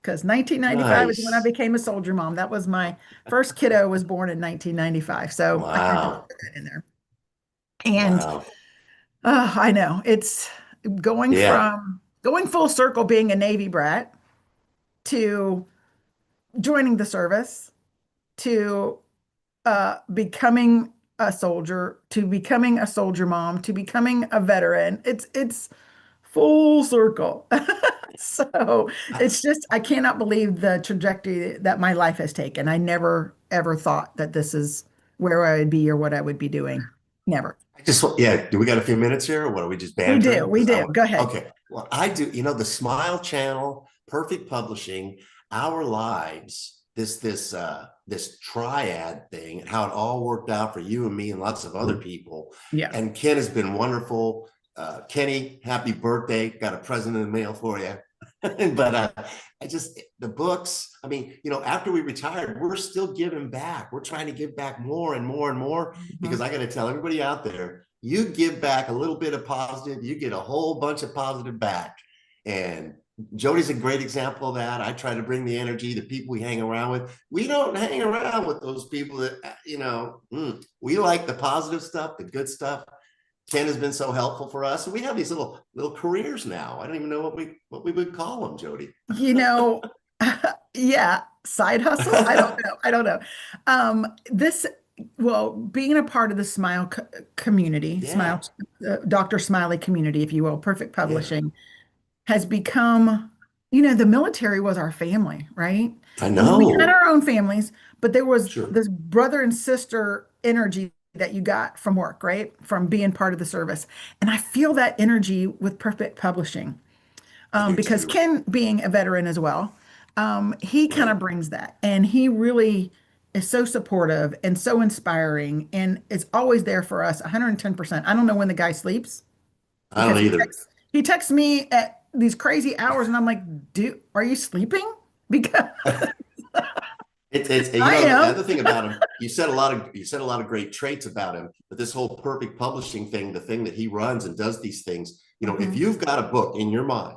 Because 1995 is when I
Nice.
became a soldier mom. That was my first kiddo was born in 1995. So I had to
Wow.
put that in there. And
Wow.
I know it's
Yeah.
going full circle being a Navy brat to joining the service to becoming a soldier to becoming a soldier mom to becoming a veteran. It's full circle. So it's just I cannot believe the trajectory that my life has taken. I never ever thought that this is where I would be or what I would be doing. Never.
Yeah. Do we got a few minutes here, or what are we just
We do.
bantering?
We do. Go ahead.
Okay. Well, I do. The Smile Channel, Perfect Publishing, Our Lives, this triad thing, and how it all worked out for you and me and lots of other people.
Yeah.
And Ken has been wonderful. Kenny, happy birthday! Got a present in the mail for you. But the books, I mean, after we retired, we're still giving back. We're trying to give back more and more and more, because I got to tell everybody out there, you give back a little bit of positive, you get a whole bunch of positive back. And Jody's a great example of that. I try to bring the energy, the people we hang around with. We don't hang around with those people that, we like the positive stuff, the good stuff. Ken has been so helpful for us. And we have these little careers now. I don't even know what we would call them, Jody.
Yeah, side hustle. I don't know. I don't know. Being a part of the Smile community,
Yeah.
Dr. Smiley community, if you will, Perfect
Yeah.
Publishing, has become, the military was our family, right?
I
I mean, we had
know.
our own families, but there was
Sure.
this brother and sister energy that you got from work, right? From being part of the service. And I feel that energy with Perfect Publishing. Because
too.
Ken, being a veteran as well, he kind of
Right.
brings that, and he really is so supportive and so inspiring, and is always there for us 110%. I don't know when the guy sleeps
I
because
don't either.
he texts me at these crazy hours, and I'm like, dude, are you sleeping? Because
It's
I
the
am.
other thing about him, you said a lot of great traits about him, but this whole Perfect Publishing thing, the thing that he runs and does these things, if you've got a book in your mind,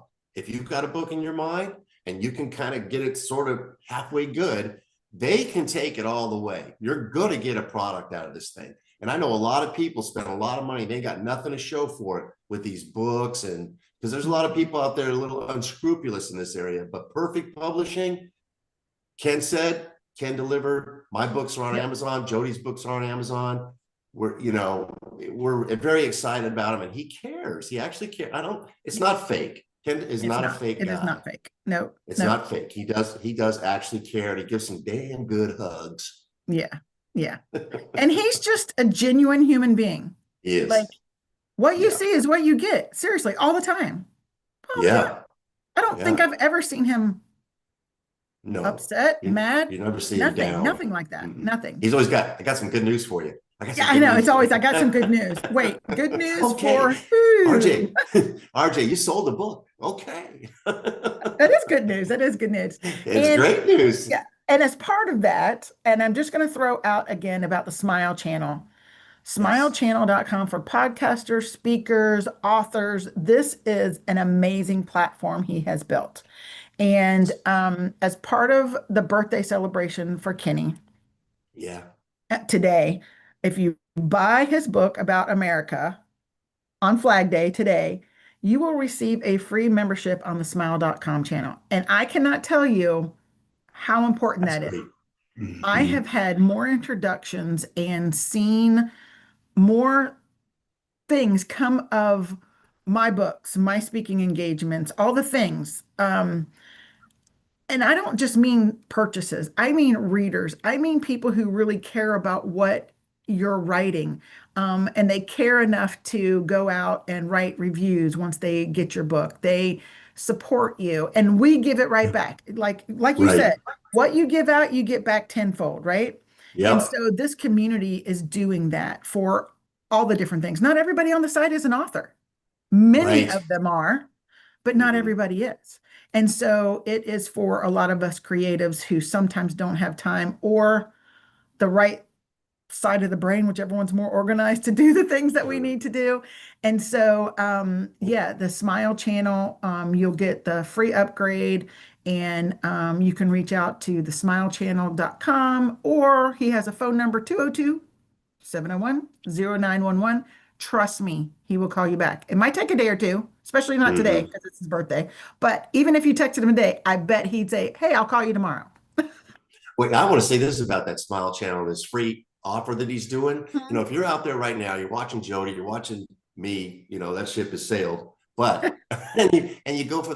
and you can kind of get it sort of halfway good, they can take it all the way. You're going to get a product out of this thing. And I know a lot of people spend a lot of money. They got nothing to show for it with these books. And because there's a lot of people out there a little unscrupulous in this area, but Perfect Publishing, Ken delivered. My books are on Amazon. Jody's books are on Amazon. we're very excited about him, and he cares. He actually cares. It's not fake. Ken is not a fake
It
guy.
is not fake. No,
It's
no.
not fake. He does actually care, and he gives some damn good hugs.
Yeah. Yeah. And he's just a genuine human being.
He is.
Like, what you
Yeah.
see is what you get. Seriously, all the time. All the time.
Yeah.
I don't think
Yeah.
I've ever seen him
No.
upset, mad.
You never see him
Nothing.
down.
Nothing like that.
Mm-mm.
Nothing.
He's always I got some good news for you.
Yeah, I know. It's always, I got some good news. Wait, good news
Okay.
for who?
RJ, you sold the book. Okay.
That is good news. That is good news.
It's great news.
Yeah. And as part of that, and I'm just going to throw out again about the Smile Channel, smilechannel.com for podcasters, speakers, authors. This is an amazing platform he has built. And as part of the birthday celebration for Kenny,
Yeah.
today, if you buy his book about America on Flag Day today, you will receive a free membership on the smile.com channel. And I cannot tell you how important that is. I have had more introductions and seen more things come of my books, my speaking engagements, all the things. And I don't just mean purchases, I mean readers. I mean people who really care about what you're writing. And they care enough to go out and write reviews once they get your book. They support you, and we give it right back. Like you
Right.
said, what you give out, you get back tenfold, right? And
Yep.
so this community is doing that for all the different things. Not everybody on the site is an author. Many
Right.
of them are, but not
Mhm.
everybody is. And so it is for a lot of us creatives who sometimes don't have time or the right side of the brain, whichever one's more organized to do the things that we need to do. And so, yeah, the Smile Channel, you'll get the free upgrade, and you can reach out to the smilechannel.com, or he has a phone number, 202-701-0911. Trust me, he will call you back. It might take a day or two, especially not today
Mhm.
because it's his birthday. But even if you texted him a day, I bet he'd say, hey, I'll call you tomorrow.
Wait, I want to say this about that Smile Channel, this free offer that he's doing. If you're out there right now, you're watching Jody, you're watching me, that ship has sailed. But and you go for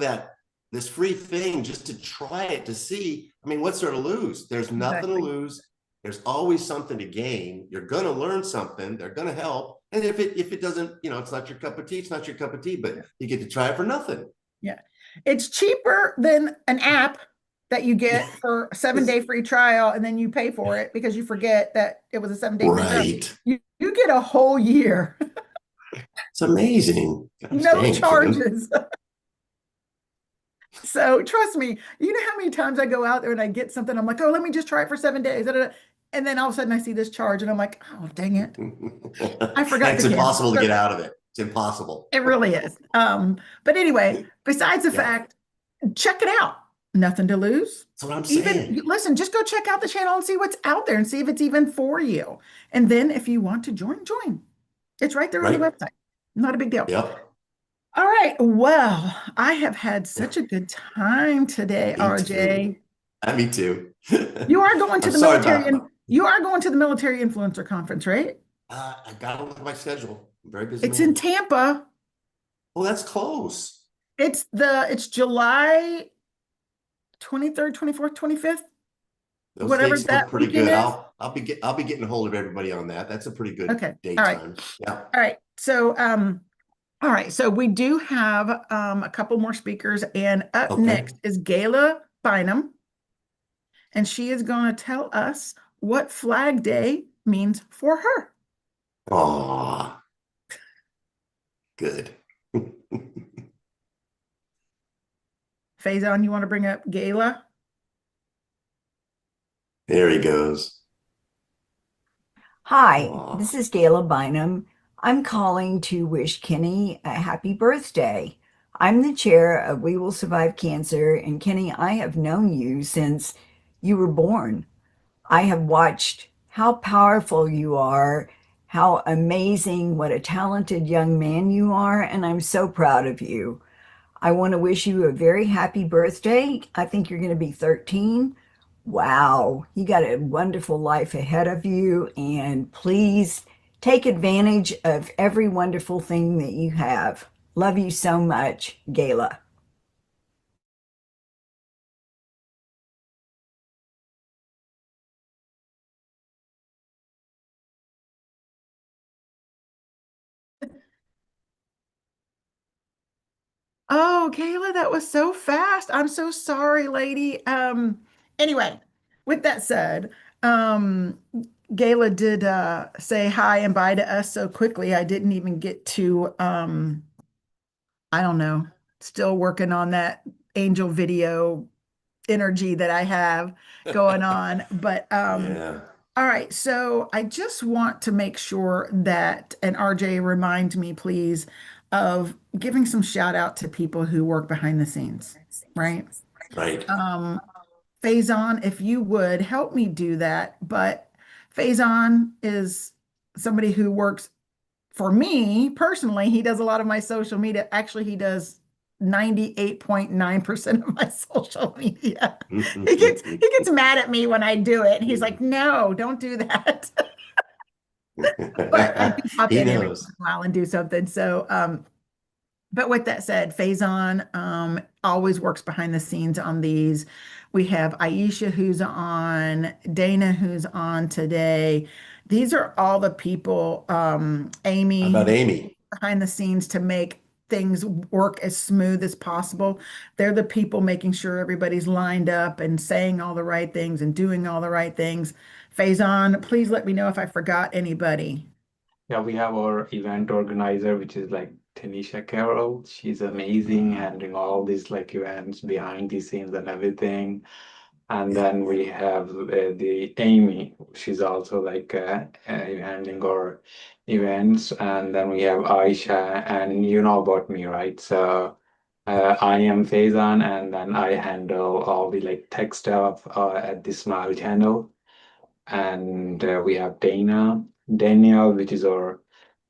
this free thing just to try it, to see. I mean, what's there to lose? There's nothing
Exactly.
to lose. There's always something to gain. You're gonna learn something. They're gonna help. And if it doesn't, it's not your cup of tea, it's not your cup of tea, but you get to try it for nothing.
Yeah. It's cheaper than an app that you get for a 7-day free trial, and then you pay for it because you forget that it was a 7-day free trial.
Right.
You get a whole year.
It's amazing. Gosh
No
dang, Kim.
charges. So trust me, you know how many times I go out there and I get something, I'm like, oh, let me just try it for 7 days. And then all of a sudden I see this charge and I'm like, oh, dang it. I forgot
It's
to cancel.
impossible to get out of it. It's impossible.
It really is. But anyway, besides the fact, check it out. Nothing to lose.
That's what I'm saying.
Listen, just go check out the channel and see what's out there and see if it's even for you. And then if you want to join. It's right there on the website. Not a big deal.
Yep.
All right. Well, I have had such a good time today,
Me
RJ.
too. Me too.
You are going to
I'm
the
sorry
military
about-
you are going to the military influencer conference, right?
I got to look at my schedule. I'm very busy.
It's
man.
in Tampa.
Oh, that's close.
It's July 23rd, 24th, 25th.
Those
Whatever
dates
that
look pretty
weekend
good.
is.
I'll be getting a hold of everybody on that. That's a pretty good date
All right.
time. Yeah.
All right. So all right. So we do have a couple more speakers, and up next is Gayla Bynum, and she is going to tell us what Flag Day means for her.
Oh, good.
Faison, you want to bring up Gayla?
There he goes.
Hi, this is Gayla Bynum. I'm calling to wish Kenny a happy birthday. I'm the chair of We Will Survive Cancer, and Kenny, I have known you since you were born. I have watched how powerful you are, how amazing, what a talented young man you are, and I'm so proud of you. I want to wish you a very happy birthday. I think you're going to be 13. Wow, you got a wonderful life ahead of you, and please Take advantage of every wonderful thing that you have. Love you so much, Gayla.
Oh, Kayla, that was so fast. I'm so sorry, lady. Anyway, with that said, Gayla did say hi and bye to us so quickly. I didn't even get to I don't know, still working on that angel video energy that I have going on. But
Yeah.
all right, so I just want to make sure that, and RJ, remind me, please, of giving some shout out to people who work behind the scenes, right?
Right.
Faison, if you would help me do that. But Faison is somebody who works for me personally. He does a lot of my social media. Actually, he does 98.9% of my social media. He gets mad at me when I do it. He's like, no, don't do that. But I do pop
He
in every once
knows.
in a while and do something. So but with that said, Faison always works behind the scenes on these. We have Aisha who's on, Dana who's on today. These are all the people,
How
Amy,
about
who
Amy?
behind the scenes to make things work as smooth as possible. They're the people making sure everybody's lined up and saying all the right things and doing all the right things. Faison, please let me know if I forgot anybody.
Yeah, we have our event organizer, which is like Tanisha Carroll. She's amazing, handling all these like events behind the scenes and everything. And then we have the Amy. She's also like handling our events. And then we have Aisha, and you know about me, right? So I am Faizan, and then I handle all the like tech stuff at the Smile channel. And we have Danielle, which is our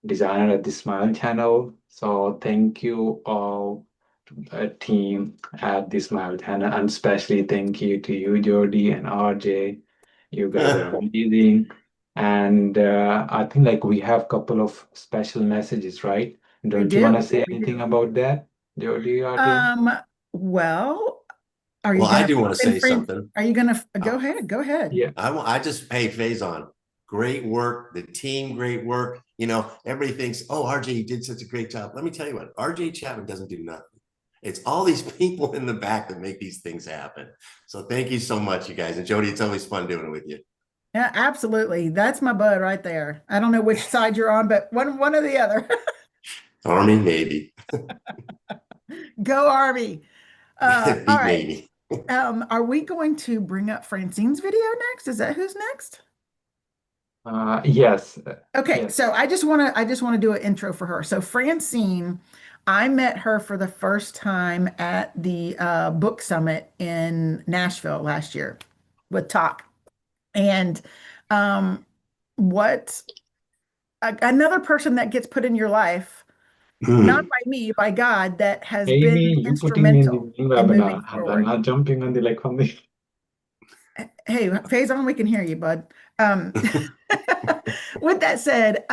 designer at the Smile channel. So thank you all team at the Smile channel, and especially thank you to you, Jody and RJ. You guys are amazing. And I think like we have a couple of special messages, right?
We
Don't you want to
do.
say
We
anything
do.
about that, Jody, RJ?
Um, well, are you
Well, I
gonna
do want to
pop in
say
friend?
something.
Are you gonna go
Uh,
ahead? Go ahead.
Yeah.
I just, hey, Faison, great work. The team, great work. You know, everybody thinks, oh, RJ, you did such a great job. Let me tell you what, RJ Chapman doesn't do nothing. It's all these people in the back that make these things happen. So thank you so much, you guys. And Jody, it's always fun doing it with you.
Yeah, absolutely. That's my bud right there. I don't know which side you're on, but one or the other.
Army, Navy.
Go Army. All
Beat
right.
Navy.
Are we going to bring up Francine's video next? Is that who's next?
Yes.
Okay,
Yes.
so I just want to do an intro for her. So Francine, I met her for the first time at the book summit in Nashville last year with Talk. And what another person that gets put in your life, not by me, by God, that has been
Amy, you putting me in the
instrumental
main
in moving
webinar and then
forward.
not jumping on the like from the
Hey, Faison, we can hear you, bud. With that said,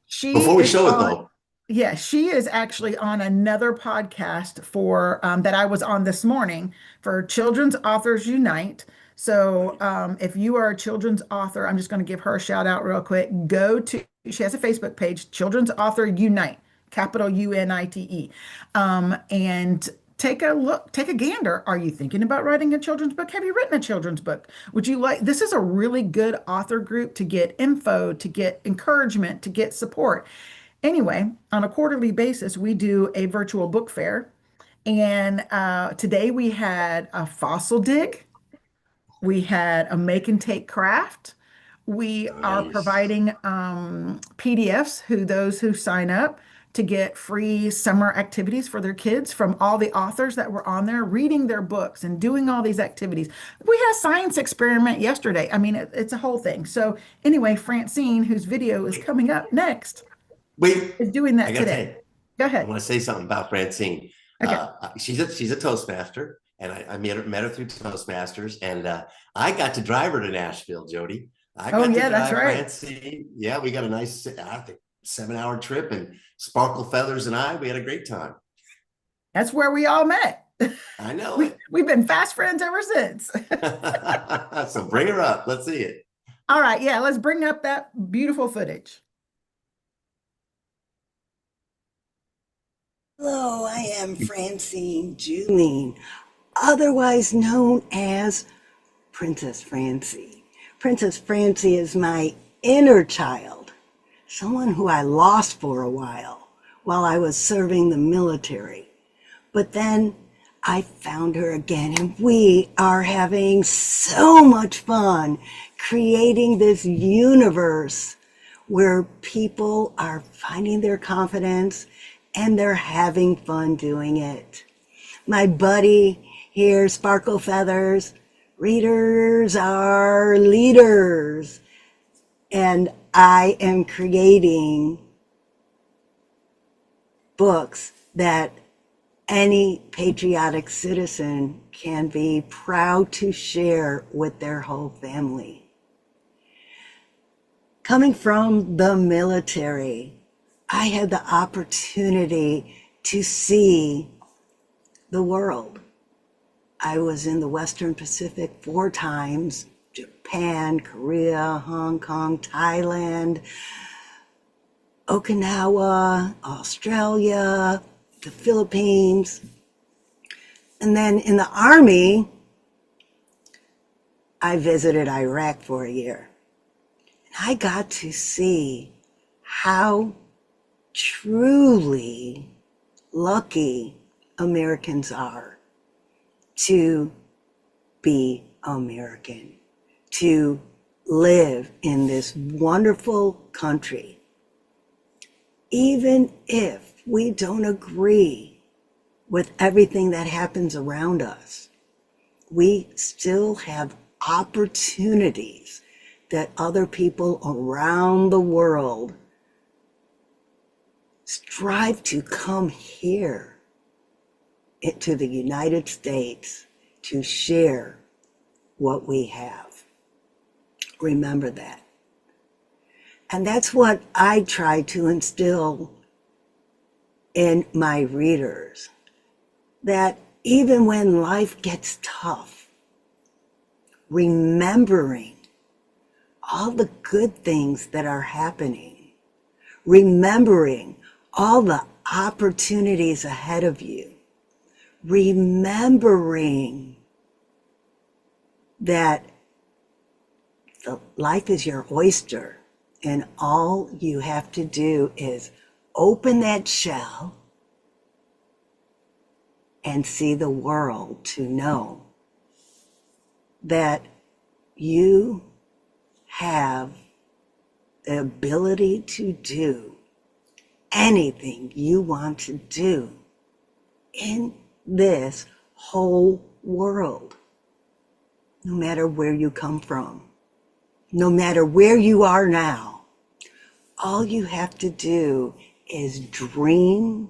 she
Before we
is
show it
on,
though,
yeah, she is actually on another podcast for that I was on this morning for Children's Authors Unite. So if you are a children's author, I'm just going to give her a shout out real quick. She has a Facebook page, Children's Author Unite, capital UNITE. And take a look, take a gander. Are you thinking about writing a children's book? Have you written a children's book? Would you like, this is a really good author group to get info, to get encouragement, to get support. Anyway, on a quarterly basis, we do a virtual book fair. And today we had a fossil dig. We had a make and take craft. We are
nice.
providing PDFs who those who sign up to get free summer activities for their kids from all the authors that were on there reading their books and doing all these activities. We had a science experiment yesterday. I mean, it's a whole thing. So anyway, Francine, whose video is coming up next,
Wait,
is doing
I
that
gotta tell
today.
you,
Go
I
ahead.
want to say something about Francine.
Okay.
She's a Toastmaster, and I met her through Toastmasters, and I got to drive her to Nashville, Jody. I
Oh
got to
yeah, that's
drive
right.
Francie. Yeah, we got a nice, I think, 7-hour trip, and Sparkle Feathers and we had a great time.
That's where we all met.
I know
We,
it.
we've been fast friends ever since.
So bring her up. Let's see it.
All right, yeah, let's bring up that beautiful footage.
Hello, I am Francine Juline, otherwise known as Princess Francie. Princess Francie is my inner child, someone who I lost for a while I was serving the military. But then I found her again, and we are having so much fun creating this universe where people are finding their confidence and they're having fun doing it. My buddy here, Sparkle Feathers, readers are leaders. And I am creating books that any patriotic citizen can be proud to share with their whole family. Coming from the military, I had the opportunity to see the world. I was in the Western Pacific 4 times: Japan, Korea, Hong Kong, Thailand, Okinawa, Australia, the Philippines. And then in the Army, I visited Iraq for a year. And I got to see how truly lucky Americans are to be American, to live in this wonderful country. Even if we don't agree with everything that happens around us, we still have opportunities that other people around the world strive to come here to the United States to share what we have. Remember that. And that's what I try to instill in my readers, that even when life gets tough, remembering all the good things that are happening, remembering all the opportunities ahead of you, remembering that life is your oyster and all you have to do is open that shell and see the world, to know that you have the ability to do anything you want to do in this whole world, no matter where you come from, no matter where you are now. All you have to do is dream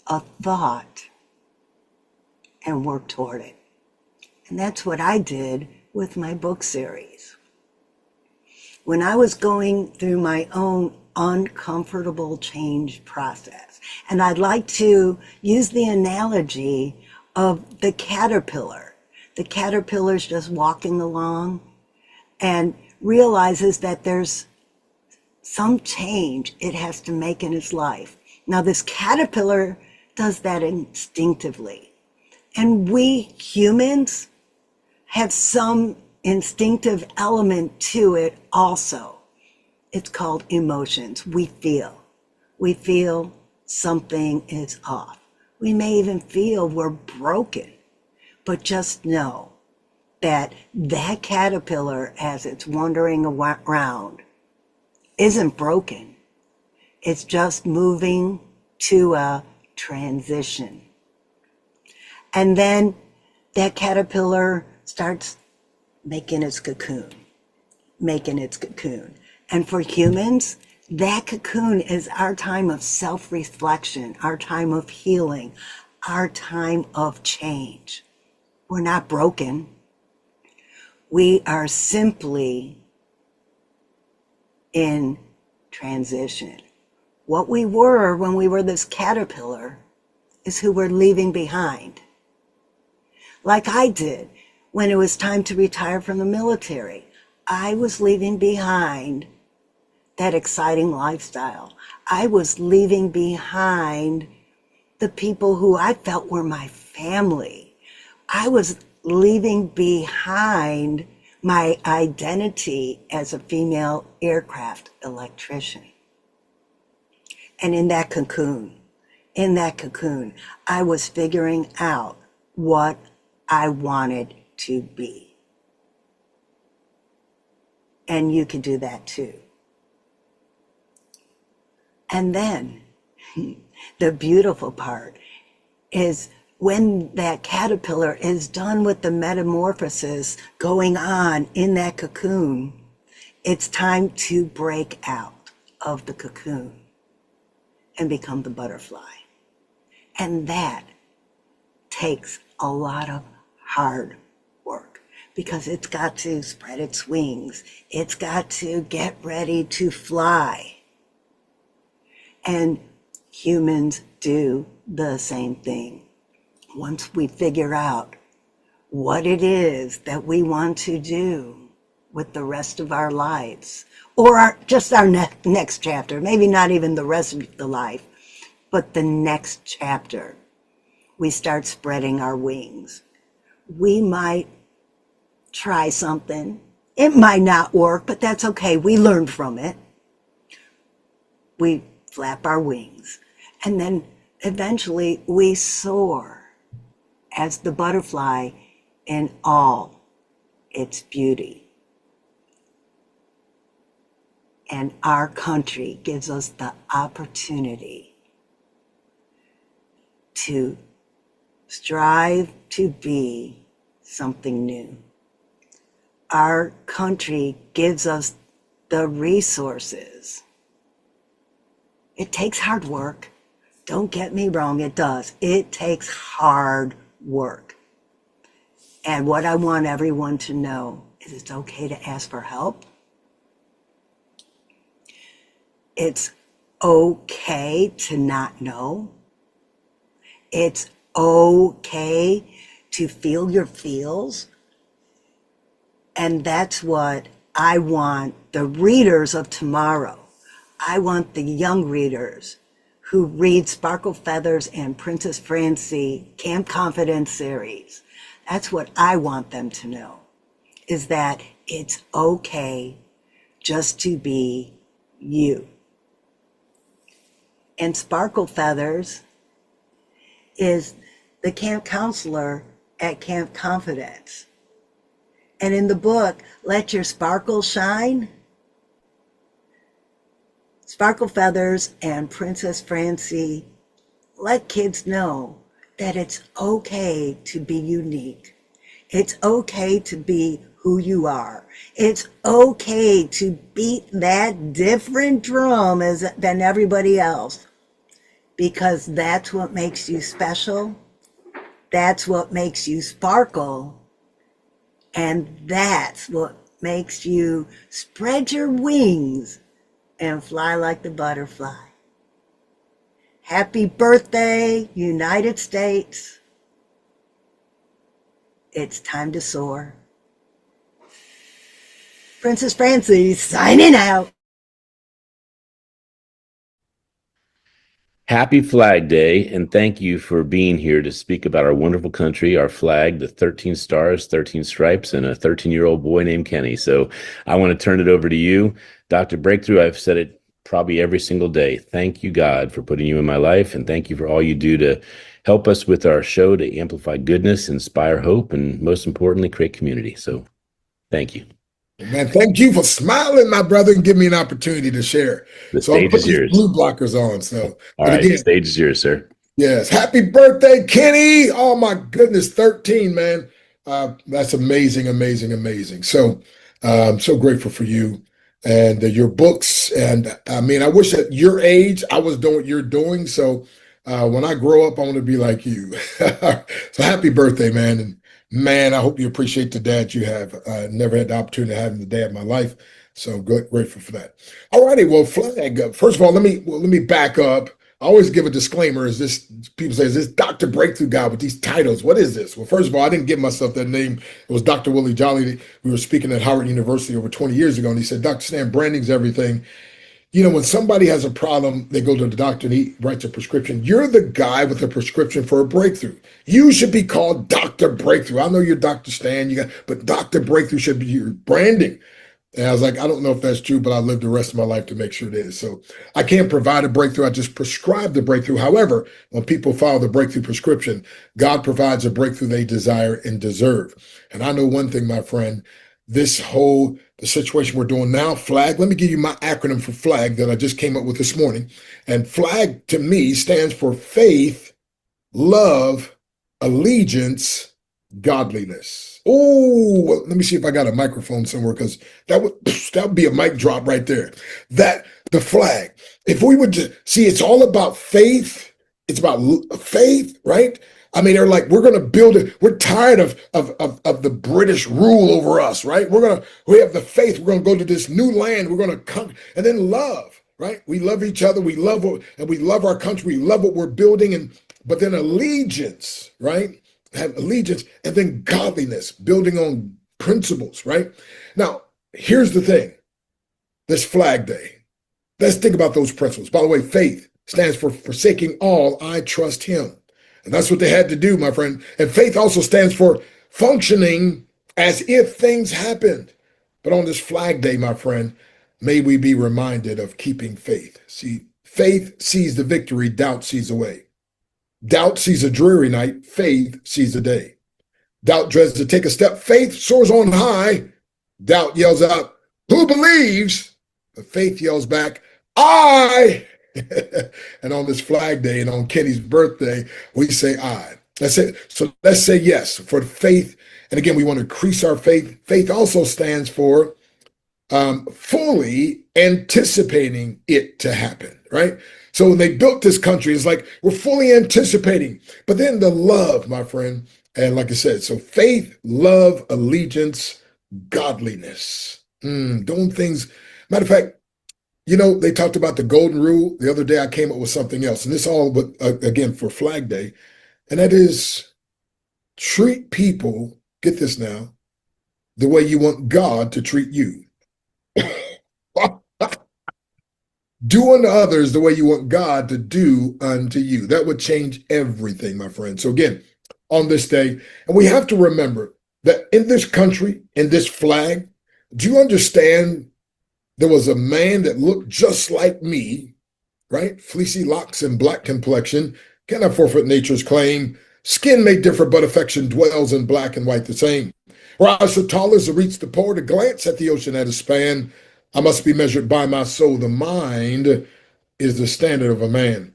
a thought and work toward it. And that's what I did with my book series. When I was going through my own uncomfortable change process, and I'd like to use the analogy of the caterpillar. The caterpillar's just walking along and realizes that there's some change it has to make in its life. Now, this caterpillar does that instinctively. And we humans have some instinctive element to it also. It's called emotions. We feel something is off. We may even feel we're broken, but just know that that caterpillar, as it's wandering around, isn't broken. It's just moving to a transition. And then that caterpillar starts making its cocoon. And for humans, that cocoon is our time of self-reflection, our time of healing, our time of change. We're not broken. We are simply in transition. What we were when we were this caterpillar is who we're leaving behind. Like I did when it was time to retire from the military. I was leaving behind that exciting lifestyle. I was leaving behind the people who I felt were my family. I was leaving behind my identity as a female aircraft electrician. And in that cocoon, I was figuring out what I wanted to be. And you can do that too. And then the beautiful part is when that caterpillar is done with the metamorphosis going on in that cocoon, it's time to break out of the cocoon and become the butterfly. And that takes a lot of hard work because it's got to spread its wings. It's got to get ready to fly. And humans do the same thing. Once we figure out what it is that we want to do with the rest of our lives, or just our next chapter, maybe not even the rest of the life, but the next chapter, we start spreading our wings. We might try something. It might not work, but that's okay. We learn from it. We flap our wings, and then eventually we soar as the butterfly in all its beauty. And our country gives us the opportunity to strive to be something new. Our country gives us the resources. It takes hard work. Don't get me wrong, it does. It takes hard work. And what I want everyone to know is it's okay to ask for help. It's okay to not know. It's okay to feel your feels. And that's what I want the readers of tomorrow. I want the young readers who read Sparkle Feathers and Princess Francie Camp Confidence series. That's what I want them to know, is that it's okay just to be you. And Sparkle Feathers is the camp counselor at Camp Confidence. And in the book, Let Your Sparkle Shine, Sparkle Feathers and Princess Francie let kids know that it's okay to be unique. It's okay to be who you are. It's okay to beat that different drum than everybody else, because that's what makes you special. That's what makes you sparkle. And that's what makes you spread your wings and fly like the butterfly. Happy birthday, United States. It's time to soar. Princess Francie signing out.
Happy Flag Day, and thank you for being here to speak about our wonderful country, our flag, the 13 stars, 13 stripes, and a 13-year-old boy named Kenny. So I want to turn it over to you. Dr. Breakthrough, I've said it probably every single day. Thank you, God, for putting you in my life, and thank you for all you do to help us with our show to amplify goodness, inspire hope, and most importantly, create community. So thank you.
Man, thank you for smiling, my brother, and giving me an opportunity to share.
The
So I'm
stage
putting
is
these
yours.
blue blockers on. So,
All
but
right, the
again,
stage is yours, sir.
yes, happy birthday, Kenny! Oh my goodness, 13, man. That's amazing, amazing, amazing. So, I'm so grateful for you and your books. And I mean, I wish at your age I was doing what you're doing. So, when I grow up, I want to be like you. So, happy birthday, man! And man, I hope you appreciate the dad you have. Never had the opportunity to have the dad in my life. So good, grateful for that. All righty, well, flag. First of all, let me back up. I always give a disclaimer. Is this people say, is this Dr. Breakthrough guy with these titles? What is this? Well, first of all, I didn't give myself that name. It was Dr. Willie Jolly. We were speaking at Howard University over 20 years ago, and he said, Dr. Stan, branding's everything. You know, when somebody has a problem, they go to the doctor and he writes a prescription. You're the guy with a prescription for a breakthrough. You should be called Dr. Breakthrough. I know you're Dr. Stan, but Dr. Breakthrough should be your branding. And I was like, I don't know if that's true, but I lived the rest of my life to make sure it is. So I can't provide a breakthrough. I just prescribe the breakthrough. However, when people follow the breakthrough prescription, God provides a breakthrough they desire and deserve. And I know one thing, my friend, the situation we're doing now, FLAG, let me give you my acronym for FLAG that I just came up with this morning. And FLAG to me stands for faith, love, allegiance, godliness. Oh, well, let me see if I got a microphone somewhere, because that would be a mic drop right there. That the flag. If we would just see, it's all about faith. It's about faith, right? I mean, they're like, we're going to build it. We're tired of the British rule over us, right? We have the faith. We're going to go to this new land. We're going to come, and then love, right? We love each other. We love our country. We love what we're building, but then allegiance, right? Have allegiance, and then godliness, building on principles, right? Now, here's the thing. This Flag Day, let's think about those principles. By the way, faith stands for forsaking all, I trust him. And that's what they had to do, my friend. And faith also stands for functioning as if things happened. But on this Flag Day, my friend, may we be reminded of keeping faith. See, faith sees the victory, doubt sees a way. Doubt sees a dreary night, faith sees a day. Doubt dreads to take a step, faith soars on high. Doubt yells out, who believes? But faith yells back, I. And on this Flag Day and on Kenny's birthday, we say I. That's it. So let's say yes for faith. And again, we want to increase our faith. Faith also stands for fully anticipating it to happen, right? So when they built this country, it's like we're fully anticipating. But then the love, my friend, and like I said, so faith, love, allegiance, godliness. Doing things. Matter of fact, you know, they talked about the golden rule. The other day I came up with something else. And this all, but again, for Flag Day. And that is treat people, get this now, the way you want God to treat you. Do unto others the way you want God to do unto you. That would change everything, my friend. So again, on this day, and we have to remember that in this country, in this flag, do you understand there was a man that looked just like me, right? Fleecy locks and black complexion, cannot forfeit nature's claim. Skin may differ, but affection dwells in black and white the same. Rise so tall as to reach the pole, to glance at the ocean at a span. I must be measured by my soul. The mind is the standard of a man.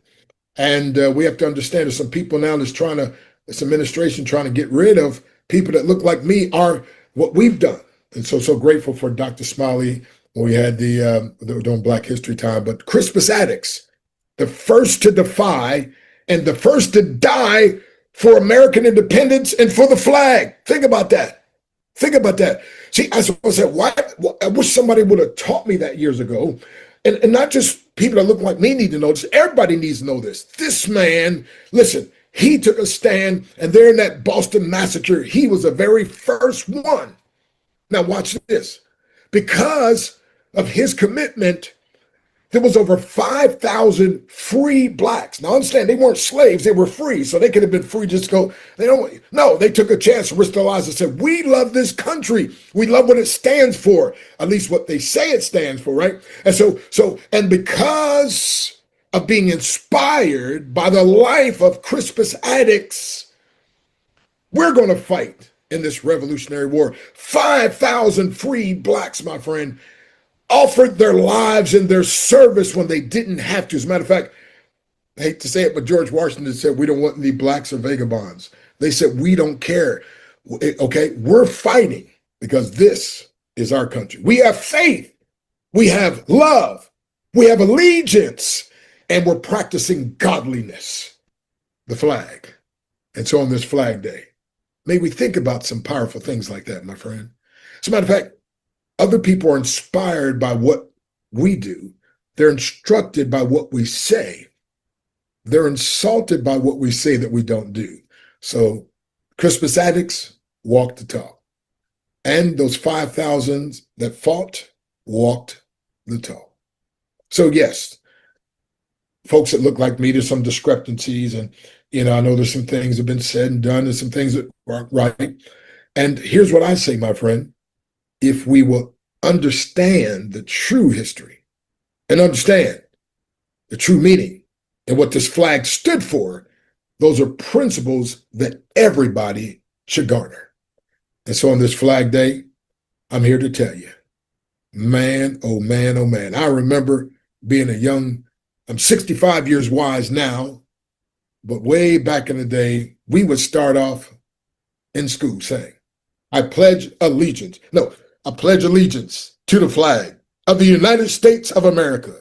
And we have to understand there's some people now this administration trying to get rid of people that look like me are what we've done. And so grateful for Dr. Smiley when we had they were doing Black History Time, but Crispus Attucks, the first to defy and the first to die for American independence and for the flag. Think about that. Think about that. See, I said, I wish somebody would have taught me that years ago. And not just people that look like me need to know this. Everybody needs to know this. This man, listen, he took a stand, and there in that Boston massacre, he was the very first one. Now watch this. Because of his commitment, there was over 5,000 free blacks. Now understand, they weren't slaves, they were free. So they could have been free just to go, no, they took a chance to risk their lives and said, we love this country. We love what it stands for, at least what they say it stands for, right? And because of being inspired by the life of Crispus Attucks, we're going to fight in this Revolutionary War. 5,000 free blacks, my friend, offered their lives in their service when they didn't have to. As a matter of fact, I hate to say it, but George Washington said, we don't want any blacks or vagabonds. They said, we don't care. Okay, we're fighting because this is our country. We have faith. We have love. We have allegiance. And we're practicing godliness, the flag. And so on this Flag Day, may we think about some powerful things like that, my friend. As a matter of fact, Other people are inspired by what we do. They're instructed by what we say. They're insulted by what we say that we don't do. So Christmas addicts walk the talk. And those 5,000 that fought walked the talk. So yes, folks that look like me, there's some discrepancies. And, I know there's some things that have been said and done and some things that aren't right. And here's what I say, my friend. If we will understand the true history and understand the true meaning and what this flag stood for, those are principles that everybody should garner. And so on this Flag Day, I'm here to tell you, man, oh man, oh man. I remember being I'm 65 years wise now, but way back in the day, we would start off in school saying, I pledge allegiance to the flag of the United States of America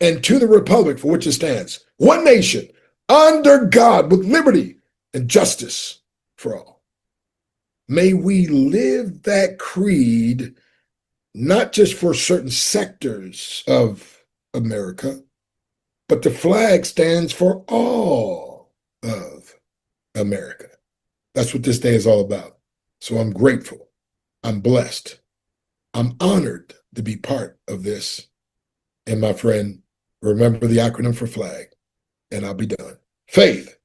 and to the republic for which it stands, one nation, under God, with liberty and justice for all. May we live that creed, not just for certain sectors of America, but the flag stands for all of America. That's what this day is all about. So I'm grateful. I'm blessed. I'm honored to be part of this. And my friend, remember the acronym for flag, and I'll be done. Faith.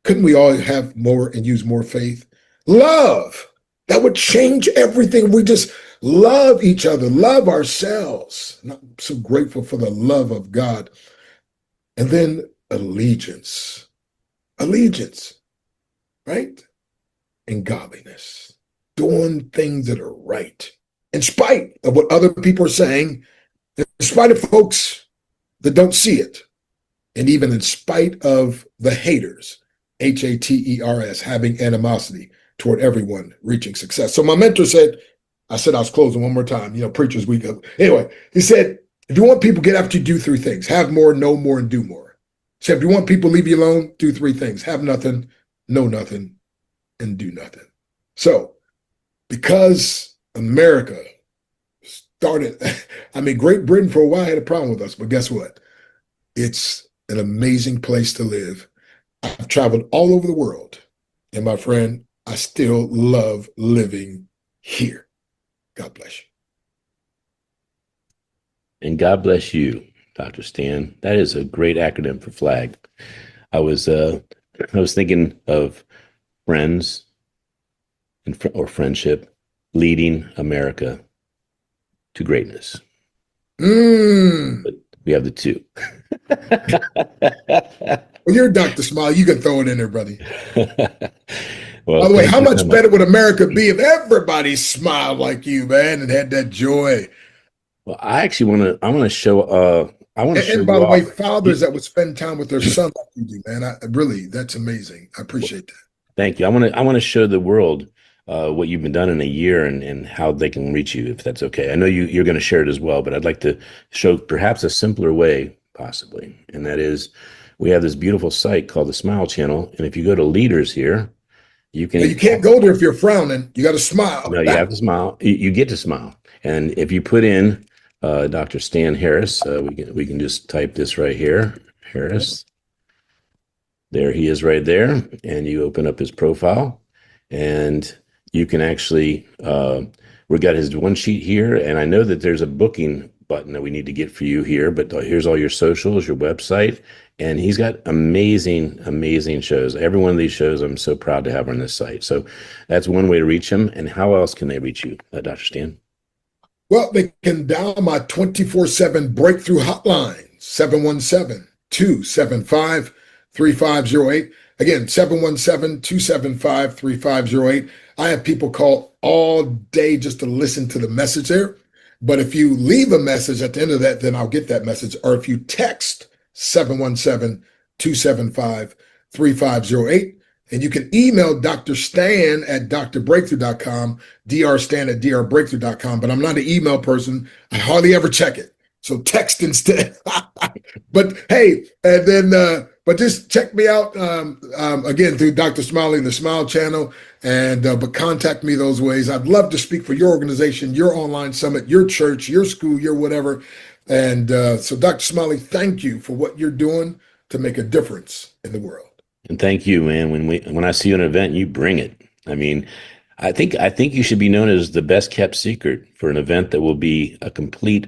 Couldn't we all have more and use more faith? Love. That would change everything. We just love each other, love ourselves. And I'm so grateful for the love of God. And then allegiance. Allegiance, right? And godliness. Doing things that are right. In spite of what other people are saying, in spite of folks that don't see it, and even in spite of the haters, haters, having animosity toward everyone reaching success. So my mentor said, I was closing one more time, Preacher's Week. Anyway, he said, if you want people, get after you, do three things: have more, know more, and do more. He said, if you want people, leave you alone, do three things: have nothing, know nothing, and do nothing. So because America started, Great Britain for a while had a problem with us, but guess what? It's an amazing place to live. I've traveled all over the world, and my friend, I still love living here. God bless you.
And God bless you, Dr. Stan. That is a great acronym for flag. I was thinking of friends or friendship leading America to greatness. But we have the two.
Well, you're Dr. Smiley. You can throw it in there, buddy.
Well,
by the way, how much better would America be if everybody smiled like you, man, and had that joy?
Well, I actually want to show. I want to show.
And by the way, fathers that would spend time with their son like you do, man. Really, that's amazing. I appreciate that.
Thank you. I want to show the world what you've been done in a year and how they can reach you, if that's okay. I know you're going to share it as well, but I'd like to show perhaps a simpler way, possibly, and that is we have this beautiful site called the Smile Channel, and if you go to leaders here, you
can't go there if you're frowning. You got to smile.
No, you have to smile. You get to smile, and if you put in Dr. Stan Harris, we can just type this right here, Harris. There he is right there, and you open up his profile, and you can actually, we've got his one sheet here, and I know that there's a booking button that we need to get for you here, but here's all your socials, your website, and he's got amazing, amazing shows. Every one of these shows I'm so proud to have on this site. So that's one way to reach him. And how else can they reach you, Dr. Stan?
Well, they can dial my 24/7 breakthrough hotline, 717-275-3508. Again, 717-275-3508. I have people call all day just to listen to the message there. But if you leave a message at the end of that, then I'll get that message. Or if you text 717-275-3508, and you can email Dr. Stan at drbreakthrough.com, drstan@drbreakthrough.com. But I'm not an email person. I hardly ever check it. So text instead. But hey, and then, but just check me out again through Dr. Smiley and the Smile Channel, and but contact me those ways. I'd love to speak for your organization, your online summit, your church, your school, your whatever. And so, Dr. Smiley, thank you for what you're doing to make a difference in the world.
And thank you, man. When I see you at an event, you bring it. I mean, I think you should be known as the best kept secret for an event that will be a complete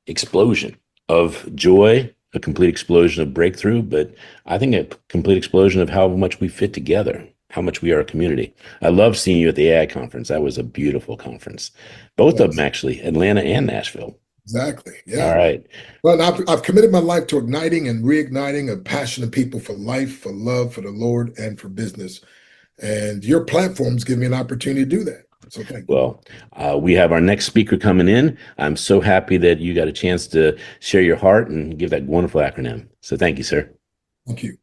explosion of joy, a complete explosion of breakthrough, but I think a complete explosion of how much we fit together, how much we are a community. I love seeing you at the AI conference. That was a beautiful conference. Both of them, actually, Atlanta and Nashville.
Exactly. Yeah.
All right.
Well, I've committed my life to igniting and reigniting a passion of people for life, for love, for the Lord, and for business. And your platforms give me an opportunity to do that. So thank you.
Well, we have our next speaker coming in. I'm so happy that you got a chance to share your heart and give that wonderful acronym. So thank you, sir.
Thank you.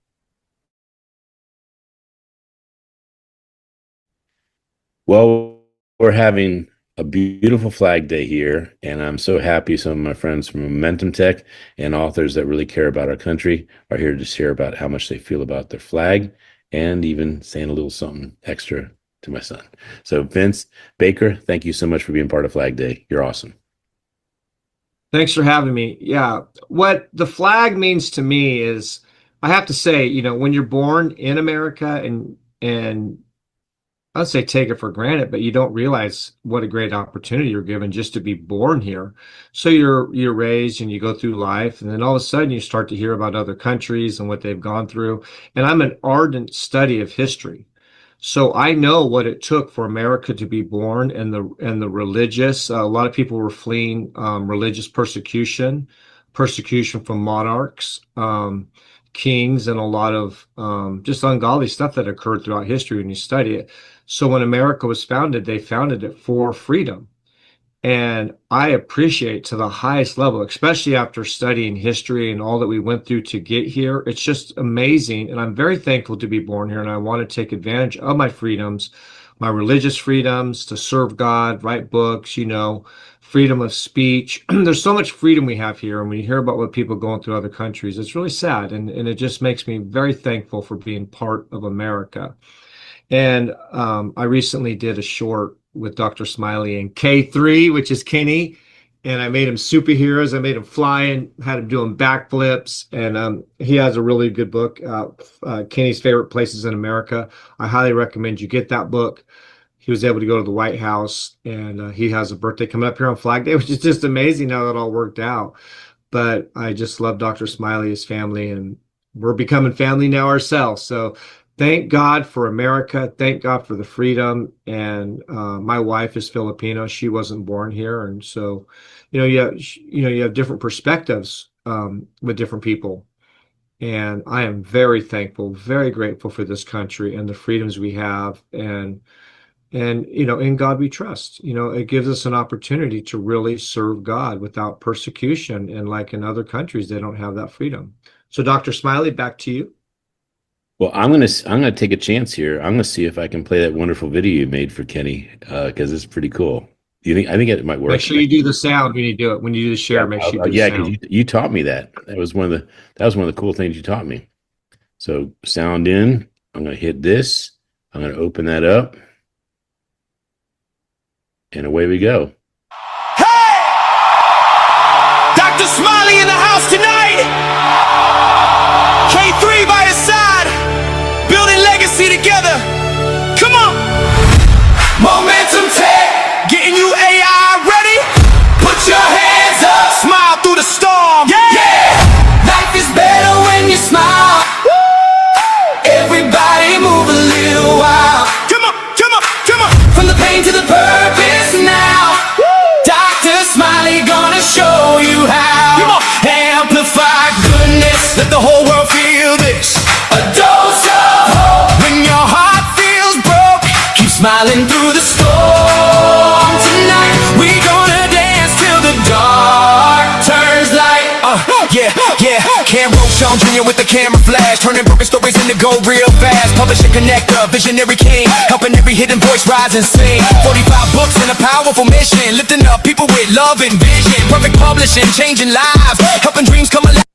Well, we're having a beautiful Flag Day here, and I'm so happy some of my friends from Momentum Tech and authors that really care about our country are here to share about how much they feel about their flag and even saying a little something extra to my son. So Vince Baker, thank you so much for being part of Flag Day. You're awesome.
Thanks for having me. Yeah, what the flag means to me is, I have to say, you know, when you're born in America and I'd say take it for granted, but you don't realize what a great opportunity you're given just to be born here. So you're raised and you go through life, and then all of a sudden you start to hear about other countries and what they've gone through. And I'm an ardent study of history. So I know what it took for America to be born, and the religious. A lot of people were fleeing religious persecution from monarchs, kings, and a lot of just ungodly stuff that occurred throughout history when you study it. So when America was founded, they founded it for freedom. And I appreciate to the highest level, especially after studying history and all that we went through to get here. It's just amazing. And I'm very thankful to be born here. And I want to take advantage of my freedoms, my religious freedoms, to serve God, write books, you know, freedom of speech. There's so much freedom we have here. And when you hear about what people going through other countries, it's really sad. And it just makes me very thankful for being part of America. And I recently did a short with Dr. Smiley and K3, which is Kenny, and I made him superheroes. I made him flying, had him doing backflips, and he has a really good book, Kenny's Favorite Places in America. I highly recommend you get that book. He was able to go to the White House, and he has a birthday coming up here on Flag Day, which is just amazing how that all worked out. But I just love Dr. Smiley, his family, and we're becoming family now ourselves. So thank God for America. Thank God for the freedom. And my wife is Filipino. She wasn't born here, and so, you have different perspectives with different people. And I am very thankful, very grateful for this country and the freedoms we have. And in God we trust. It gives us an opportunity to really serve God without persecution. And like in other countries, they don't have that freedom. So, Dr. Smiley, back to you.
Well, I'm gonna take a chance here. I'm gonna see if I can play that wonderful video you made for Kenny, because it's pretty cool. I think it might work.
Make sure you do the sound when you do it. When you do the share, make sure you do the sound.
Yeah, because you taught me that. That was one of the cool things you taught me. So sound in. I'm gonna hit this. I'm gonna open that up, and away we go.
Hey! Dr. Smiley in the house tonight. K3 by his side. Building legacy together. Come on. Momentum Tech. Getting you AI ready. Put your hands up. Smile through the storm. Yeah. Life is better when you smile. Woo! Everybody move a little while. Come on, come on, come on. From the pain to the purpose now. Woo! Dr. Smiley gonna show you how. Come on. Amplify goodness. Let the whole world feel this. A dose of hope. When your heart feels broke, keep smiling through the storm. Tonight we gonna dance till the dark turns light. Yeah. Cam Rochon Jr. with the camera flash, turning broken stories into gold real fast. Publisher connector, visionary king, helping every hidden voice rise and sing. 45 books and a powerful mission, lifting up people with love and vision. Perfect publishing, changing lives, helping dreams come alive.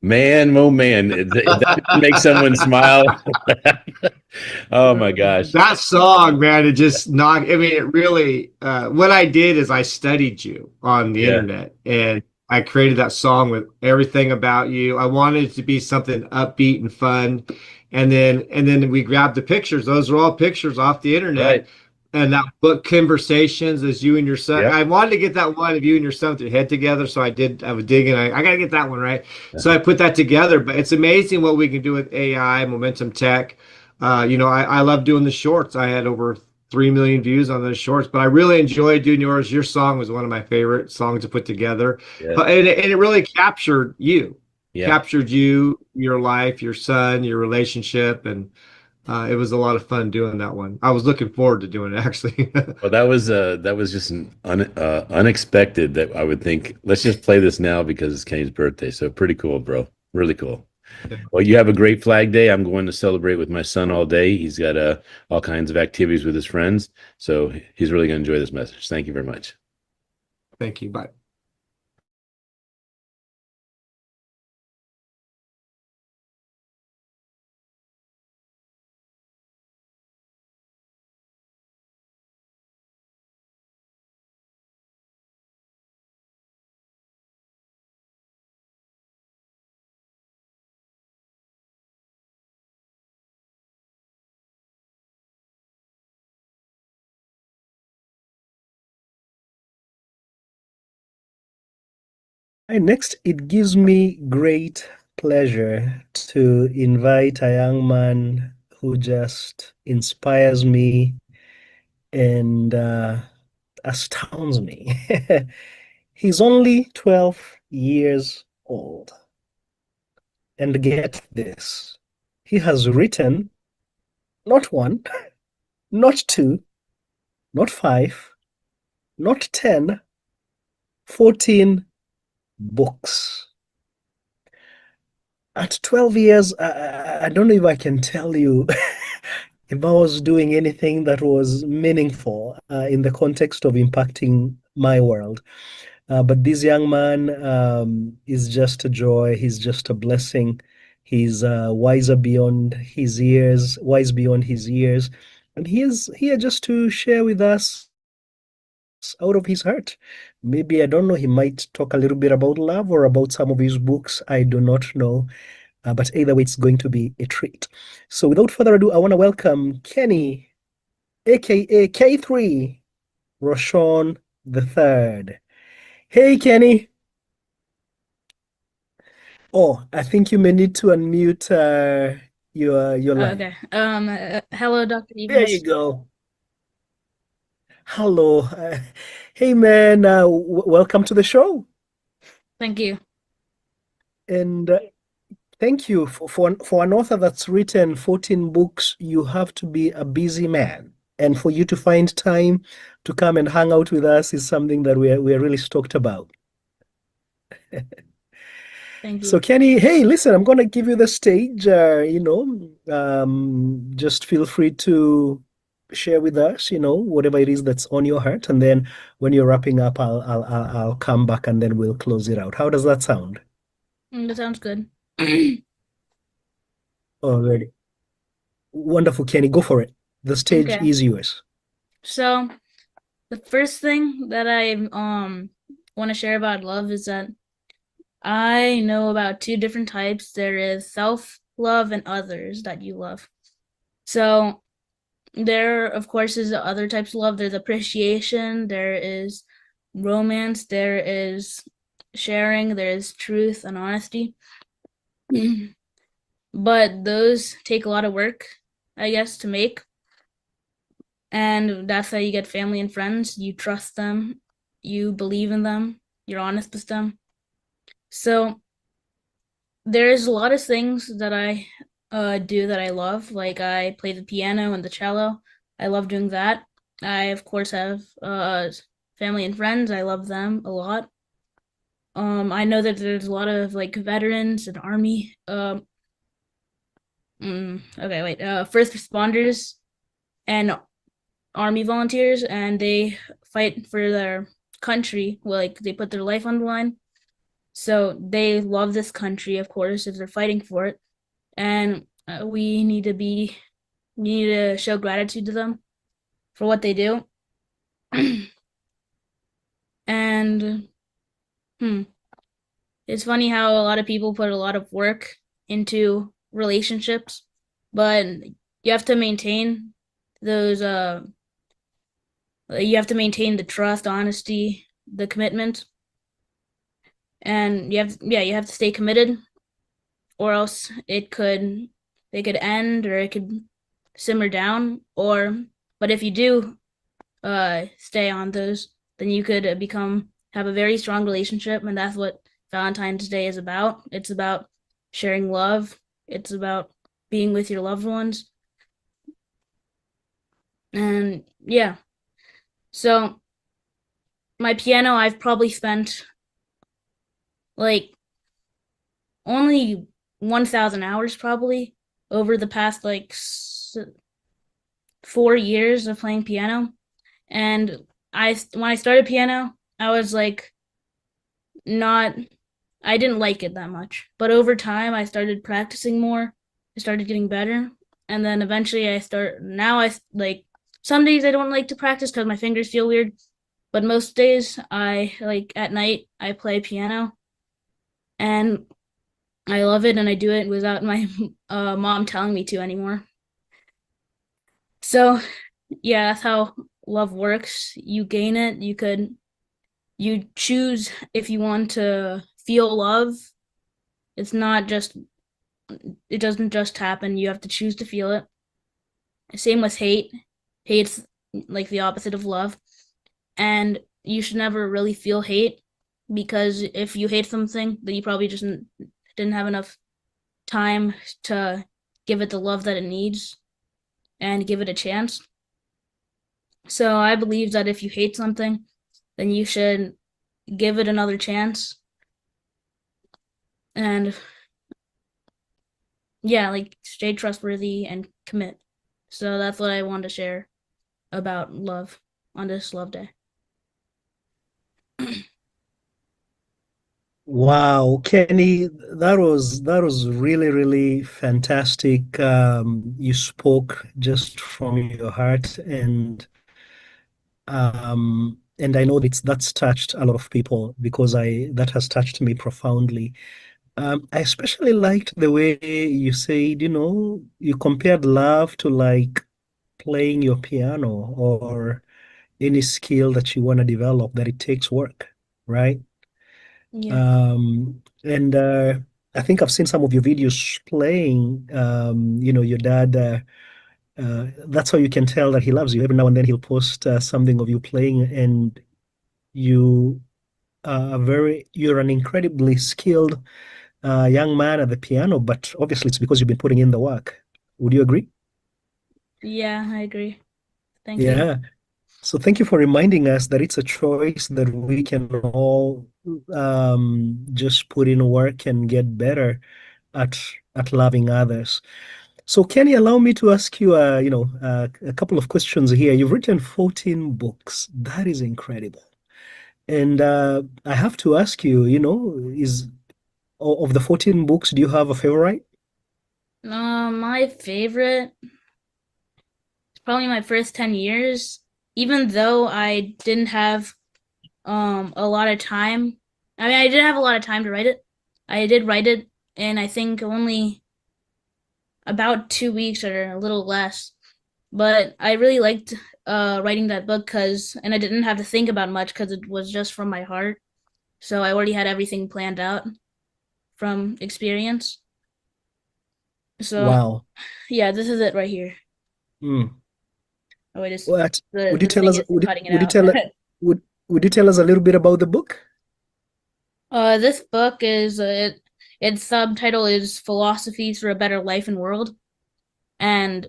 Man, oh man, if that makes someone smile. Oh my gosh.
That song, man, it just knocked. I mean, it really. What I did is I studied you on the
Yeah,
internet, and I created that song with everything about you. I wanted it to be something upbeat and fun, and then we grabbed the pictures. Those are all pictures off the internet,
right.
and that book Conversations is you and your son.
Yep.
I wanted to get that one of you and your son with your head together, so I did. I was digging. I got to get that one right. So I put that together. But it's amazing what we can do with AI, momentum tech. I love doing the shorts. I had over 3 million views on those shorts, but I really enjoyed doing yours. Your song was one of my favorite songs to put together.
Yeah.
And it really
Yeah.
captured you, your life, your son, your relationship. And it was a lot of fun doing that one. I was looking forward to doing it actually.
Well, that was just an unexpected that I would think, let's just play this now because it's Kenny's birthday. So pretty cool, bro. Really cool. Well, you have a great Flag Day. I'm going to celebrate with my son all day. He's got all kinds of activities with his friends. So he's really going to enjoy this message. Thank you very much.
Thank you. Bye.
And next, it gives me great pleasure to invite a young man who just inspires me and astounds me. He's only 12 years old. And get this, he has written not one, not two, not five, not 10, 14 books. At 12 years, I don't know if I can tell you if I was doing anything that was meaningful in the context of impacting my world. But this young man is just a joy. He's just a blessing. He's wiser beyond his years, wise beyond his years. And he is here just to share with us out of his heart. Maybe, I don't know, he might talk a little bit about love or about some of his books. I do not know. But either way, it's going to be a treat. So without further ado, I want to welcome Kenny, aka K3, Rochon the Third. Hey, Kenny. Oh, I think you may need to unmute your line.
Okay. Hello, Dr.
There
Evans.
you go. Hello. Hey, man. Welcome to the show.
Thank you.
And thank you for an author that's written 14 books. You have to be a busy man. And for you to find time to come and hang out with us is something that we're really stoked about.
Thank you.
So Kenny, hey, listen, I'm going to give you the stage. Just feel free to share with us, whatever it is that's on your heart, and then when you're wrapping up, I'll come back and then we'll close it out. How does that sound?
That sounds good.
Already. Wonderful, Kenny. Go for it. The stage
Okay.
is yours.
So the first thing that I want to share about love is that I know about two different types. There is self-love and others that you love. So there, of course, is other types of love. There's appreciation, there is romance, there is sharing, there is truth and honesty. But those take a lot of work, I guess, to make. And that's how you get family and friends. You trust them, you believe in them, you're honest with them. So there's a lot of things that I do that I love. Like I play the piano and the cello. I love doing that. I of course have family and friends. I love them a lot. I know that there's a lot of like veterans and army. First responders and army volunteers, and they fight for their country. Like they put their life on the line. So they love this country, of course, if they're fighting for it, and we need to show gratitude to them for what they do. And it's funny how a lot of people put a lot of work into relationships, but you have to maintain those you have to maintain the trust, honesty, the commitment, and you have to stay committed, or else it could end, or it could simmer down, or but if you do stay on those, then you could have a very strong relationship, and that's what Valentine's Day is about. It's about sharing love. It's about being with your loved ones. And yeah. So my piano, I've probably spent like only 1,000 hours probably over the past 4 years of playing piano. And when I started piano, I was like not I didn't like it that much. But over time I started practicing more. I started getting better. And then eventually I like some days I don't like to practice because my fingers feel weird. But most days I like at night I play piano and I love it, and I do it without my mom telling me to anymore. So yeah, that's how love works. You gain it. You choose if you want to feel love. It's not just it doesn't just happen. You have to choose to feel it. Same with hate. Hate's like the opposite of love. And you should never really feel hate, because if you hate something, then you probably just didn't have enough time to give it the love that it needs and give it a chance. So I believe that if you hate something, then you should give it another chance. And yeah, like stay trustworthy and commit. So that's what I want to share about love on this love day.
Wow, Kenny, that was really, really fantastic. You spoke just from your heart, and I know that's touched a lot of people, because I that has touched me profoundly. I especially liked the way you said, you compared love to like playing your piano or any skill that you want to develop, that it takes work, right?
Yeah.
And I think I've seen some of your videos playing. Your dad. That's how you can tell that he loves you. Every now and then he'll post something of you playing, and you you're an incredibly skilled young man at the piano. But obviously, it's because you've been putting in the work. Would you agree?
Yeah, I agree. Thank you.
Yeah. So thank you for reminding us that it's a choice that we can all just put in work and get better at loving others. So can you allow me to ask you, a couple of questions here? You've written 14 books. That is incredible. And I have to ask you, is of the 14 books, do you have a favorite?
My favorite is probably my first 10 years, even though I didn't have a lot of time. I mean, I did have a lot of time to write it. I did write it in, I think, only about 2 weeks or a little less. But I really liked writing that book and I didn't have to think about much because it was just from my heart. So I already had everything planned out from experience. So
Wow.
yeah, this is it right here.
Mm.
Oh, it is
What would you
the
tell
thing
us?
is cutting it
Would you
out.
tell would you tell us a little bit about the book?
This book is its subtitle is Philosophies for a Better Life and World, and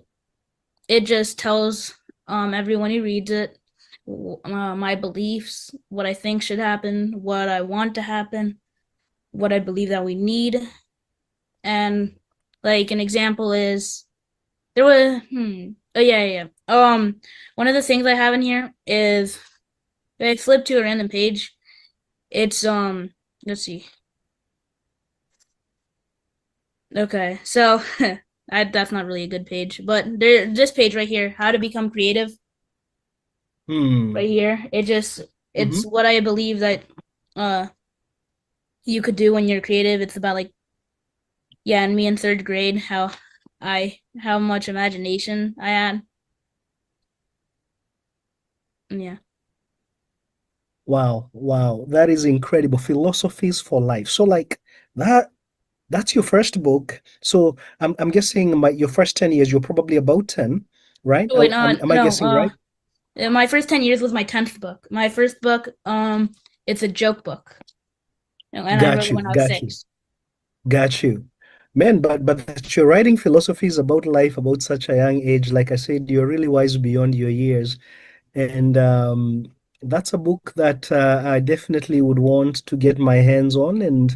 it just tells everyone who reads it my beliefs, what I think should happen, what I want to happen, what I believe that we need, and like an example is there was oh yeah. One of the things I have in here is if I flip to a random page, it's let's see. Okay, so that's not really a good page, but this page right here, how to become creative, right here. It's
Mhm.
what I believe that uh you could do when you're creative. It's about like, yeah, and me in third grade, how much imagination I had. Yeah.
Wow, wow, that is incredible. Philosophies for life. So like that's your first book. So I'm guessing your first 10 years, you're probably about 10, right?
Oh wait,
Am I
no,
guessing right?
my first 10 years was my 10th book. My first book, it's a joke book. And I wrote
Got
it
you,
when I was
got you,
6.
got you. Man, but that you're writing philosophies about life about such a young age, like I said, you're really wise beyond your years. And that's a book that I definitely would want to get my hands on. And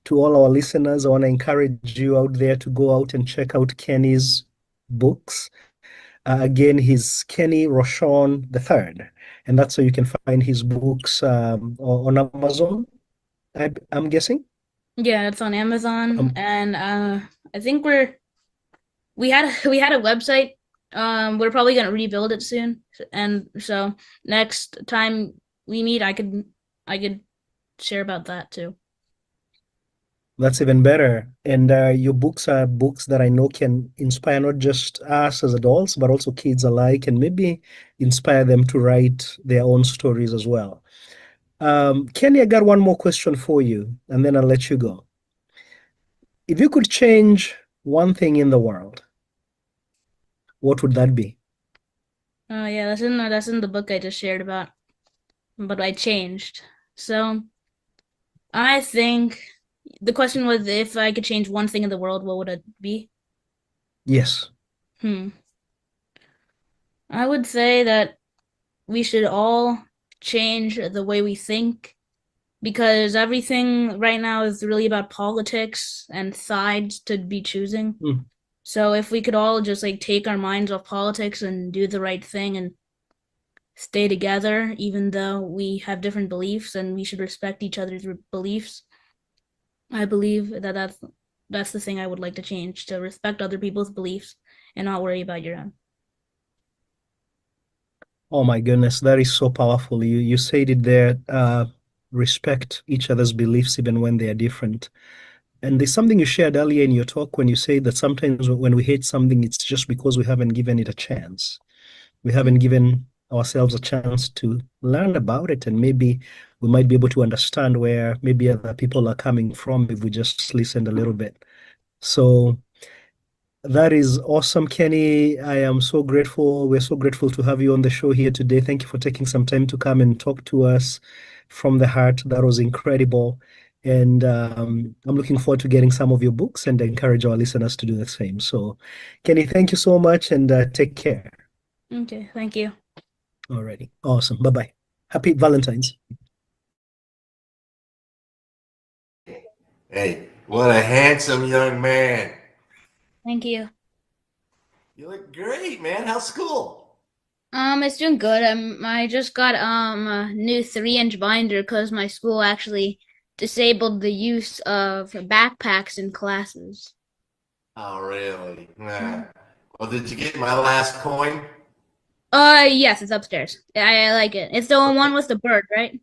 to all our listeners, I want to encourage you out there to go out and check out Kenny's books. Again, he's Kenny Rochon the third, and that's how you can find his books on Amazon. I'm guessing.
Yeah, it's on Amazon,
Um,
and I think we had a website. We're probably gonna rebuild it soon, and so next time we meet, I could share about that too.
that's even better. And your books are books that I know can inspire not just us as adults, but also kids alike, and maybe inspire them to write their own stories as well. Kenny, I got one more question for you, and then I'll let you go. If you could change one thing in the world, what would that be?
Oh yeah, that's in the book I just shared about, but I changed. So I think the question was if I could change one thing in the world, what would it be?
Yes.
Hmm. I would say that we should all change the way we think because everything right now is really about politics and sides to be choosing.
Mm.
So if we could all just like take our minds off politics and do the right thing and stay together, even though we have different beliefs and we should respect each other's beliefs, I believe that that's the thing I would like to change, to respect other people's beliefs and not worry about your own.
Oh my goodness, that is so powerful. You said it there. Respect each other's beliefs even when they are different. And there's something you shared earlier in your talk when you say that sometimes when we hate something, it's just because we haven't given it a chance. We haven't given ourselves a chance to learn about it, and maybe we might be able to understand where maybe other people are coming from if we just listened a little bit. So that is awesome, Kenny. I am so grateful. We're so grateful to have you on the show here today. Thank you for taking some time to come and talk to us from the heart. That was incredible. And I'm looking forward to getting some of your books and encourage our listeners to do the same. So, Kenny, thank you so much and take care.
Okay, thank you.
Alrighty. Awesome. Bye bye. Happy Valentine's.
Hey, what a handsome young man.
Thank you.
You look great, man. How's school?
It's doing good. I just got a new 3-inch binder because my school actually disabled the use of backpacks in classes.
Oh, really? Nah. Well, did you get my last coin?
Yes, it's upstairs. I like it. It's the one with the bird, right?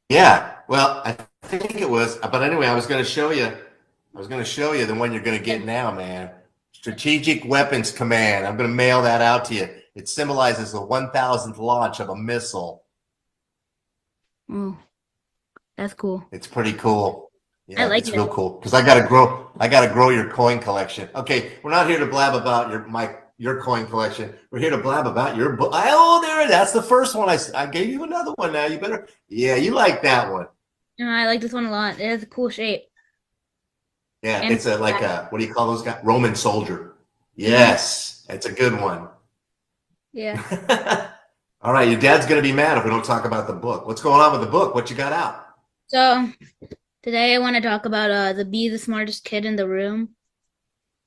Yeah. Well, I think it was. But anyway, I was going to show you. I was going to show you the one you're going to get now, man. Strategic Weapons Command. I'm going to mail that out to you. It symbolizes the 1,000th launch of a missile.
Oh, that's cool.
It's pretty cool.
I
Yeah,
like
it's
it.
real cool because I gotta grow your coin collection. Okay, we're not here to blab about your coin collection. We're here to blab about your book. Oh, that's the first one. I gave you another one now. You better. Yeah, you like that one.
I like this one a lot. It has a cool shape.
Yeah,
And
it's like a what do you call those guys? Roman soldier.
Mhm.
Yes, it's a good one.
Yeah.
All right, your dad's gonna be mad if we don't talk about the book. What's going on with the book? What you got out?
So today I want to talk about the Be the Smartest Kid in the Room.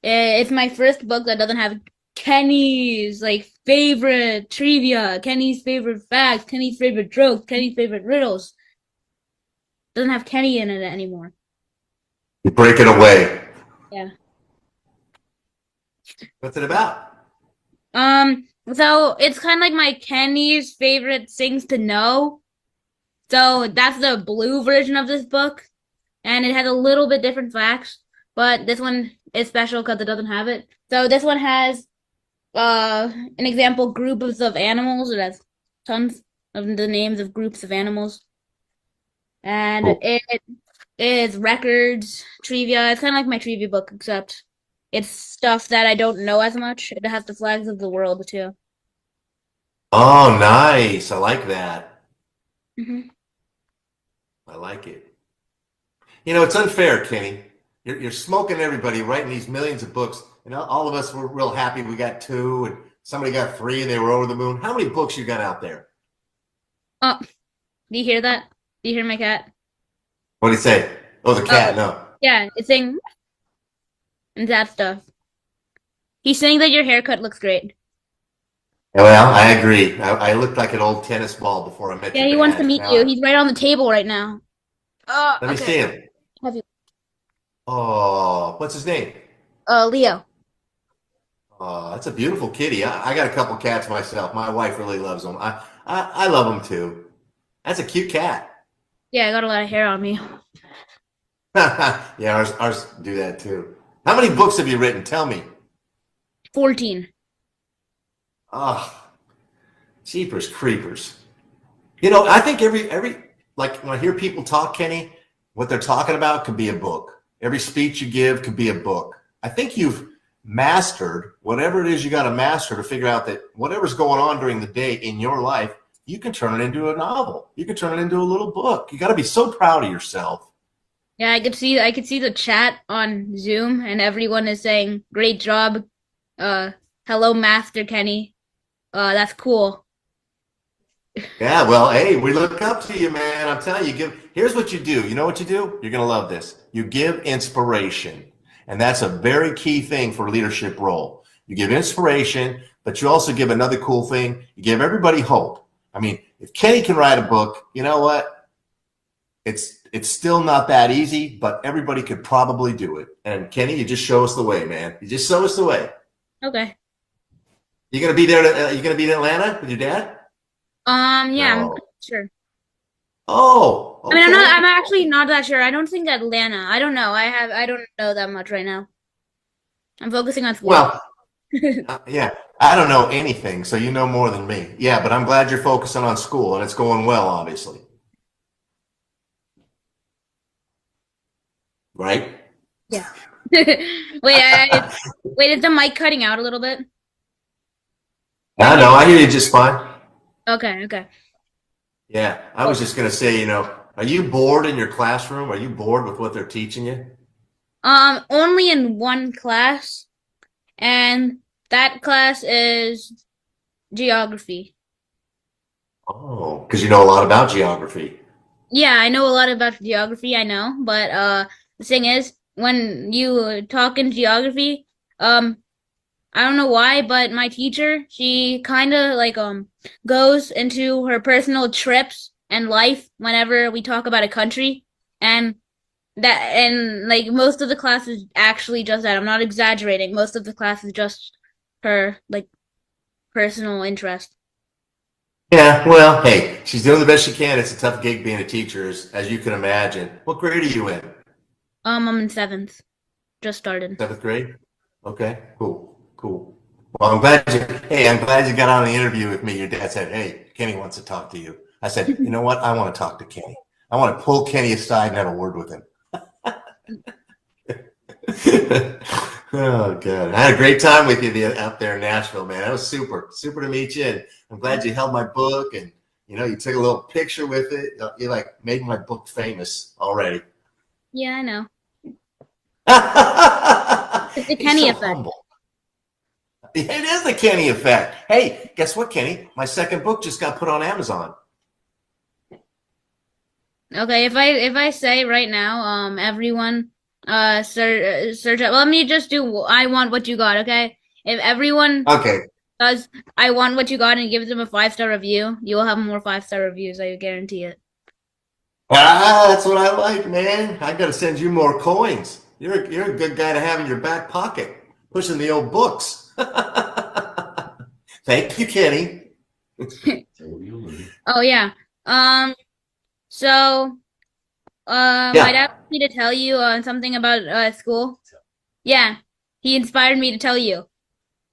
It's my first book that doesn't have Kenny's like favorite trivia, Kenny's favorite facts, Kenny's favorite jokes, Kenny's favorite riddles. Doesn't have Kenny in it anymore.
You break it away.
Yeah.
What's it about?
So it's kind of like my Kenny's favorite things to know. So that's the blue version of this book, and it has a little bit different facts, but this one is special because it doesn't have it. So this one has an example groups of animals. It has tons of the names of groups of animals, and
Cool.
it is records, trivia. It's kind of like my trivia book, except it's stuff that I don't know as much. It has the flags of the world too.
Oh, nice. I like that.
Hmm.
I like it. You know, it's unfair, Kenny. You're smoking everybody writing these millions of books, and all of us were real happy we got 2, and somebody got 3, and they were over the moon. How many books you got out there?
Oh, do you hear that? Do you hear my cat?
What do you say? Oh, the cat. No.
Yeah, it's saying and that stuff. He's saying that your haircut looks great.
Well, I agree. I looked like an old tennis ball before I met
Yeah,
your
he wants to
dad.
meet
Now
you. He's right on the table right now.
let me see him.
Have you?
Oh, what's his name?
Leo.
Oh, that's a beautiful kitty. I got a couple cats myself. My wife really loves them. I love them too. That's a cute cat.
Yeah, I got a lot of hair on me.
Yeah, ours do that too. How many books have you written? Tell me.
14.
Oh, jeepers creepers. You know, I think every like when I hear people talk, Kenny, what they're talking about could be a book. Every speech you give could be a book. I think you've mastered whatever it is you got to master to figure out that whatever's going on during the day in your life, you can turn it into a novel. You can turn it into a little book. You got to be so proud of yourself.
Yeah, I could see the chat on Zoom, and everyone is saying, "Great job, hello, Master Kenny. That's cool."
Yeah, well, hey, we look up to you, man. I'm telling you, here's what you do. You know what you do? You're going to love this. You give inspiration. And that's a very key thing for a leadership role. You give inspiration, but you also give another cool thing. You give everybody hope. I mean, if Kenny can write a book, you know what? It's still not that easy, but everybody could probably do it. And Kenny, you just show us the way, man. You just show us the way.
Okay.
You gonna be there? You gonna be in Atlanta with your dad?
Yeah, I'm
No.
sure.
Oh,
I mean,
okay.
I'm actually not that sure. I don't think Atlanta. I don't know. I don't know that much right now. I'm focusing on school.
Well, yeah, I don't know anything, so you know more than me. Yeah, but I'm glad you're focusing on school and it's going well, obviously. Right?
Yeah. Wait, is the mic cutting out a little bit?
I know, I hear you just fine.
Okay.
Yeah, I was just gonna say, you know, are you bored in your classroom? Are you bored with what they're teaching you?
Only in one class, and that class is geography.
Oh, because you know a lot about geography.
Yeah, I know a lot about geography, I know, but the thing is, when you talk in geography, I don't know why, but my teacher, she kind of like goes into her personal trips and life whenever we talk about a country, and like most of the class is actually just that. I'm not exaggerating. Most of the class is just her like personal interest.
Yeah, well, hey, she's doing the best she can. It's a tough gig being a teacher, as you can imagine. What grade are you in?
I'm in 7th. Just started.
7th grade? Okay, cool. Well, I'm glad you got on the interview with me. Your dad said, "Hey, Kenny wants to talk to you." I said, "You know what? I want to talk to Kenny. I want to pull Kenny aside and have a word with him." Oh, God. I had a great time with you out there in Nashville, man. That was super to meet you. And I'm glad you held my book and, you know, you took a little picture with it. You like made my book famous already.
Yeah, I know. It's the Kenny effect.
Humble. It is the Kenny effect. Hey, guess what, Kenny? My second book just got put on Amazon.
Okay, if I say right now, everyone, search up. Let me just do I want what you got. Okay, if everyone does I want what you got and gives them a 5-star review, you will have more 5-star reviews. I guarantee it.
Ah, that's what I like, man. I got to send you more coins. You're a good guy to have in your back pocket, pushing the old books. Thank you, Kenny.
Oh yeah. So my
Yeah.
dad wanted me to tell you something about school. Yeah, he inspired me to tell you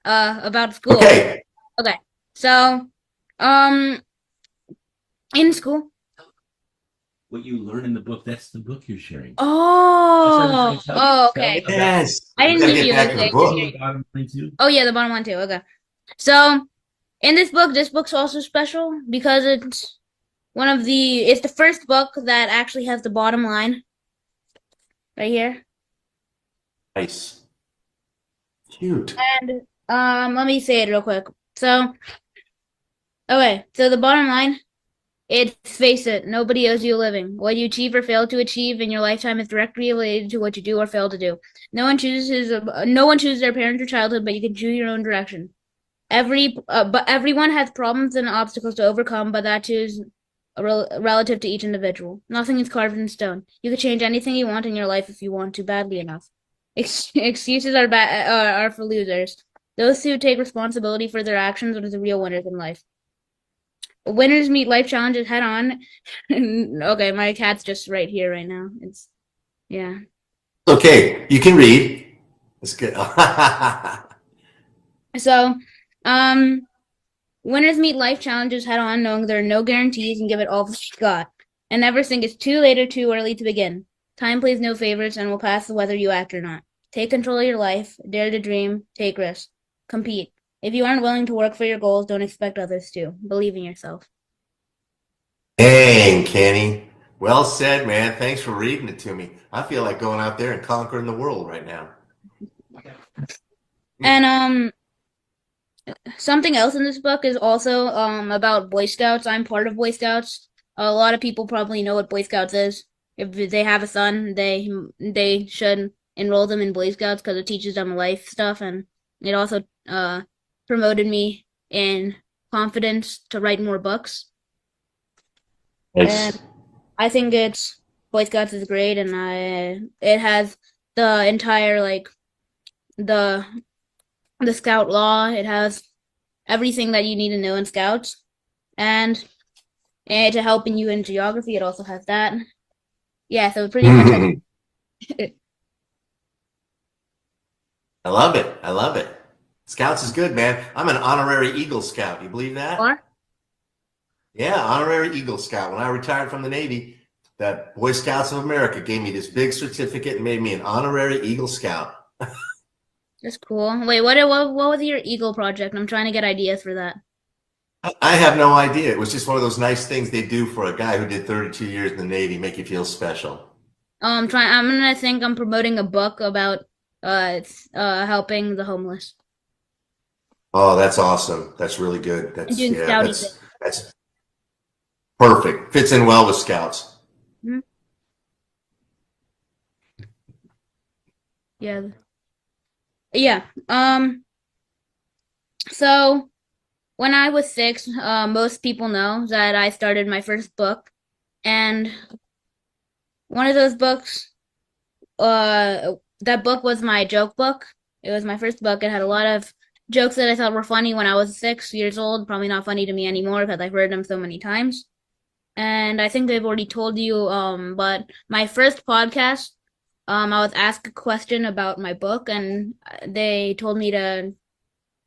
about school.
Okay.
Okay. So um in school.
What you learn in the book, that's the book you're sharing.
Oh,
That's what I'm trying to
oh,
tell you.
okay.
Tell me
Yes.
I
We
didn't
gotta
hear
get
you.
back to the
Okay.
book.
bottom line too.
Oh yeah, the bottom one too. Okay. So in this book's also special because it's the first book that actually has the bottom line right here.
Nice. Cute.
And let me say it real quick. So okay, so the bottom line, it's face it, nobody owes you a living. What you achieve or fail to achieve in your lifetime is directly related to what you do or fail to do. No one chooses their parents or childhood, but you can choose your own direction. But everyone has problems and obstacles to overcome, but that too is relative to each individual. Nothing is carved in stone. You can change anything you want in your life if you want to badly enough. Excuses are for losers. Those who take responsibility for their actions are the real winners in life. Winners meet life challenges head on. Okay, my cat's just right here right now. Yeah.
Okay, you can read. That's good.
So, winners meet life challenges head on, knowing there are no guarantees and give it all that you got. And never think it's too late or too early to begin. Time plays no favors and will pass whether you act or not. Take control of your life, dare to dream, take risks, compete. If you aren't willing to work for your goals, don't expect others to. Believe in yourself.
Dang, Kenny. Well said, man. Thanks for reading it to me. I feel like going out there and conquering the world right now.
And something else in this book is also about Boy Scouts. I'm part of Boy Scouts. A lot of people probably know what Boy Scouts is. If they have a son, they should enroll them in Boy Scouts because it teaches them life stuff, and it also promoted me in confidence to write more books.
Nice.
And I think Boy Scouts is great, and it has the entire the Scout law. It has everything that you need to know in Scouts, and to helping you in geography, it also has that. Yeah, so pretty much.
I love it. I love it. Scouts is good, man. I'm an honorary Eagle Scout. You believe that?
Are?
Yeah, honorary Eagle Scout. When I retired from the Navy, that Boy Scouts of America gave me this big certificate and made me an honorary Eagle Scout.
That's cool. Wait, what was your Eagle project? I'm trying to get ideas for that.
I have no idea. It was just one of those nice things they do for a guy who did 32 years in the Navy, make you feel special.
I'm gonna think I'm promoting a book about helping the homeless.
Oh, that's awesome. That's really good.
And doing Scouty things.
That's perfect. Fits in well with Scouts.
Mhm. Yeah. Yeah. So when I was 6, most people know that I started my first book, and one of those books, that book was my joke book. It was my first book. It had a lot of jokes that I thought were funny when I was 6 years old. Probably not funny to me anymore because I've heard them so many times. And I think they've already told you, but my first podcast, I was asked a question about my book, and they told me to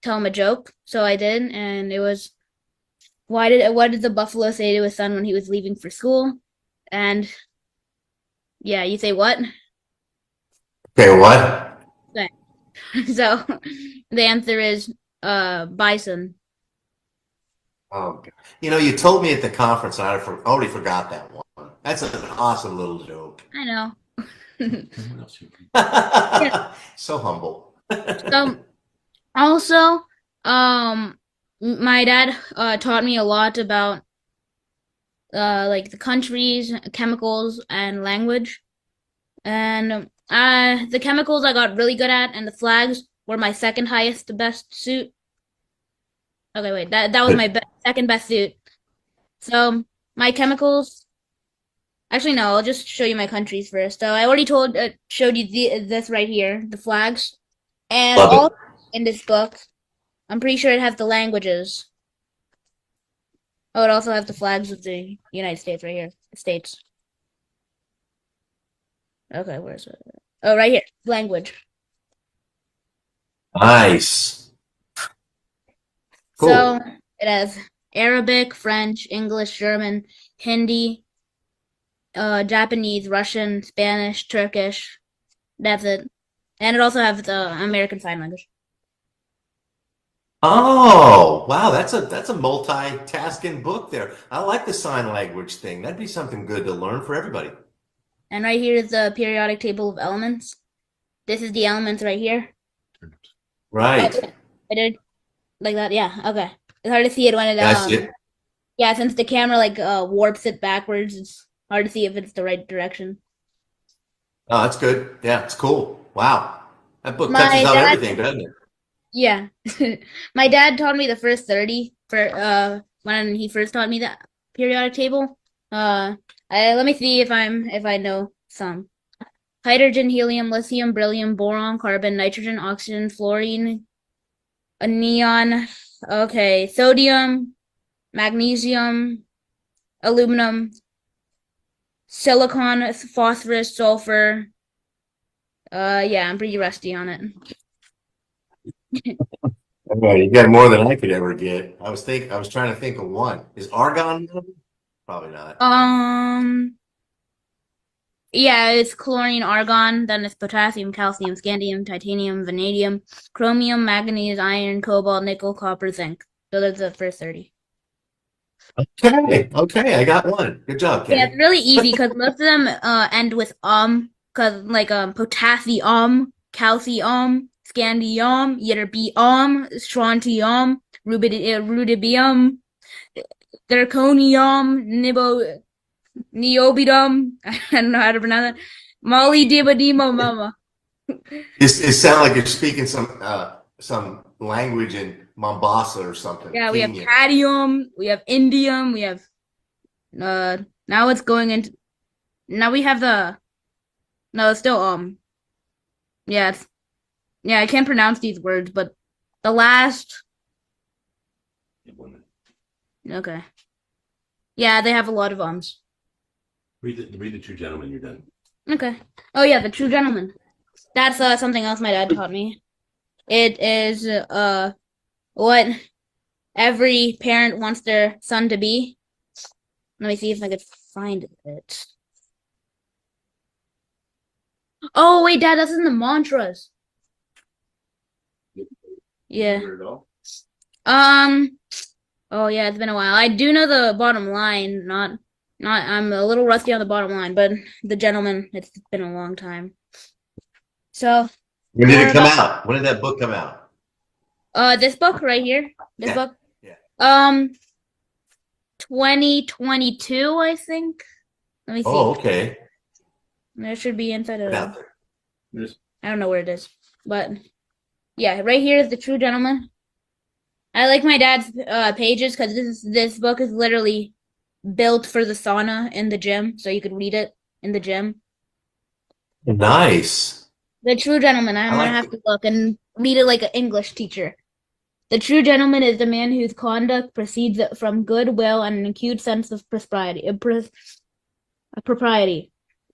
tell him a joke. So I did, and it was, what did the buffalo say to his son when he was leaving for school? And yeah, you say what?
Okay, what?
Okay. So the answer is bison.
Oh, God. You know, you told me at the conference, and I already forgot that one. That's an awesome little joke.
I know.
So humble.
So also, my dad taught me a lot about like the countries, chemicals, and language. And the chemicals I got really good at, and the flags were my second highest best suit. Okay, wait, that was my second best suit. So my chemicals, Actually, no, I'll just show you my countries first. So I already showed you this right here, the flags. And
Love
all
it.
in this book, I'm pretty sure it has the languages. Oh, it also has the flags of the United States right here. States. Okay, where's it? Oh, right here. Language.
Nice.
So
Cool.
it has Arabic, French, English, German, Hindi, Japanese, Russian, Spanish, Turkish. That's it. And it also has the American Sign Language.
Oh, wow, that's a multitasking book there. I like the sign language thing. That'd be something good to learn for everybody.
And right here is the periodic table of elements. This is the elements right here.
Right.
Oh, I did like that. Yeah. Okay. It's hard to see it when it
Yeah, I see it.
yeah, since the camera like warps it backwards, it's hard to see if it's the right direction.
Oh, that's good. Yeah, it's cool. Wow. That book touches
My
on
dad,
everything, doesn't it?
yeah. My dad taught me the first 30 for when he first taught me that periodic table. Let me see if I know some. Hydrogen, helium, lithium, beryllium, boron, carbon, nitrogen, oxygen, fluorine, a neon, okay, sodium, magnesium, aluminum, silicon, phosphorus, sulfur. Yeah, I'm pretty rusty on it.
All right, you got more than I could ever get. I was trying to think of one. Is argon one of them? Probably not.
Yeah, it's chlorine, argon, then it's potassium, calcium, scandium, titanium, vanadium, chromium, manganese, iron, cobalt, nickel, copper, zinc. So that's the first 30.
Okay, I got one. Good job,
Yeah, it's
Kenny.
really easy because most of them end with because like potassium, calcium, scandium, ytterbium, strontium, rubidium, zirconium, niobium. I don't know how to pronounce that. Molybdenum, mama.
It sounds like you're speaking some language in Mombasa or something.
Yeah, we have
Kenyan.
cadmium, we have indium, we have now it's going into now we have the no, it's still yeah, yeah, I can't pronounce these words, but the last okay. Yeah, they have a lot of ums.
Read the Two Gentlemen. You're done.
Okay. Oh yeah, the True Gentleman. That's something else my dad taught me. It is what every parent wants their son to be. Let me see if I could find it. Oh wait, Dad, that's in the mantras. Yeah. Oh yeah, it's been a while. I do know the bottom line, not I'm a little rusty on the bottom line, but the gentleman, it's been a long time. So
When did it come out? When did that book come out?
This book right here. This
Yeah.
book.
Yeah.
2022, I think. Let me see.
Oh, okay.
There should be inside of
Out there.
I don't know where it is. But yeah, right here is the True Gentleman. I like my dad's pages because this book is literally built for the sauna in the gym, so you could read it in the gym.
Nice.
The True Gentleman. I'm gonna have to look and read it like an English teacher. The true gentleman is the man whose conduct proceeds from goodwill and an acute sense of propriety,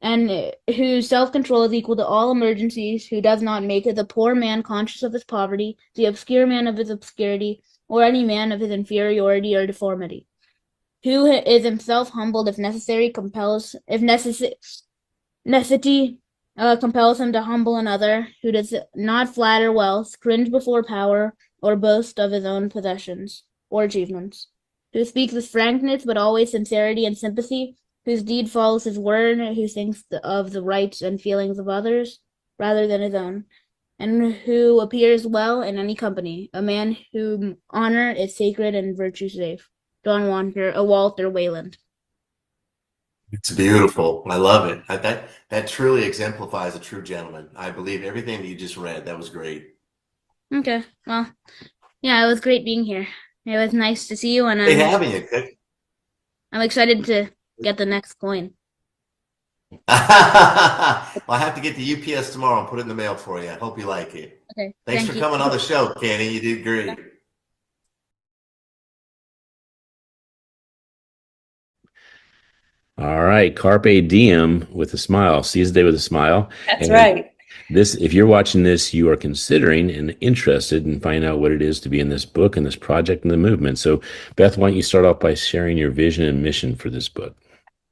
and whose self-control is equal to all emergencies, who does not make the poor man conscious of his poverty, the obscure man of his obscurity, or any man of his inferiority or deformity, who is himself humbled if necessity compels him to humble another, who does not flatter wealth, cringe before power, or boast of his own possessions or achievements, who speaks with frankness but always sincerity and sympathy, whose deed follows his word, who thinks of the rights and feelings of others rather than his own, and who appears well in any company, a man whom honor is sacred and virtue safe. John Walter Wayland.
It's beautiful. I love it. That truly exemplifies a true gentleman. I believe everything that you just read. That was great.
Okay, well, yeah, it was great being here. It was nice to see you, and
Great having you.
I'm excited to get the next coin.
Well, I have to get the UPS tomorrow and put it in the mail for you. I hope you like it.
Okay,
Thanks
thank
for
you.
coming on the show, Kenny. You did great.
All right, carpe diem with a smile. Seize the day with a smile.
That's
And
right.
this, if you're watching this, you are considering and interested in finding out what it is to be in this book and this project and the movement. So, Beth, why don't you start off by sharing your vision and mission for this book?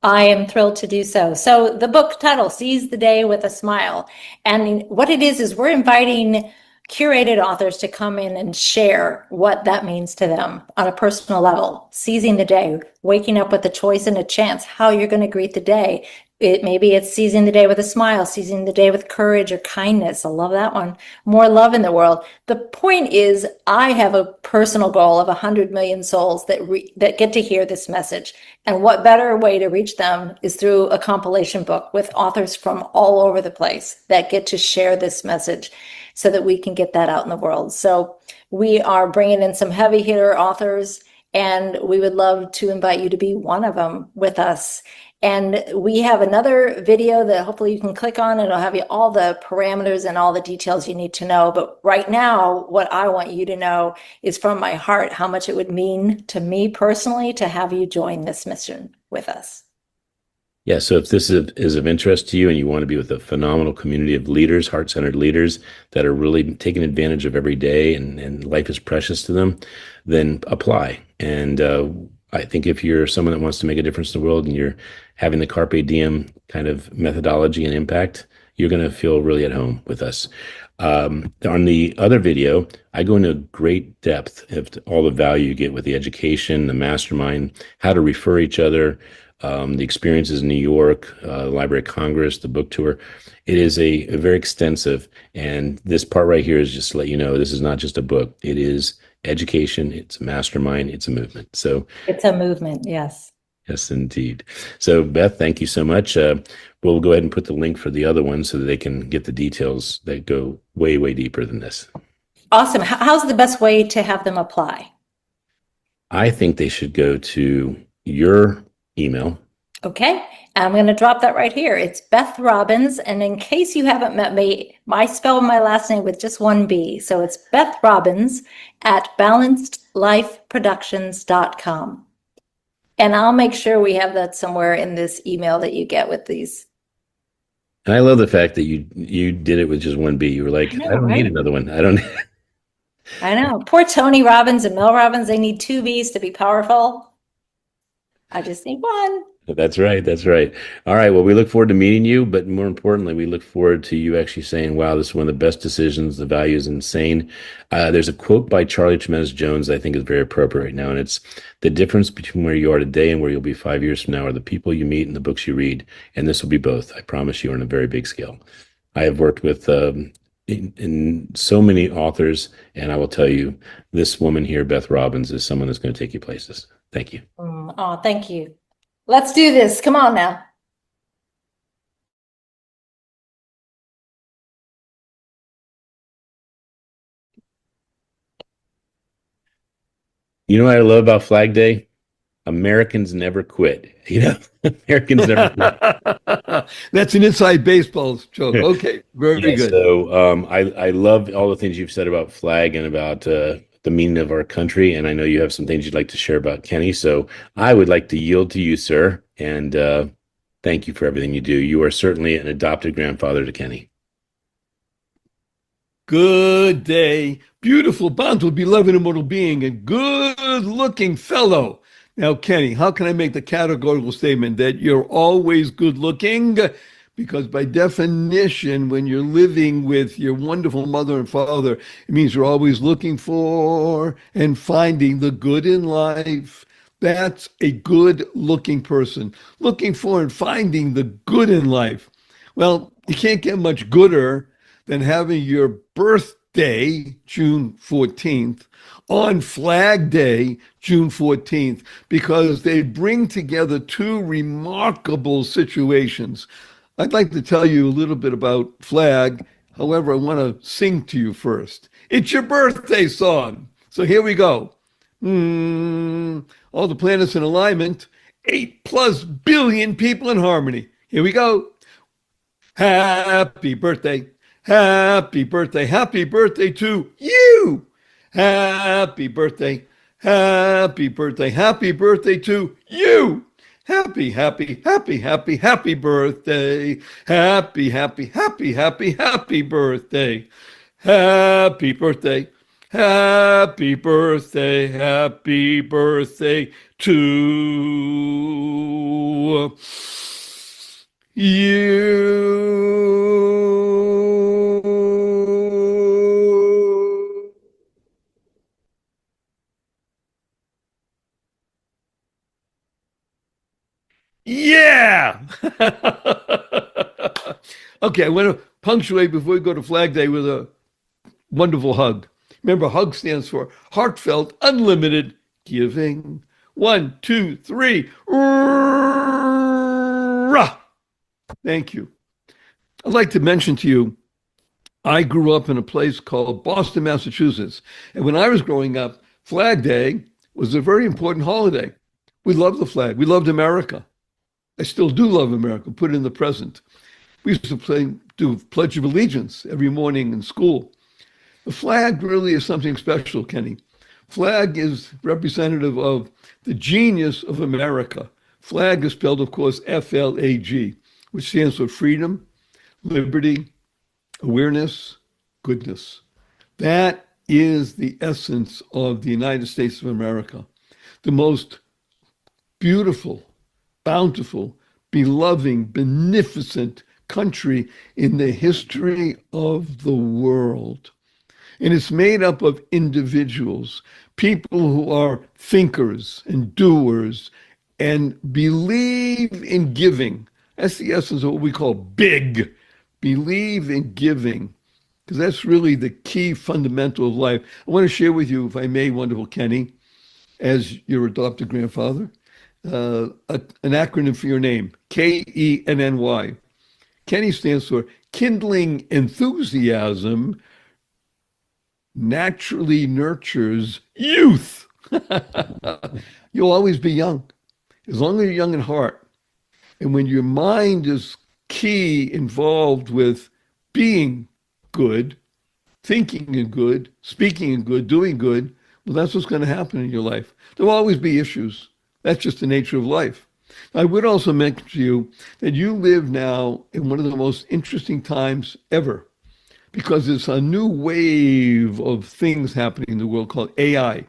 I am thrilled to do so. So the book title, Seize the Day with a Smile. And what it is we're inviting curated authors to come in and share what that means to them on a personal level. Seizing the day, waking up with a choice and a chance, how you're going to greet the day. Maybe it's seizing the day with a smile, seizing the day with courage or kindness. I love that one. More love in the world. The point is, I have a personal goal of 100 million souls that get to hear this message. And what better way to reach them is through a compilation book with authors from all over the place that get to share this message so that we can get that out in the world. So we are bringing in some heavy hitter authors, and we would love to invite you to be one of them with us. And we have another video that hopefully you can click on. It'll have you all the parameters and all the details you need to know. But right now, what I want you to know is from my heart how much it would mean to me personally to have you join this mission with us.
Yeah, so if this is of interest to you and you want to be with a phenomenal community of leaders, heart-centered leaders that are really taking advantage of every day and life is precious to them, then apply. And I think if you're someone that wants to make a difference in the world and you're having the Carpe Diem kind of methodology and impact, you're going to feel really at home with us. On the other video, I go into great depth of all the value you get with the education, the mastermind, how to refer each other, the experiences in New York, Library of Congress, the book tour. It is a very extensive, and this part right here is just to let you know, this is not just a book. It is education, it's a mastermind, it's a movement. So
it's a movement, yes.
Yes, indeed. So Beth, thank you so much. We'll go ahead and put the link for the other one so that they can get the details that go way, way deeper than this.
Awesome. How's the best way to have them apply?
I think they should go to your email.
Okay, I'm going to drop that right here. It's Beth Robbins. And in case you haven't met me, I spell my last name with just one B. So it's Beth Robbins at balancedlifeproductions.com. And I'll make sure we have that somewhere in this email that you get with these.
And I love the fact that you did it with just one B. You were like, I don't need another one. I don't.
I know. Poor Tony Robbins and Mel Robbins, they need two Bs to be powerful. I just need one.
That's right. That's right. All right. Well, we look forward to meeting you, but more importantly, we look forward to you actually saying, wow, this is one of the best decisions. The value is insane. There's a quote by Charlie Tremendous Jones that I think is very appropriate right now. And it's the difference between where you are today and where you'll be 5 years from now are the people you meet and the books you read. And this will be both. I promise you on a very big scale. I have worked with in so many authors, and I will tell you, this woman here, Beth Robbins, is someone that's going to take you places. Thank you.
Oh, thank you. Let's do this. Come on now.
You know what I love about Flag Day? Americans never quit. You know, Americans never quit.
That's an inside baseball joke. Okay, very good.
So I love all the things you've said about Flag and about the meaning of our country. And I know you have some things you'd like to share about Kenny. So I would like to yield to you, sir. And thank you for everything you do. You are certainly an adopted grandfather to Kenny.
Good day, beautiful, bountiful, beloved, immortal being, and good-looking fellow. Now, Kenny, how can I make the categorical statement that you're always good-looking? Because by definition, when you're living with your wonderful mother and father, it means you're always looking for and finding the good in life. That's a good-looking person, looking for and finding the good in life. Well, you can't get much gooder than having your birthday, June 14th, on Flag Day, June 14th, because they bring together two remarkable situations. I'd like to tell you a little bit about Flag. However, I want to sing to you first. It's your birthday song. So here we go. All the planets in alignment, 8+ billion people in harmony. Here we go. Happy birthday. Happy birthday. Happy birthday to you. Happy birthday. Happy birthday. Happy birthday to you. Happy, happy, happy, happy, happy birthday. Happy, happy, happy, happy, happy birthday. Happy birthday. Happy birthday. Happy birthday to you. Yeah. Okay, I want to punctuate before we go to Flag Day with a wonderful hug. Remember, hug stands for heartfelt, unlimited giving. 1, 2, 3. Rah! Thank you. I'd like to mention to you, I grew up in a place called Boston, Massachusetts. And when I was growing up, Flag Day was a very important holiday. We loved the flag. We loved America. I still do love America, put it in the present. We used to do Pledge of Allegiance every morning in school. The flag really is something special, Kenny. Flag is representative of the genius of America. Flag is spelled, of course, F-L-A-G, which stands for freedom, liberty, awareness, goodness. That is the essence of the United States of America, the most beautiful, bountiful, beloved, beneficent country in the history of the world. And it's made up of individuals, people who are thinkers and doers and believe in giving. That's the essence of what we call big. Believe in giving, because that's really the key fundamental of life. I want to share with you, if I may, wonderful Kenny, as your adopted grandfather, an acronym for your name, Kenny. Kenny stands for Kindling Enthusiasm Naturally Nurtures Youth. You'll always be young, as long as you're young in heart. And when your mind is key involved with being good, thinking and good, speaking and good, doing good, well, that's what's going to happen in your life. There will always be issues. That's just the nature of life. I would also mention to you that you live now in one of the most interesting times ever, because it's a new wave of things happening in the world called AI.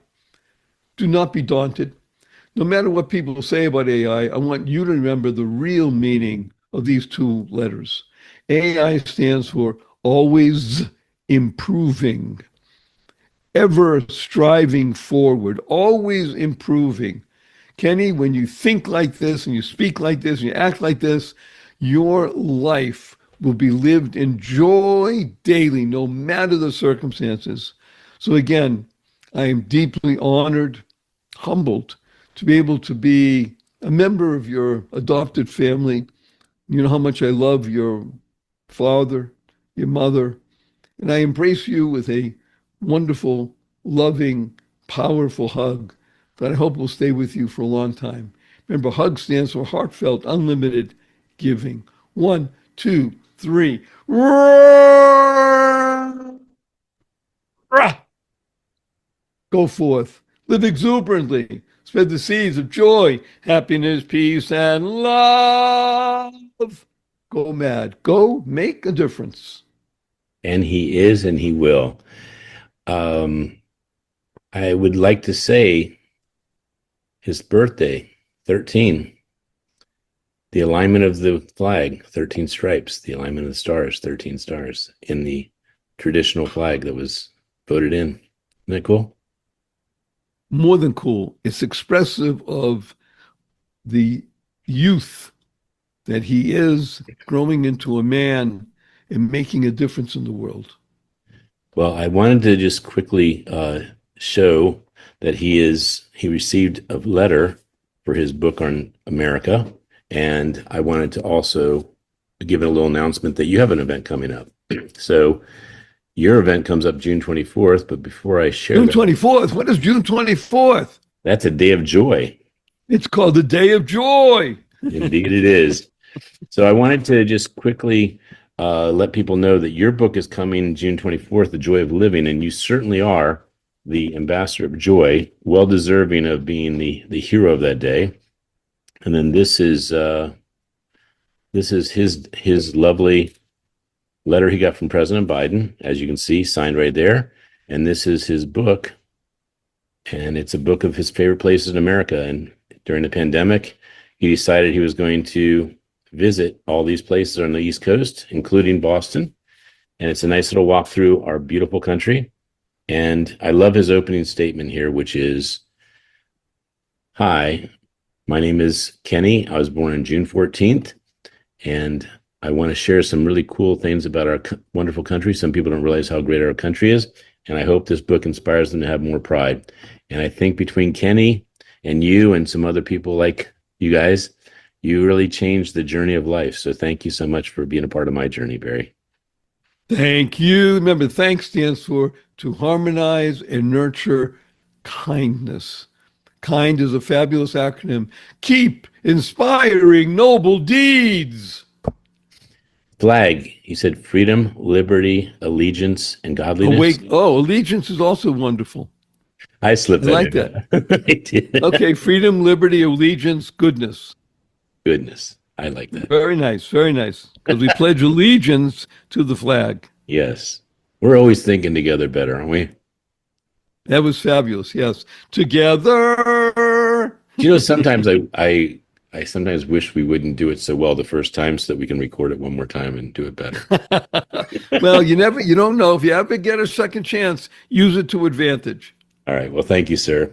Do not be daunted. No matter what people say about AI, I want you to remember the real meaning of these two letters. AI stands for always improving, ever striving forward, always improving. Kenny, when you think like this and you speak like this and you act like this, your life will be lived in joy daily, no matter the circumstances. So again, I am deeply honored, humbled to be able to be a member of your adopted family. You know how much I love your father, your mother, and I embrace you with a wonderful, loving, powerful hug that I hope will stay with you for a long time. Remember, HUG stands for heartfelt, unlimited giving. 1, 2, 3. Go forth. Live exuberantly. Spread the seeds of joy, happiness, peace, and love. Go mad. Go make a difference.
And he is, and he will. I would like to say his birthday, 13. The alignment of the flag, 13 stripes. The alignment of the stars, 13 stars in the traditional flag that was voted in. Isn't that cool?
More than cool. It's expressive of the youth that he is growing into a man and making a difference in the world.
Well, I wanted to just quickly show that he received a letter for his book on America. And I wanted to also give a little announcement that you have an event coming up. So your event comes up June 24th, but before I share
June 24th? What is June 24th?
That's a day of joy.
It's called the Day of Joy.
Indeed it is. So I wanted to just quickly let people know that your book is coming June 24th, The Joy of Living, and you certainly are the ambassador of joy, well deserving of being the hero of that day. And then this is his lovely letter he got from President Biden, as you can see, signed right there. And this is his book, and it's a book of his favorite places in America. And during the pandemic, he decided he was going to visit all these places on the East Coast, including Boston. And it's a nice little walk through our beautiful country. And I love his opening statement here, which is, "Hi, my name is Kenny. I was born on June 14th, and I want to share some really cool things about our wonderful country. Some people don't realize how great our country is, and I hope this book inspires them to have more pride." And I think between Kenny and you and some other people like you guys, you really changed the journey of life. So thank you so much for being a part of my journey, Barry.
Thank you. Remember, thanks stands for to harmonize and nurture kindness. KIND is a fabulous acronym. Keep inspiring noble deeds.
Flag, you said freedom, liberty, allegiance, and godliness.
Allegiance is also wonderful.
I slipped
I
that
like
in.
that.
I did.
Okay, freedom, liberty, allegiance, goodness.
Goodness. I like that.
Very nice, very nice. Because we pledge allegiance to the flag.
Yes. We're always thinking together better, aren't we?
That was fabulous. Yes. Together.
You know, sometimes I sometimes wish we wouldn't do it so well the first time so that we can record it one more time and do it better.
Well, you don't know. If you ever get a second chance, use it to advantage.
All right. Well, thank you, sir.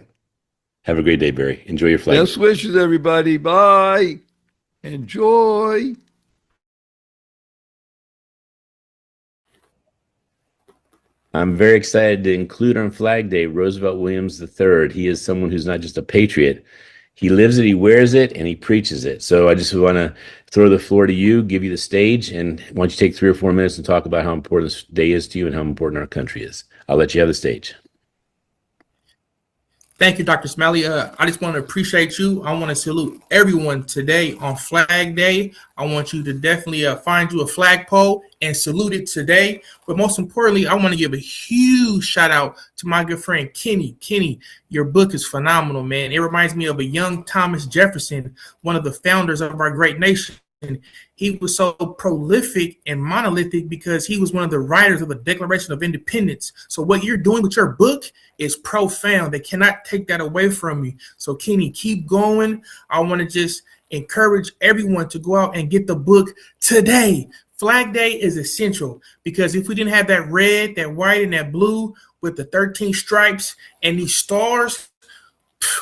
Have a great day, Barry. Enjoy your flight.
Best wishes, everybody. Bye. Enjoy.
I'm very excited to include on Flag Day Roosevelt Williams III. He is someone who's not just a patriot. He lives it, he wears it, and he preaches it. So I just want to throw the floor to you, give you the stage, and why don't you take 3 or 4 minutes and talk about how important this day is to you and how important our country is. I'll let you have the stage.
Thank you, Dr. Smiley. I just want to appreciate you. I want to salute everyone today on Flag Day. I want you to definitely find you a flagpole and salute it today. But most importantly, I want to give a huge shout out to my good friend, Kenny. Kenny, your book is phenomenal, man. It reminds me of a young Thomas Jefferson, one of the founders of our great nation. He was so prolific and monolithic because he was one of the writers of the Declaration of Independence. So what you're doing with your book is profound. They cannot take that away from you. So Kenny, keep going. I want to just encourage everyone to go out and get the book today. Flag Day is essential because if we didn't have that red, that white, and that blue with the 13 stripes and these stars,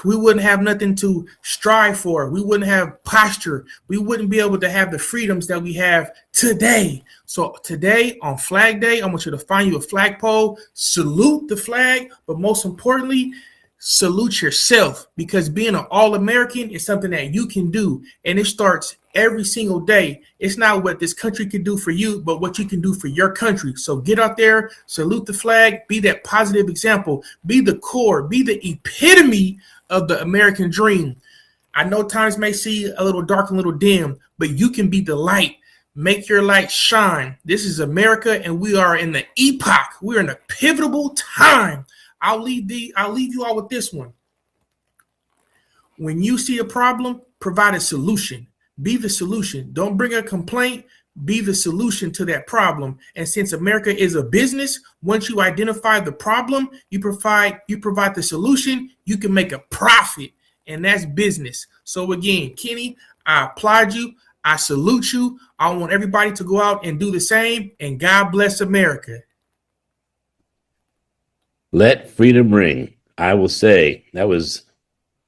we wouldn't have nothing to strive for. We wouldn't have posture. We wouldn't be able to have the freedoms that we have today. So today on Flag Day, I want you to find you a flagpole, salute the flag, but most importantly, salute yourself, because being an all-American is something that you can do, and it starts every single day. It's not what this country can do for you, but what you can do for your country. So get out there, salute the flag, be that positive example, be the core, be the epitome of the American dream. I know times may see a little dark and a little dim, but you can be the light. Make your light shine. This is America, and we are in the epoch. We're in a pivotal time. I'll leave you all with this one. When you see a problem, provide a solution. Be the solution. Don't bring a complaint. Be the solution to that problem. And since America is a business, once you identify the problem, you provide the solution, you can make a profit, and that's business. So again, Kenny, I applaud you. I salute you. I want everybody to go out and do the same, and God bless America.
Let freedom ring. I will say that was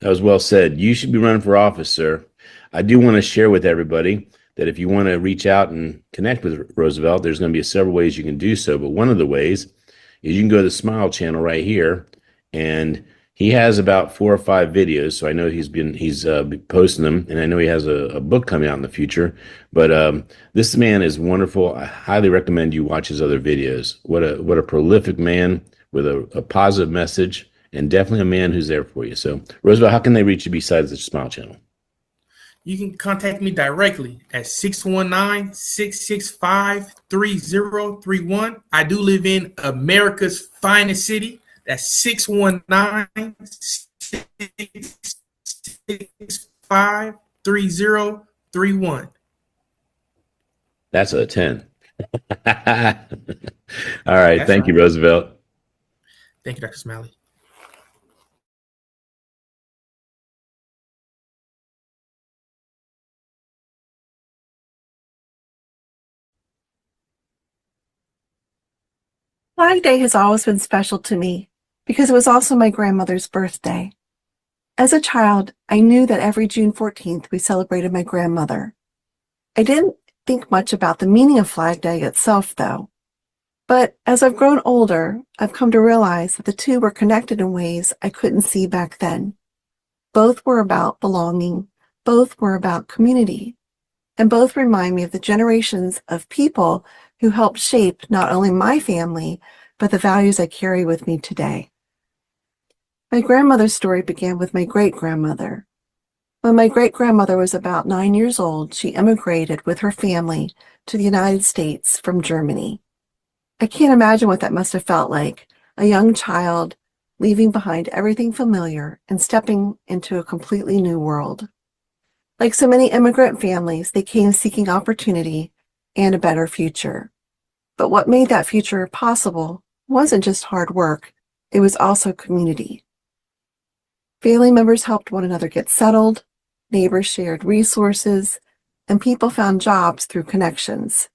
well said. You should be running for office, sir. I do want to share with everybody that if you want to reach out and connect with Roosevelt, there's going to be several ways you can do so. But one of the ways is you can go to the Smile Channel right here, and he has about 4 or 5 videos. So I know he's posting them, and I know he has a book coming out in the future. But this man is wonderful. I highly recommend you watch his other videos. What a prolific man with a positive message, and definitely a man who's there for you. So Roosevelt, how can they reach you besides the Smile Channel?
you can contact me directly at 619-665-3031. I do live in America's finest city. That's 619-665-3031.
That's a 10. All right.
That's
Thank you,
right.
Roosevelt.
Thank you, Dr. Smiley.
Flag Day has always been special to me because it was also my grandmother's birthday. As a child, I knew that every June 14th we celebrated my grandmother. I didn't think much about the meaning of Flag Day itself, though. But as I've grown older, I've come to realize that the two were connected in ways I couldn't see back then. Both were about belonging, both were about community, and both remind me of the generations of people who helped shape not only my family, but the values I carry with me today. My grandmother's story began with my great-grandmother. When my great-grandmother was about 9 years old, she immigrated with her family to the United States from Germany. I can't imagine what that must have felt like, a young child leaving behind everything familiar and stepping into a completely new world. Like so many immigrant families, they came seeking opportunity and a better future. But what made that future possible wasn't just hard work, it was also community. Family members helped one another get settled, neighbors shared resources, and people found jobs through connections.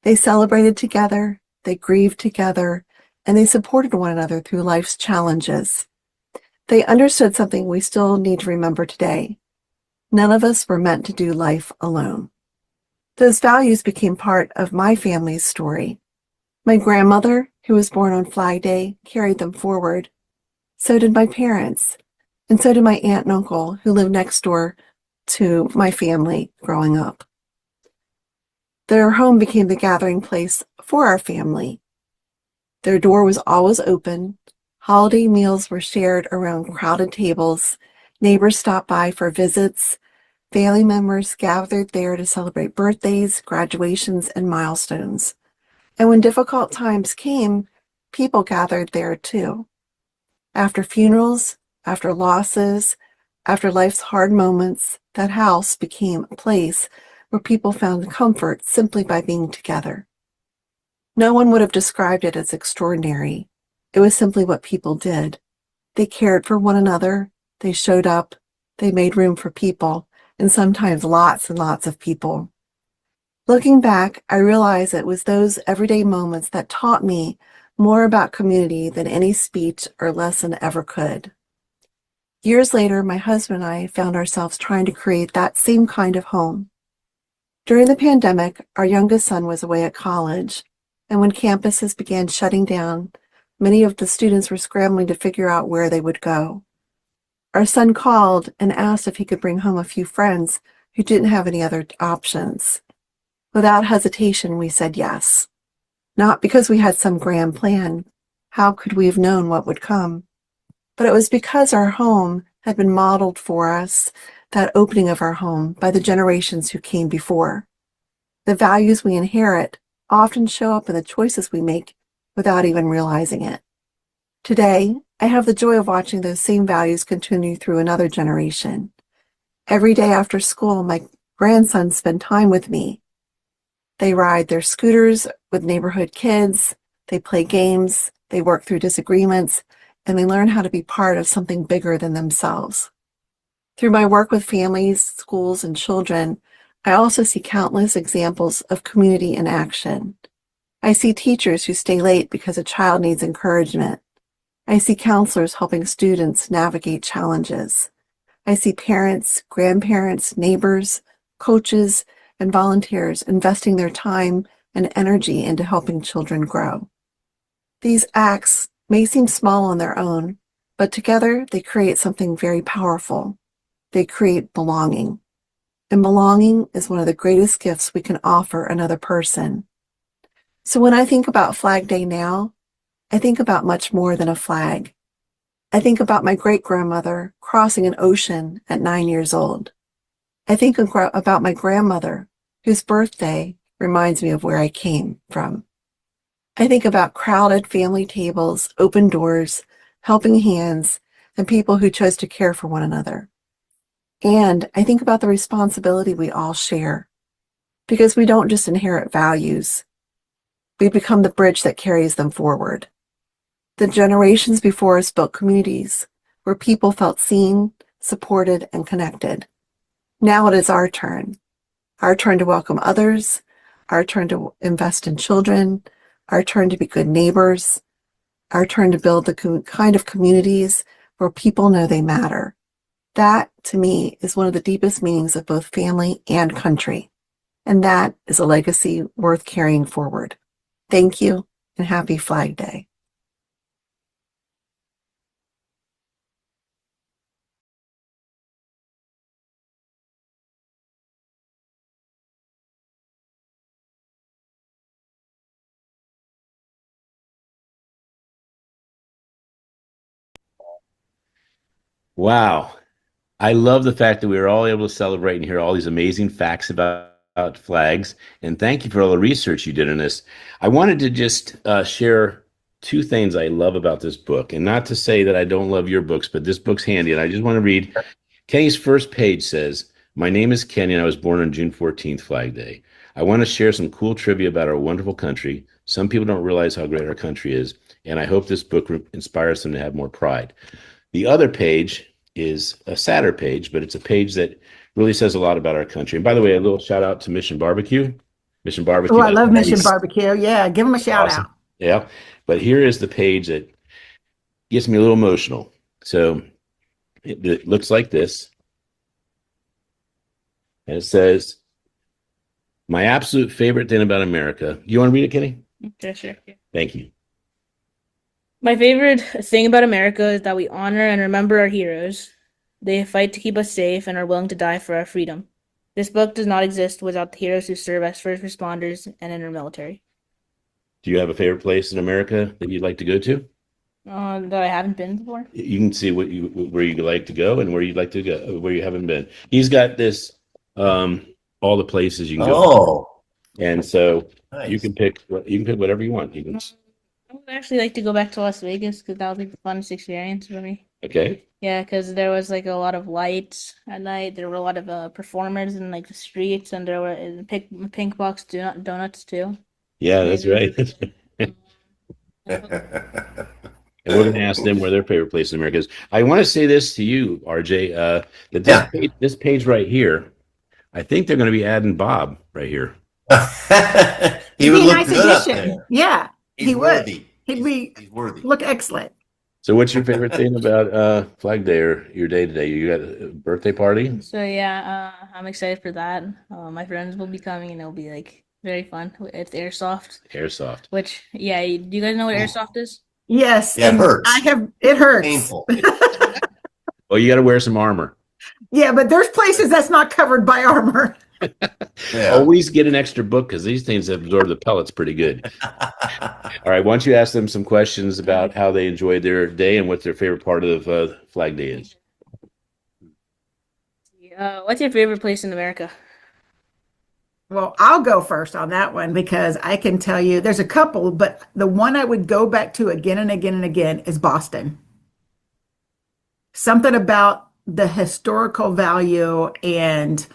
They celebrated together, they grieved together, and they supported one another through life's challenges. They understood something we still need to remember today. None of us were meant to do life alone. Those values became part of my family's story. My grandmother, who was born on Flag Day, carried them forward. So did my parents, and so did my aunt and uncle, who lived next door to my family growing up. Their home became the gathering place for our family. Their door was always open. Holiday meals were shared around crowded tables. Neighbors stopped by for visits. Family members gathered there to celebrate birthdays, graduations, and milestones. And when difficult times came, people gathered there too. After funerals, after losses, after life's hard moments, that house became a place where people found comfort simply by being together. No one would have described it as extraordinary. It was simply what people did. They cared for one another, they showed up, they made room for people, and sometimes lots and lots of people. Looking back, I realize it was those everyday moments that taught me more about community than any speech or lesson ever could. Years later, my husband and I found ourselves trying to create that same kind of home. During the pandemic, our youngest son was away at college, and when campuses began shutting down, many of the students were scrambling to figure out where they would go. Our son called and asked if he could bring home a few friends who didn't have any other options. Without hesitation, we said yes. Not because we had some grand plan. How could we have known what would come? But it was because our home had been modeled for us, that opening of our home, by the generations who came before. The values we inherit often show up in the choices we make without even realizing it. Today, I have the joy of watching those same values continue through another generation. Every day after school, my grandsons spend time with me. They ride their scooters with neighborhood kids, they play games, they work through disagreements, and they learn how to be part of something bigger than themselves. Through my work with families, schools, and children, I also see countless examples of community in action. I see teachers who stay late because a child needs encouragement. I see counselors helping students navigate challenges. I see parents, grandparents, neighbors, coaches, and volunteers investing their time and energy into helping children grow. These acts may seem small on their own, but together they create something very powerful. They create belonging. And belonging is one of the greatest gifts we can offer another person. So when I think about Flag Day now, I think about much more than a flag. I think about my great-grandmother crossing an ocean at 9 years old. I think about my grandmother, whose birthday reminds me of where I came from. I think about crowded family tables, open doors, helping hands, and people who chose to care for one another. And I think about the responsibility we all share, because we don't just inherit values, we become the bridge that carries them forward. The generations before us built communities where people felt seen, supported, and connected. Now it is our turn to welcome others, our turn to invest in children, our turn to be good neighbors, our turn to build the kind of communities where people know they matter. That, to me, is one of the deepest meanings of both family and country. And that is a legacy worth carrying forward. Thank you, and happy Flag Day.
Wow. I love the fact that we were all able to celebrate and hear all these amazing facts about flags. And thank you for all the research you did on this. I wanted to just share two things I love about this book. And not to say that I don't love your books, but this book's handy. And I just want to read Kenny's first page says, "My name is Kenny and I was born on June 14th, Flag Day. I want to share some cool trivia about our wonderful country. Some people don't realize how great our country is. And I hope this book inspires them to have more pride." The other page is a sadder page, but it's a page that really says a lot about our country. And by the way, a little shout out to Mission Barbecue. Mission Barbecue.
Oh, I love Mission
Nice.
Barbecue. Yeah, give them a shout
Awesome.
out.
Yeah. But here is the page that gets me a little emotional. So it looks like this. And it says, "My absolute favorite thing about America." You want to read it, Kenny?
Okay, sure.
Thank you.
My favorite thing about America is that we honor and remember our heroes. They fight to keep us safe and are willing to die for our freedom. This book does not exist without the heroes who serve as first responders and in our military.
Do you have a favorite place in America that you'd like to go to?
That I haven't been before.
You can see where you like to go and where you'd like to go, where you haven't been. He's got this, all the places you can go.
Oh,
And so
nice.
you can pick whatever you want. You can,
I would actually like to go back to Las Vegas because that was like the funnest experience for me.
okay.
Yeah, because there was like a lot of lights at night. There were a lot of performers in like the streets, and there were pink box donuts too.
Yeah, that's right. And we're going to ask them where their favorite place in America is. I want to say this to you, RJ, that this page right here, I think they're going to be adding Bob right here.
He would
be a
look
nice
good up
addition.
there.
Yeah,
He's
he would.
worthy.
He's
worthy.
Look excellent.
So what's your favorite thing about Flag Day or your day today? You got a birthday party?
So yeah, I'm excited for that. My friends will be coming, and it'll be like very fun. It's airsoft.
Airsoft.
Which, yeah, do you guys know what airsoft is?
Yes.
Yeah, it
and
hurts.
It hurts.
Painful.
Well, you got to wear some armor.
Yeah, but there's places that's not covered by armor.
Yeah.
Always get an extra book because these things absorb the pellets pretty good. All right, why don't you ask them some questions about how they enjoyed their day and what their favorite part of Flag Day is?
What's your favorite place in America?
Well, I'll go first on that one because I can tell you there's a couple, but the one I would go back to again and again and again is Boston. Something about the historical value and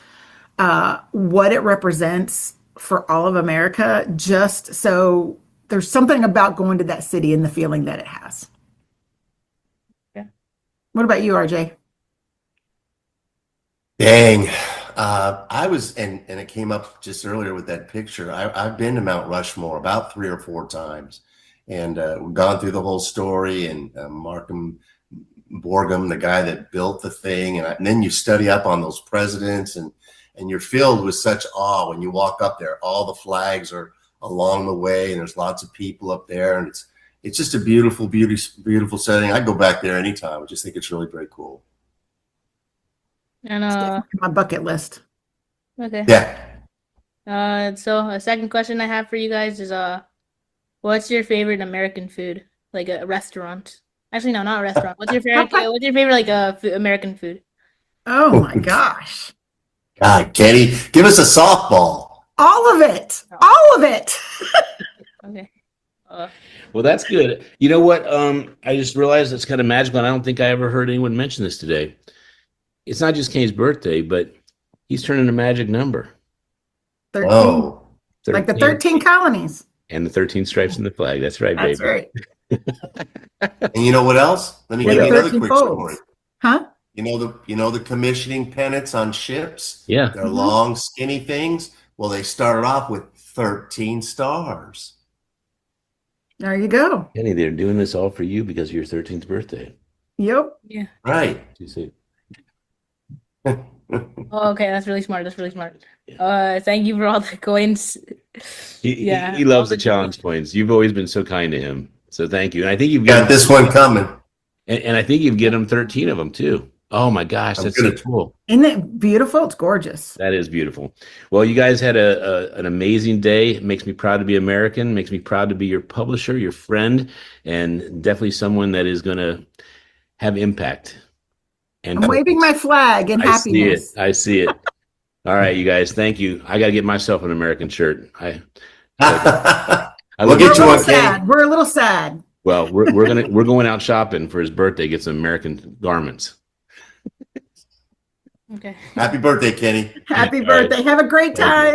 what it represents for all of America. Just so there's something about going to that city and the feeling that it has.
Yeah.
What about you, RJ?
Dang. I was, and it came up just earlier with that picture. I've been to Mount Rushmore about 3 or 4 times, and we've gone through the whole story. And Markham Borgum, the guy that built the thing, and then you study up on those presidents, and you're filled with such awe when you walk up there. All the flags are along the way, and there's lots of people up there, and it's just a beautiful setting. I'd go back there anytime. I just think it's really very cool.
And
my bucket list.
Okay.
Yeah.
So a second question I have for you guys is what's your favorite American food? Like a restaurant? Actually, no, not a restaurant. What's your favorite? What's your favorite like American food?
Oh my gosh.
God, Kenny, give us a softball.
All of it. All of it.
Okay.
Well, that's good. You know what? I just realized it's kind of magical, and I don't think I ever heard anyone mention this today. It's not just Kenny's birthday, but he's turning a magic number.
13.
Oh.
Like the 13 colonies.
And the 13 stripes in the flag. That's right,
That's
baby.
right.
And you know what else? Let me
Yeah,
give you
the
another
13
quick
folds.
story.
Huh?
You know the commissioning pennants on ships?
Yeah.
They're long, skinny things. Well, they started off with 13 stars.
There you go.
Kenny, they're doing this all for you because of your 13th birthday.
Yep.
Yeah.
Right.
You see.
Oh, okay, that's really smart. That's really smart. Thank you for all the coins. Yeah.
He loves the challenge coins. You've always been so kind to him. So thank you. And I think you've
got this one coming.
And I think you've given him 13 of them too. Oh my gosh, that's so cool.
Isn't it beautiful? It's gorgeous.
That is beautiful. Well, you guys had an amazing day. It makes me proud to be American. Makes me proud to be your publisher, your friend, and definitely someone that is going to have impact. And
I'm waving my flag in happiness.
I see it. All right, you guys. Thank you. I got to get myself an American shirt.
We'll get you one, Kenny.
We're a little sad.
Well, we're going out shopping for his birthday. Get some American garments.
Okay.
Happy birthday, Kenny.
Happy birthday. Have a great time.